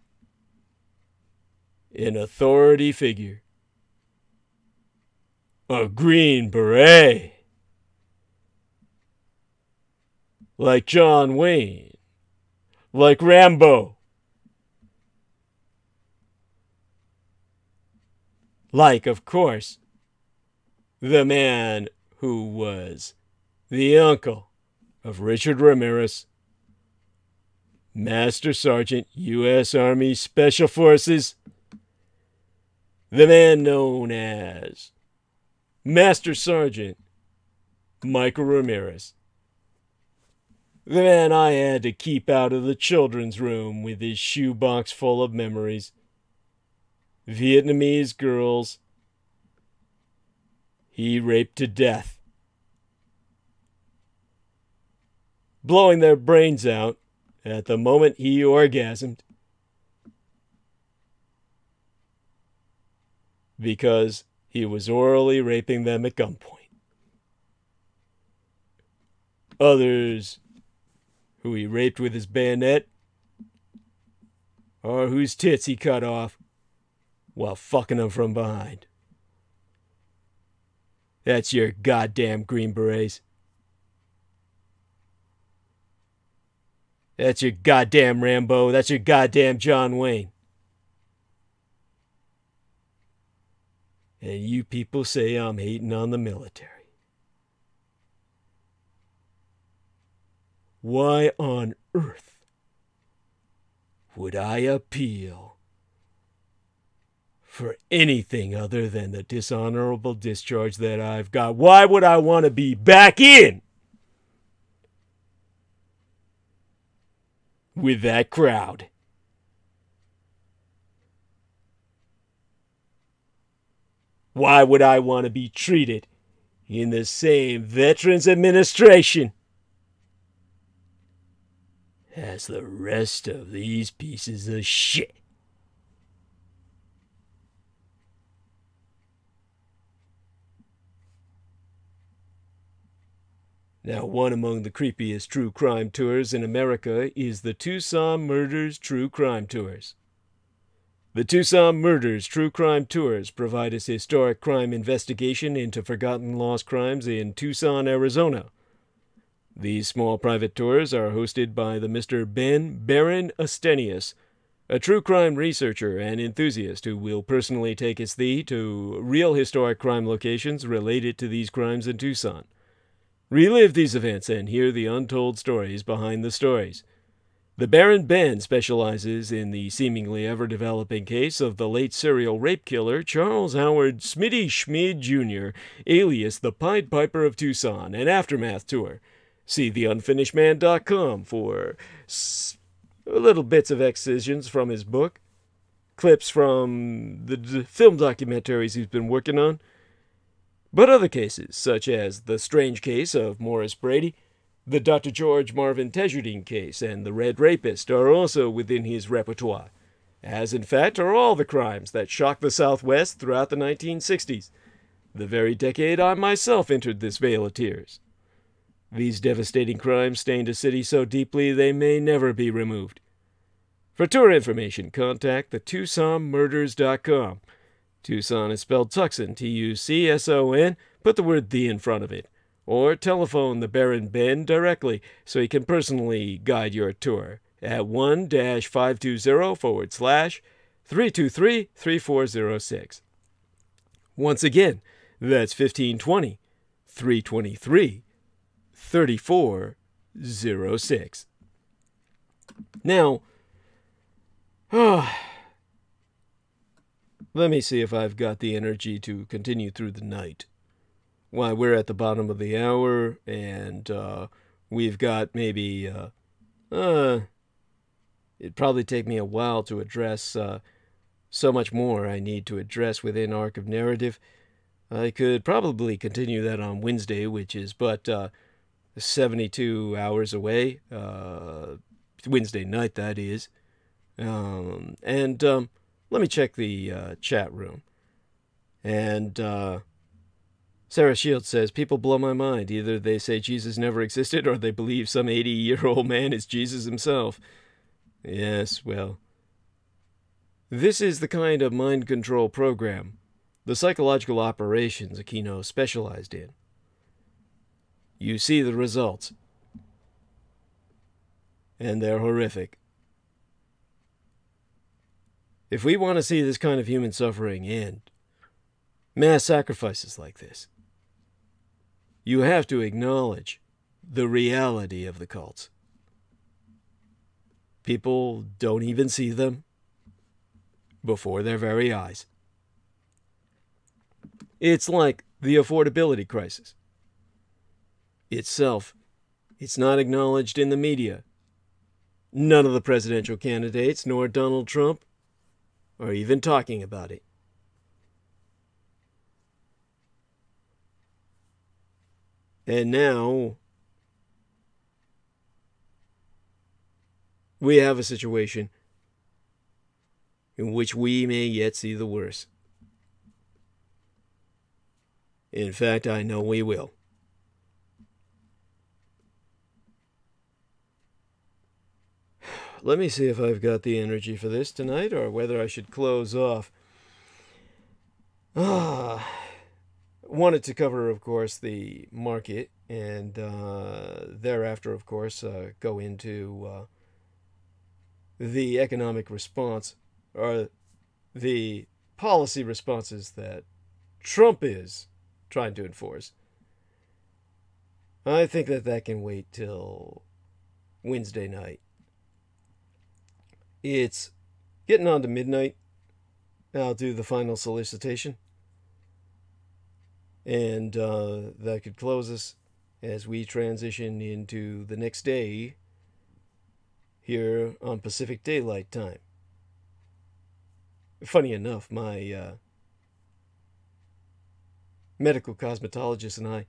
an authority figure, a green beret, like John Wayne, like Rambo, like, of course, the man who was the uncle of Richard Ramirez, Master Sergeant, U.S. Army Special Forces, the man known as Master Sergeant Michael Ramirez, the man I had to keep out of the children's room with his shoebox full of memories, Vietnamese girls he raped to death, blowing their brains out at the moment he orgasmed, because he was orally raping them at gunpoint. Others who he raped with his bayonet, or whose tits he cut off while fucking them from behind. That's your goddamn Green Berets. That's your goddamn Rambo. That's your goddamn John Wayne. And you people say I'm hating on the military. Why on earth would I appeal for anything other than the dishonorable discharge that I've got? Why would I want to be back in with that crowd? Why would I want to be treated in the same Veterans Administration as the rest of these pieces of shit? Now, one among the creepiest true crime tours in America is the Tucson Murders True Crime Tours. The Tucson Murders True Crime Tours provide us historic crime investigation into forgotten lost crimes in Tucson, Arizona. These small private tours are hosted by the Mr. Ben Baron Astenius, a true crime researcher and enthusiast who will personally take us to real historic crime locations related to these crimes in Tucson. Relive these events and hear the untold stories behind the stories. The Baron Ben specializes in the seemingly ever-developing case of the late serial rape killer Charles Howard Smitty Schmid Jr., alias the Pied Piper of Tucson, an aftermath tour. See theunfinishedman.com for little bits of excisions from his book, clips from the film documentaries he's been working on. But other cases, such as the strange case of Morris Brady, the Dr. George Marvin Tejardine case, and the Red Rapist, are also within his repertoire, as in fact are all the crimes that shocked the Southwest throughout the 1960s, the very decade I myself entered this vale of tears. These devastating crimes stained a city so deeply they may never be removed. For tour information, contact the TucsonMurders.com. Tucson is spelled Tucson, Tucson, put the word "the" in front of it. Or telephone the Baron Ben directly so he can personally guide your tour at 1-520/323-3406. Once again, that's 1520-323-3406. Now, let me see if I've got the energy to continue through the night. Why, we're at the bottom of the hour, and we've got maybe, it'd probably take me a while to address so much more I need to address within Arc of Narrative. I could probably continue that on Wednesday, which is but 72 hours away. Wednesday night, that is. Let me check the chat room. And Sarah Shields says, people blow my mind. Either they say Jesus never existed or they believe some 80-year-old man is Jesus himself. Yes, well, this is the kind of mind control program, the psychological operations Aquino specialized in. You see the results. And they're horrific. If we want to see this kind of human suffering end, mass sacrifices like this, you have to acknowledge the reality of the cults. People don't even see them before their very eyes. It's like the affordability crisis. Itself, it's not acknowledged in the media. None of the presidential candidates, nor Donald Trump, are even talking about it. And now, we have a situation in which we may yet see the worst. In fact, I know we will. Let me see if I've got the energy for this tonight, or whether I should close off. Wanted to cover, of course, the market, and thereafter, of course, go into the economic response, or the policy responses that Trump is trying to enforce. I think that can wait till Wednesday night. It's getting on to midnight. I'll do the final solicitation. And that could close us as we transition into the next day here on Pacific Daylight Time. Funny enough, my medical cosmetologist and I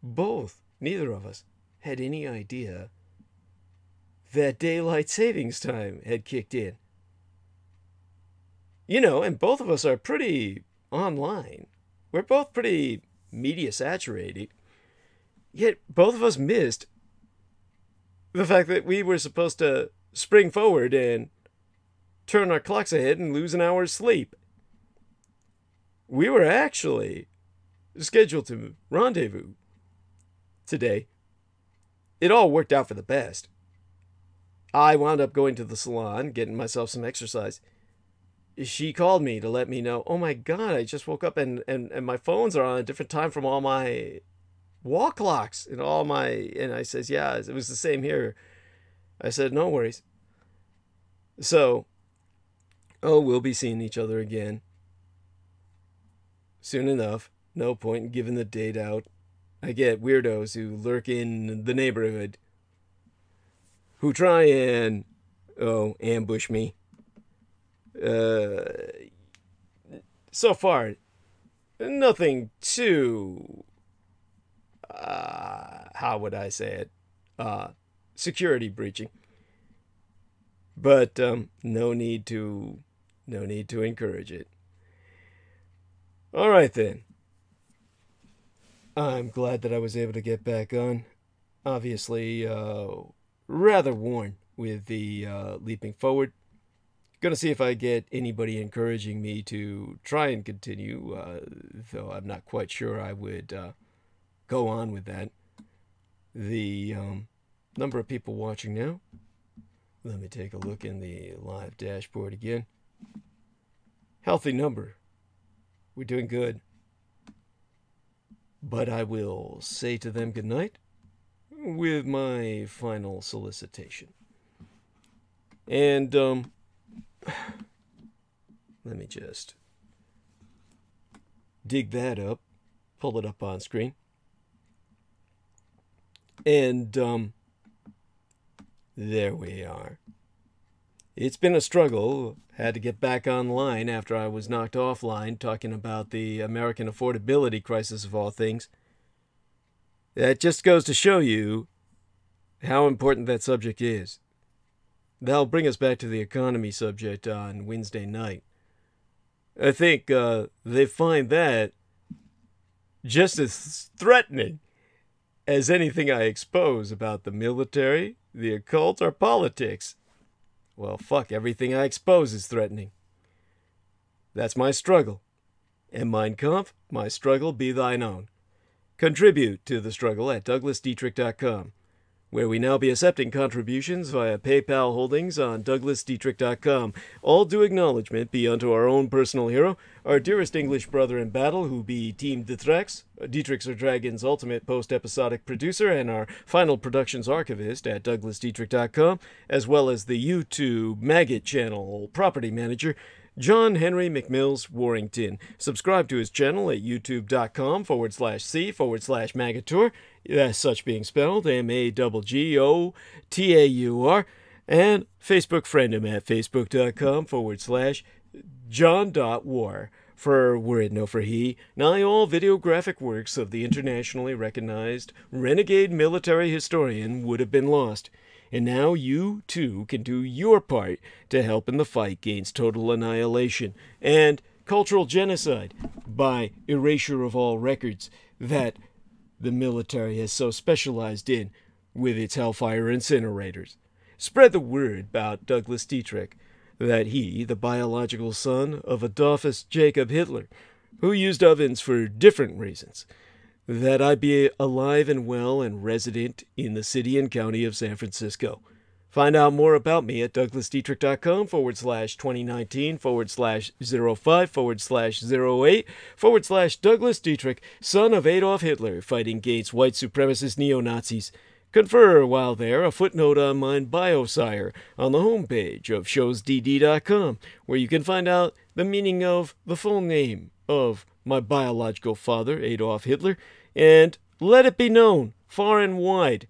both, neither of us, had any idea that daylight savings time had kicked in. You know, and both of us are pretty online. We're both pretty media saturated. Yet both of us missed the fact that we were supposed to spring forward and turn our clocks ahead and lose an hour's sleep. We were actually scheduled to rendezvous today. It all worked out for the best. I wound up going to the salon, getting myself some exercise. She called me to let me know, oh my God, I just woke up and my phones are on a different time from all my wall clocks and all my, and I says, yeah, it was the same here. I said, no worries. So, we'll be seeing each other again soon enough. No point in giving the date out. I get weirdos who lurk in the neighborhood who try and, ambush me. So far, nothing too, how would I say it, security breaching. But no need to encourage it. All right then. I'm glad that I was able to get back on. Obviously, rather worn with the leaping forward. Gonna see if I get anybody encouraging me to try and continue, though I'm not quite sure I would go on with that. The number of people watching now. Let me take a look in the live dashboard again. Healthy number. We're doing good. But I will say to them goodnight with my final solicitation. And, let me just dig that up, pull it up on screen. And, there we are. It's been a struggle. Had to get back online after I was knocked offline talking about the American affordability crisis of all things. That just goes to show you how important that subject is. That'll bring us back to the economy subject on Wednesday night. I think they find that just as threatening as anything I expose about the military, the occult, or politics. Well, fuck, everything I expose is threatening. That's my struggle. And Mein Kampf, my struggle be thine own. Contribute to the struggle at DouglasDietrich.com, where we now be accepting contributions via PayPal holdings on DouglasDietrich.com. All due acknowledgement be unto our own personal hero, our dearest English brother in battle, who be Team Dietrich's or Dragon's ultimate post-episodic producer, and our final productions archivist at DouglasDietrich.com, as well as the YouTube Maggot channel property manager, John Henry McMills Warrington. Subscribe to his channel at youtube.com/C/Magatur, as such being spelled MAGGOTAUR, and Facebook friend him at facebook.com/John.War. For were it no for he, nigh all videographic works of the internationally recognized renegade military historian would have been lost. And now you, too, can do your part to help in the fight against total annihilation and cultural genocide by erasure of all records that the military has so specialized in with its hellfire incinerators. Spread the word about Douglas Dietrich, that he, the biological son of Adolphus Jacob Hitler, who used ovens for different reasons, that I be alive and well and resident in the city and county of San Francisco. Find out more about me at DouglasDietrich.com/2019/05/08/Douglas Dietrich, son of Adolf Hitler, fighting against white supremacist neo-Nazis. Confer while there a footnote on mine biosire on the homepage of showsdd.com, where you can find out the meaning of the full name of my biological father, Adolf Hitler, and let it be known, far and wide,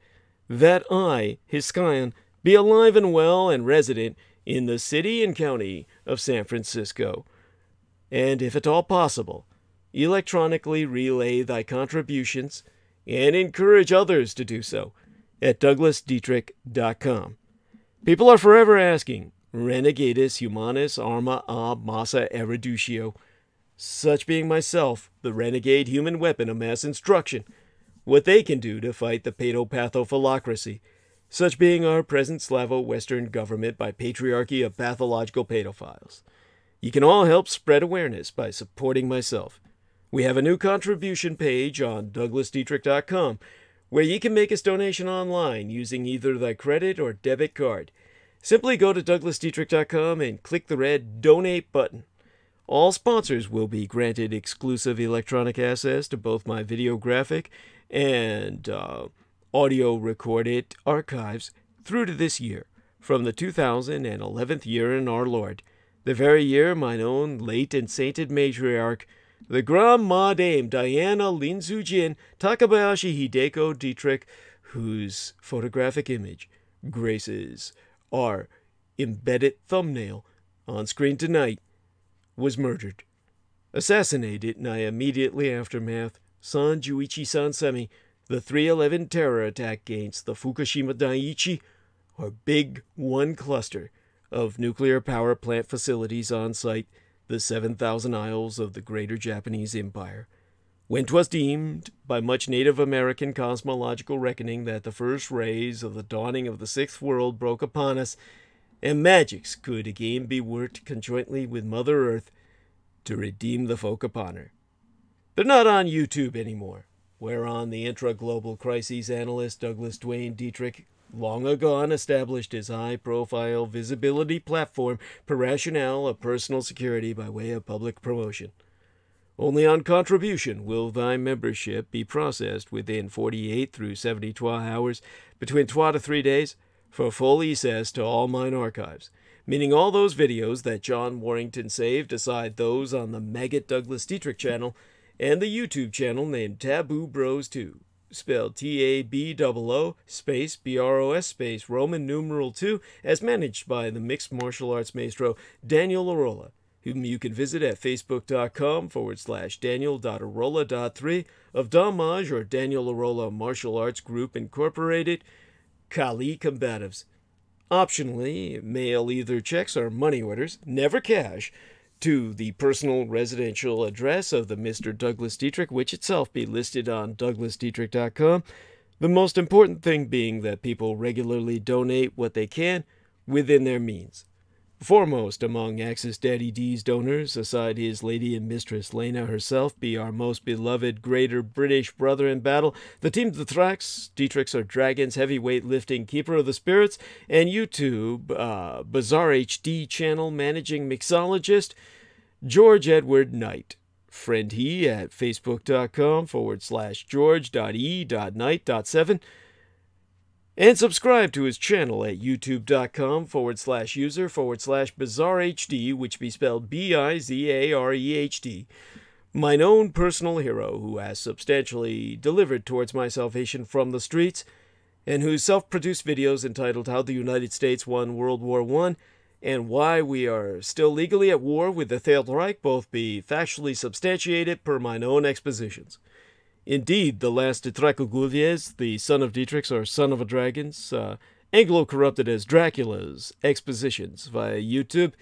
that I, HIDEKO, be alive and well and resident in the city and county of San Francisco. And if at all possible, electronically relay thy contributions and encourage others to do so at DouglasDietrich.com. People are forever asking, Renegadus humanus arma ab massa erudicio, such being myself, the renegade human weapon of mass instruction, what they can do to fight the pedopathophilocracy, such being our present Slavo-Western government by patriarchy of pathological pedophiles. You can all help spread awareness by supporting myself. We have a new contribution page on DouglasDietrich.com, where you can make a donation online using either thy credit or debit card. Simply go to DouglasDietrich.com and click the red Donate button. All sponsors will be granted exclusive electronic access to both my videographic and audio recorded archives through to this year, from the 2011th year in our Lord, the very year mine own late and sainted matriarch, the Grand Ma Dame Diana Lin Soo-jin Takabayashi Hideko Dietrich, whose photographic image graces our embedded thumbnail on screen tonight, was murdered. Assassinated in the immediately aftermath, San Juichi Sansemi, the 3/11 terror attack against the Fukushima Daiichi, or Big One cluster of nuclear power plant facilities on site, the 7,000 isles of the Greater Japanese Empire. When 'twas deemed by much Native American cosmological reckoning that the first rays of the dawning of the sixth world broke upon us, and magics could again be worked conjointly with Mother Earth to redeem the folk upon her. They're not on YouTube anymore, whereon the intra-global crises analyst Douglas Duane Dietrich long agone established his high-profile visibility platform per rationale of personal security by way of public promotion. Only on contribution will thy membership be processed within 48 through 72 hours, between 2 to 3 days, for full access to all mine archives, meaning all those videos that John Warrington saved aside those on the Maggot Douglas Dietrich channel and the YouTube channel named Taboo Bros 2, spelled TABOO space BROS space Roman numeral 2, as managed by the mixed martial arts maestro Daniel Arola, whom you can visit at facebook.com/Daniel.Arola.3 of Damage or Daniel Arola Martial Arts Group Incorporated, Kali Combatives. Optionally, mail either checks or money orders, never cash, to the personal residential address of the Mr. Douglas Dietrich, which itself be listed on douglasdietrich.com. The most important thing being that people regularly donate what they can within their means. Foremost among Axis Daddy D's donors, aside his lady and mistress Lena herself, be our most beloved greater British brother in battle, the Team the Thrax, Dietrich's or Dragon's heavyweight lifting keeper of the spirits, and YouTube, Bizarre HD channel managing mixologist, George Edward Knight. Friend he at facebook.com/George.E.Knight.7, and subscribe to his channel at youtube.com/user/bizarrehd, which be spelled BIZAREHD. Mine own personal hero, who has substantially delivered towards my salvation from the streets, and whose self-produced videos entitled How the United States Won World War I and Why We Are Still Legally at War with the Third Reich both be factually substantiated per mine own expositions. Indeed, the last Dietrich, the son of Dietrich's or son of a dragon's, Anglo-corrupted as Dracula's expositions via YouTube,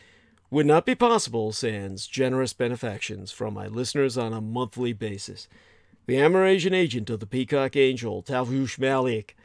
would not be possible sans generous benefactions from my listeners on a monthly basis. The Amerasian agent of the Peacock Angel, Tavush Malik,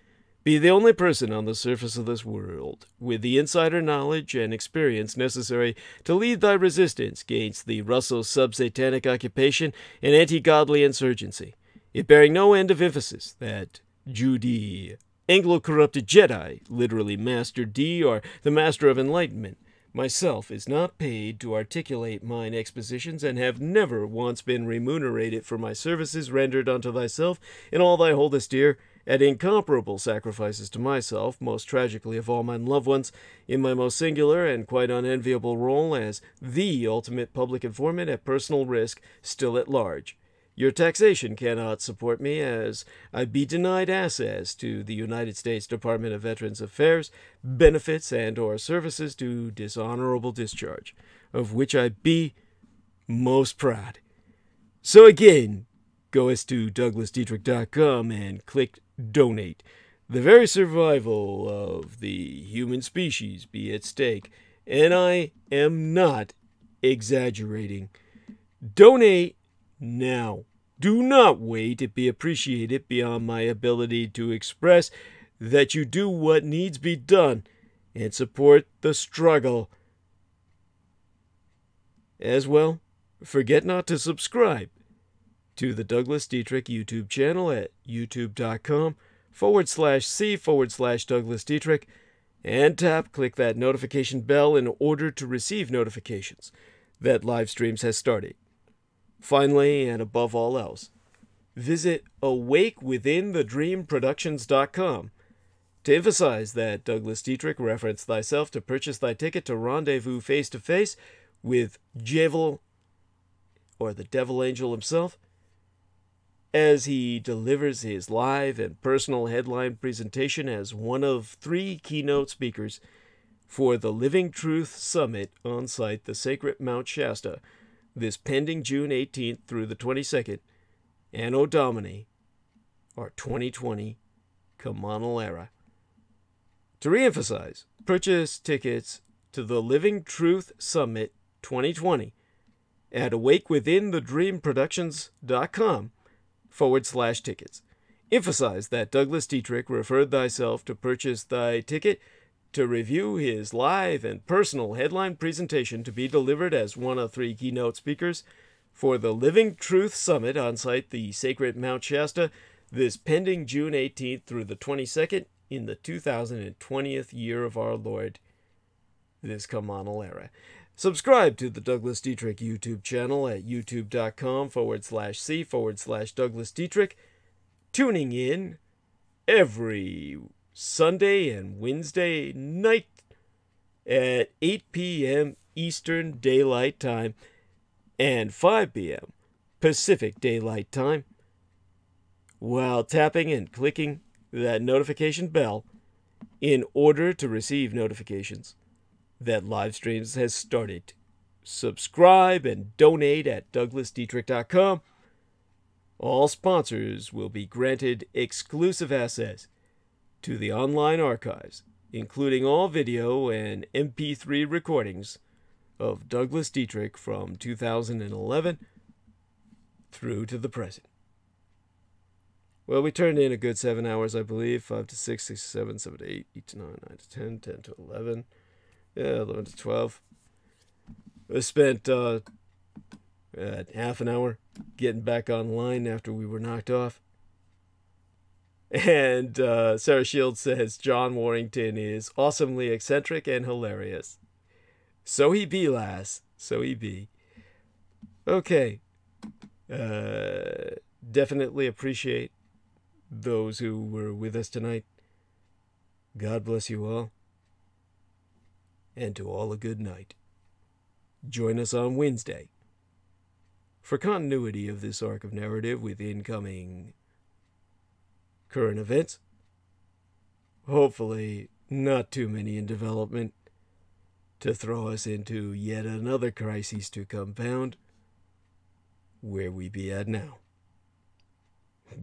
be the only person on the surface of this world with the insider knowledge and experience necessary to lead thy resistance against the Russo sub-satanic occupation and anti-godly insurgency. It bearing no end of emphasis that Judy, Anglo-corrupted Jedi, literally Master D or the Master of Enlightenment, myself is not paid to articulate mine expositions and have never once been remunerated for my services rendered unto thyself and all thy holdest dear, at incomparable sacrifices to myself, most tragically of all mine loved ones, in my most singular and quite unenviable role as the ultimate public informant at personal risk, still at large. Your taxation cannot support me, as I be denied access to the United States Department of Veterans Affairs, benefits and or services to dishonorable discharge, of which I be most proud. So again, go as to douglasdietrich.com and click Donate. The very survival of the human species be at stake, and I am not exaggerating. Donate now. Do not wait. It be appreciated beyond my ability to express that you do what needs be done and support the struggle. As well, forget not to subscribe to the Douglas Dietrich YouTube channel at youtube.com/C/Douglas Dietrich and click that notification bell in order to receive notifications that live streams has started. Finally, and above all else, visit awakewithinthedreamproductions.com to emphasize that Douglas Dietrich referenced thyself to purchase thy ticket to rendezvous face-to-face with Javel, or the Devil Angel himself, as he delivers his live and personal headline presentation as one of 3 keynote speakers for the Living Truth Summit on site, the Sacred Mount Shasta, this pending June 18th through the 22nd, Anno Domini, or 2020, Common Era. To reemphasize, purchase tickets to the Living Truth Summit 2020 at awakewithinthedreamproductions.com/tickets. Emphasize that Douglas Dietrich referred thyself to purchase thy ticket to review his live and personal headline presentation to be delivered as one of 3 keynote speakers for the Living Truth Summit on site, the Sacred Mount Shasta, this pending June 18th through the 22nd in the 2020th year of our Lord, this Common Era. Subscribe to the Douglas Dietrich YouTube channel at youtube.com/c/Douglas Dietrich, tuning in every Sunday and Wednesday night at 8 p.m. Eastern Daylight Time and 5 p.m. Pacific Daylight Time, while tapping and clicking that notification bell in order to receive notifications that live streams has started. Subscribe and donate at douglasdietrich.com. All sponsors will be granted exclusive access to the online archives, including all video and MP3 recordings of Douglas Dietrich from 2011 through to the present. Well, we turned in a good 7 hours, I believe. 5 to 6, 6 to 7, 7 to 8, 8 to 9, 9 to 10, 10 to 11. Yeah, 11 to 12. I spent half an hour getting back online after we were knocked off. And Sarah Shields says, John Warrington is awesomely eccentric and hilarious. So he be, lass. So he be. Okay. Definitely appreciate those who were with us tonight. God bless you all. And to all a good night. Join us on Wednesday for continuity of this arc of narrative with incoming current events. Hopefully not too many in development to throw us into yet another crisis to compound where we be at now,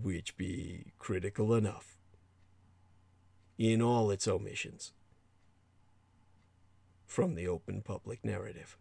which be critical enough in all its omissions from the open public narrative.